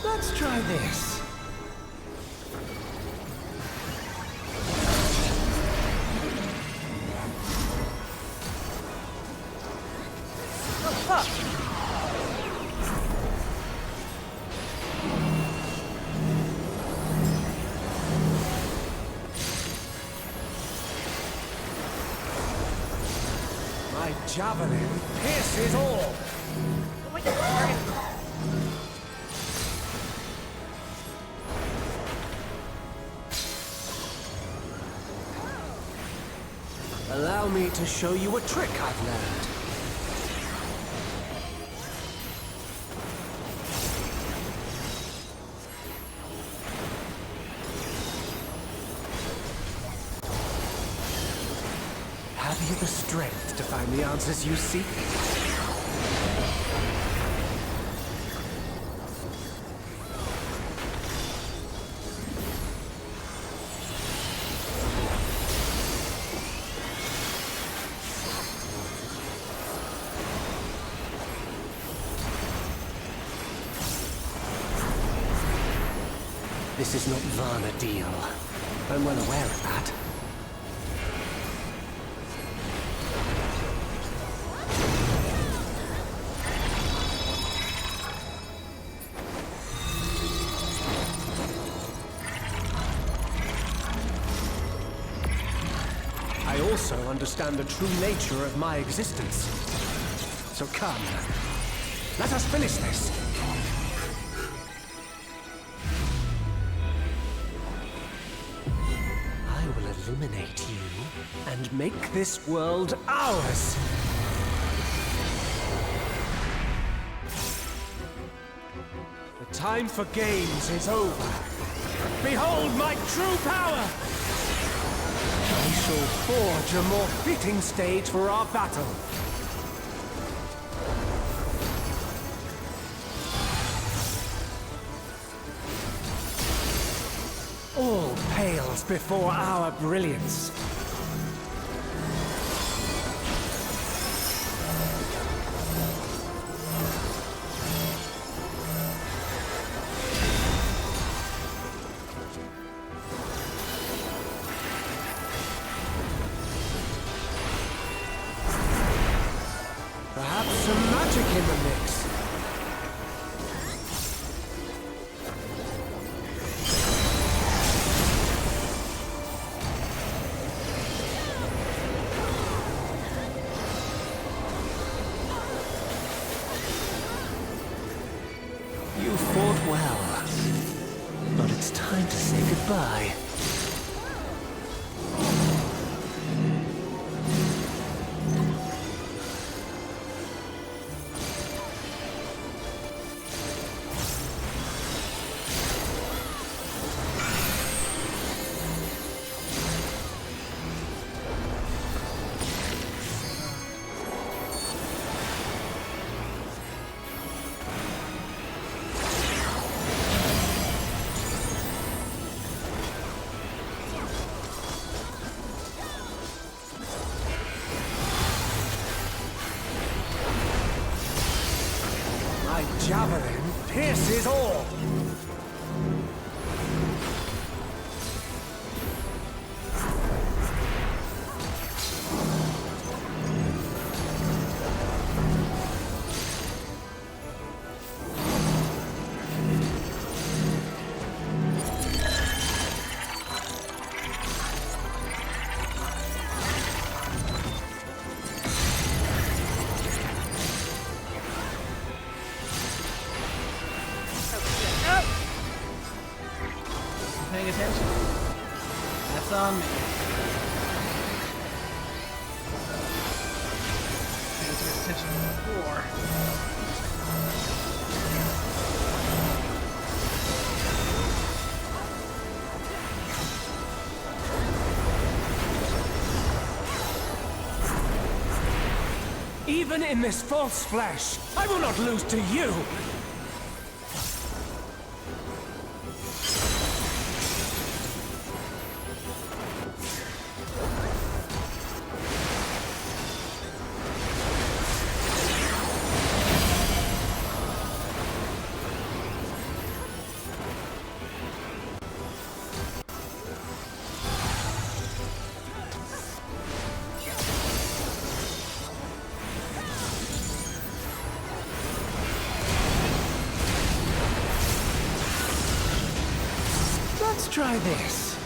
Let's try this. Oh fuck! My javelin pierces all. Allow me to show you a trick I've learned. Have you the strength to find the answers you seek? This is not Varna deal. I'm well aware of that. I also understand the true nature of my existence. So come, let us finish this. I will eliminate you and make this world ours. The time for games is over. Behold my true power! I shall forge a more fitting stage for our battle. All pales before our brilliance. Perhaps some magic in the mix. You fought well, but it's time to say goodbye. My javelin pierces all! Paying attention. That's on me. Paying too much attention before. Even in this false flesh, I will not lose to you! Let's try this.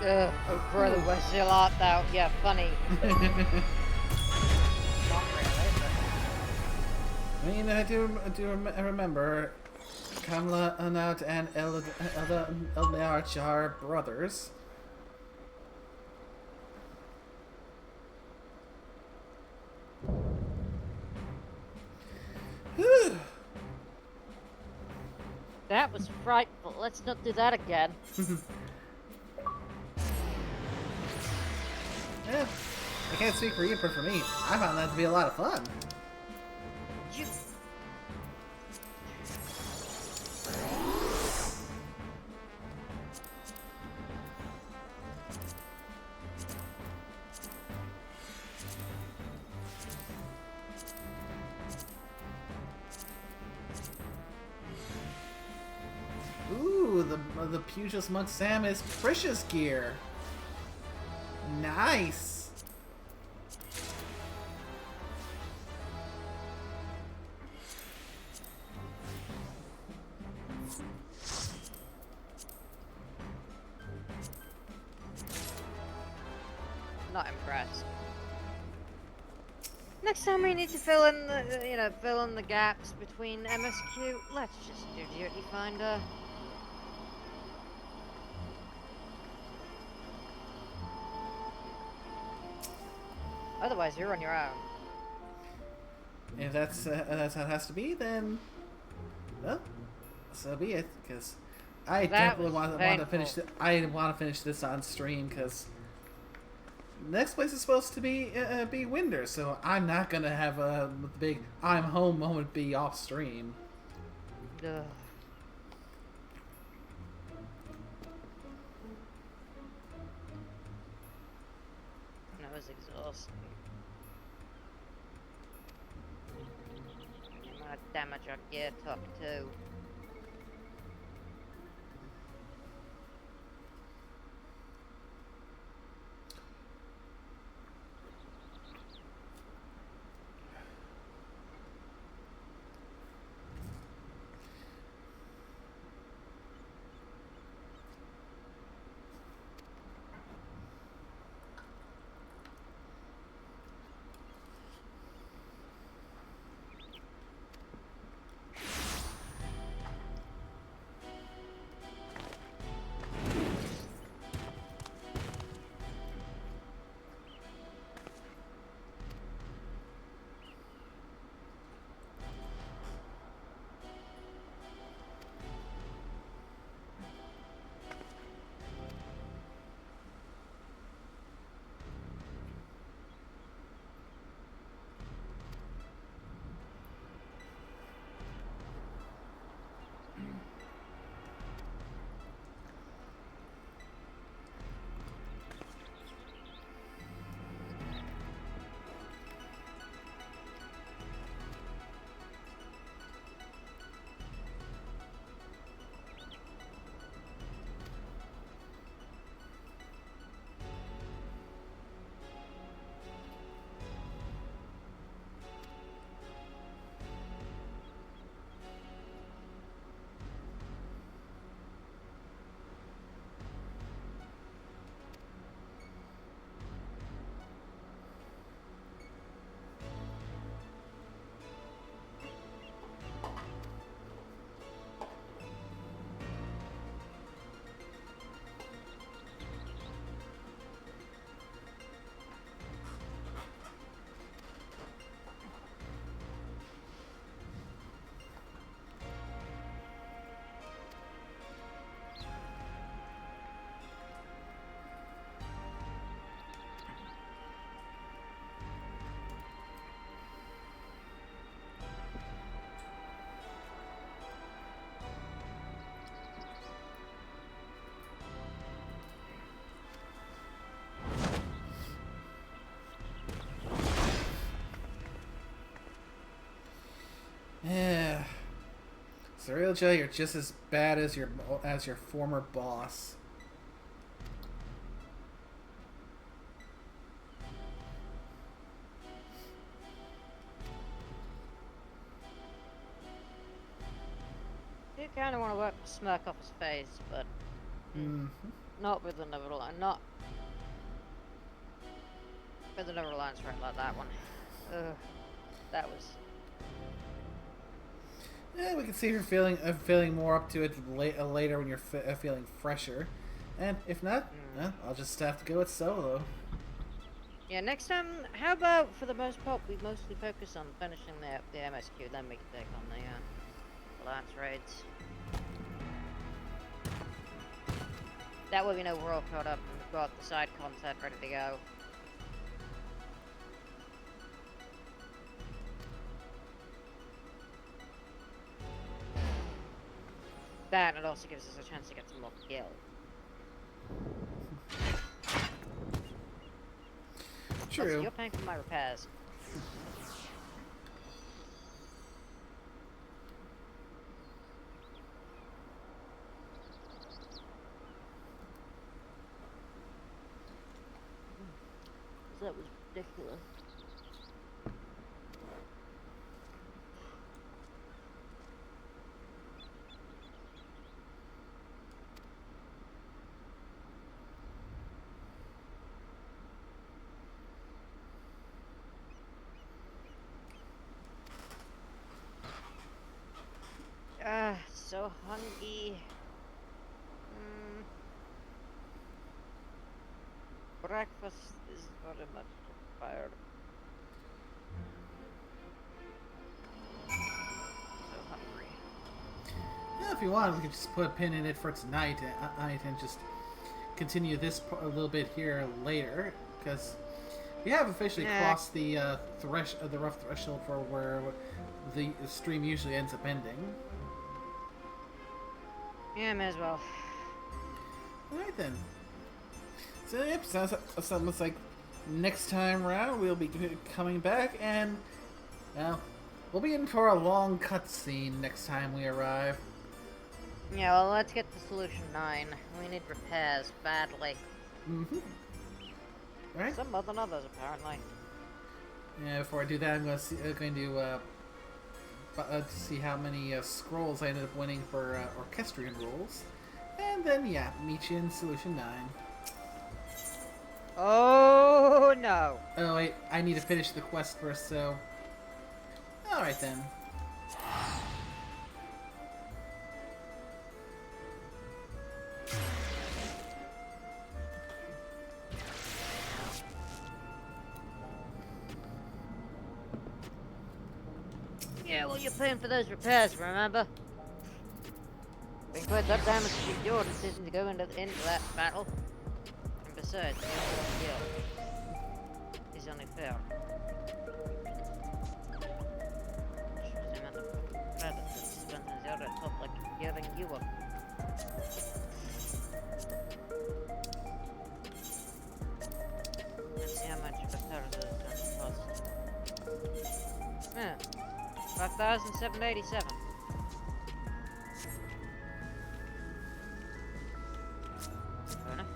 Oh brother, we're still out though. Yeah, funny. Not really, I mean, I do remember Kamla, Anat, and Elmearch are brothers. That was frightful. Let's not do that again. Yeah, I can't speak for you, but for me, I found that to be a lot of fun. the Pugilist Monk Sam is Prisha's gear. Nice. Not impressed. Next time we need to fill in the, fill in the gaps between MSQ, let's just do Duty Finder. Otherwise, you're on your own. If that's how it has to be, then well, so be it. Because I definitely want to finish. I want to finish this on stream because next place is supposed to be Winder, so I'm not gonna have a big "I'm home" moment be off stream. Ugh. That was exhausting. The amount of damage our gear took too. Yeah. Serial J, you're just as bad as your former boss. I do kind of want to work the smirk off his face, but not with the Neverland. Not with the Neverland straight like that one. That was. Yeah, we can see her feeling more up to it later when you're feeling fresher, and if not, well, I'll just have to go with solo. Yeah, next time, how about for the most part we mostly focus on finishing the MSQ, then we can take on the Lance raids. That way we know we're all caught up and we've got the side content ready to go. That, and it also gives us a chance to get some more gil. True. Also, you're paying for my repairs. That was ridiculous. So hungry. Breakfast is very much required. So hungry. Yeah, if you want, we could just put a pin in it for tonight and just continue this a little bit here later, because we have officially crossed the rough threshold for where the stream usually ends up ending. Yeah, may as well. Alright then. So yep, sounds like next time around we'll be coming back, and well, we'll be in for a long cutscene next time we arrive. Yeah, well, let's get to Solution 9. We need repairs badly. Mm-hmm. Right? Some more than others, apparently. Yeah, before I do that, I'm going to see how many scrolls I ended up winning for orchestrion roles. And then, yeah, meet you in Solution 9. Oh, no. Oh, wait, I need to finish the quest first, so... Alright then. Yeah, well, you're paying for those repairs, remember? Been quite that damage to your decision to go into that battle. And besides, your skill is only fair. Like giving you up. Let's see how much repair those cost. Yeah. 5,787. Fair enough.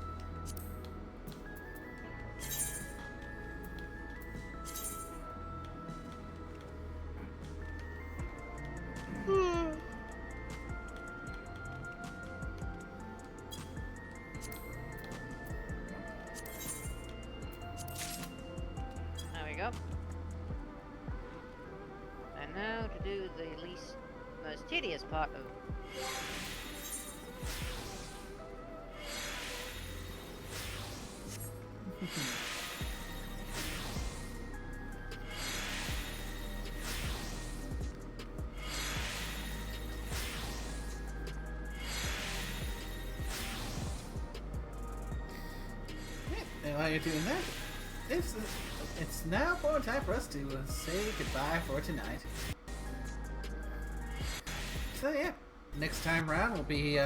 There we go. And now to do the most tedious part of And while you're doing that, it's now time for us to say goodbye for tonight. So yeah, next time around we'll be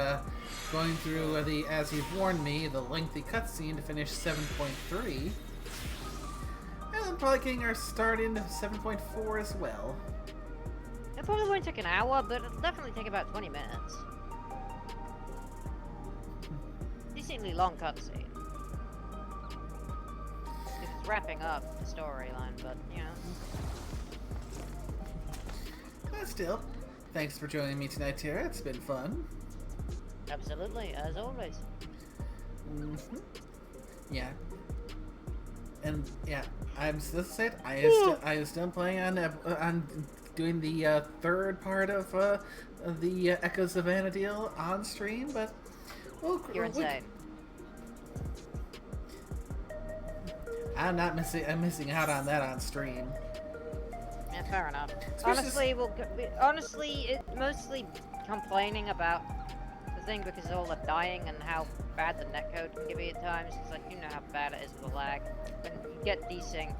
going through as you've warned me, the lengthy cutscene to finish 7.3. And then probably getting our start into 7.4 as well. it probably won't take an hour, but it'll definitely take about 20 minutes. Decently long cutscene. It's wrapping up the storyline, but you know. But still, thanks for joining me tonight, Tara. It's been fun. Absolutely, as always. Mm-hmm. Yeah. And yeah, I'm still set. I was still playing on doing the third part of the Echoes of Vanadil on stream, but You're insane. I'm not missing. I'm missing out on that on stream. Yeah, fair enough. Especially Honestly, it's mostly complaining about the thing because all the dying and how bad the netcode can be at times. It's like, you know how bad it is with the lag. When you get desync,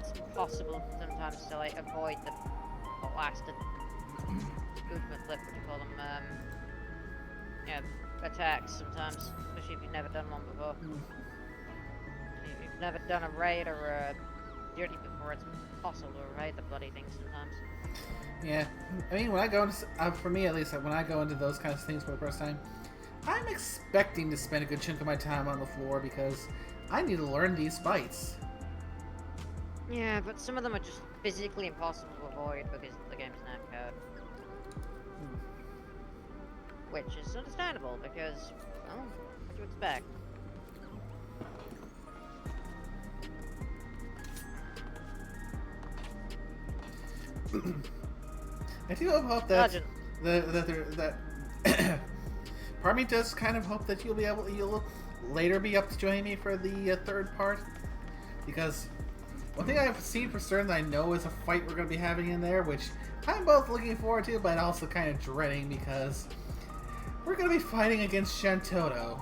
it's impossible sometimes to like avoid the blasted movement flip, what do you call them? Yeah, attacks sometimes, especially if you've never done one before. If you've never done a raid or a duty before, it's impossible to raid the bloody things sometimes. Yeah, I mean, when I go into, for me at least, when I go into those kinds of things for the first time, I'm expecting to spend a good chunk of my time on the floor because I need to learn these fights. Yeah, but some of them are just physically impossible to avoid because the game's not code. Which is understandable because, well, what do you expect? I do hope that part of me does kind of hope that you'll later be up to join me for the third part, because one thing I've seen for certain that I know is a fight we're going to be having in there, which I'm both looking forward to, but also kind of dreading because we're going to be fighting against Shantoto.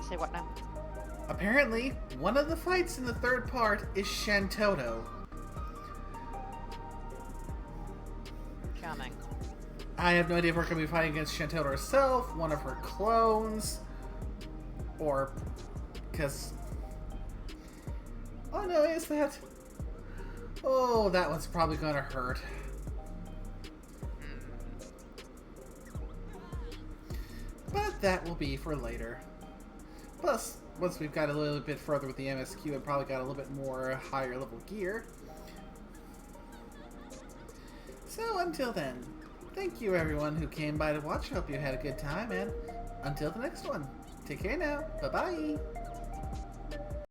Say what now? Apparently, one of the fights in the third part is Shantoto. Charming. I have no idea if we're going to be fighting against Shantoto herself, one of her clones, or because... Oh no, is that... Oh, that one's probably going to hurt. But that will be for later. Plus, once we've got a little bit further with the MSQ and probably got a little bit more higher level gear. So until then, thank you everyone who came by to watch. Hope you had a good time, and until the next one, take care now. Bye-bye.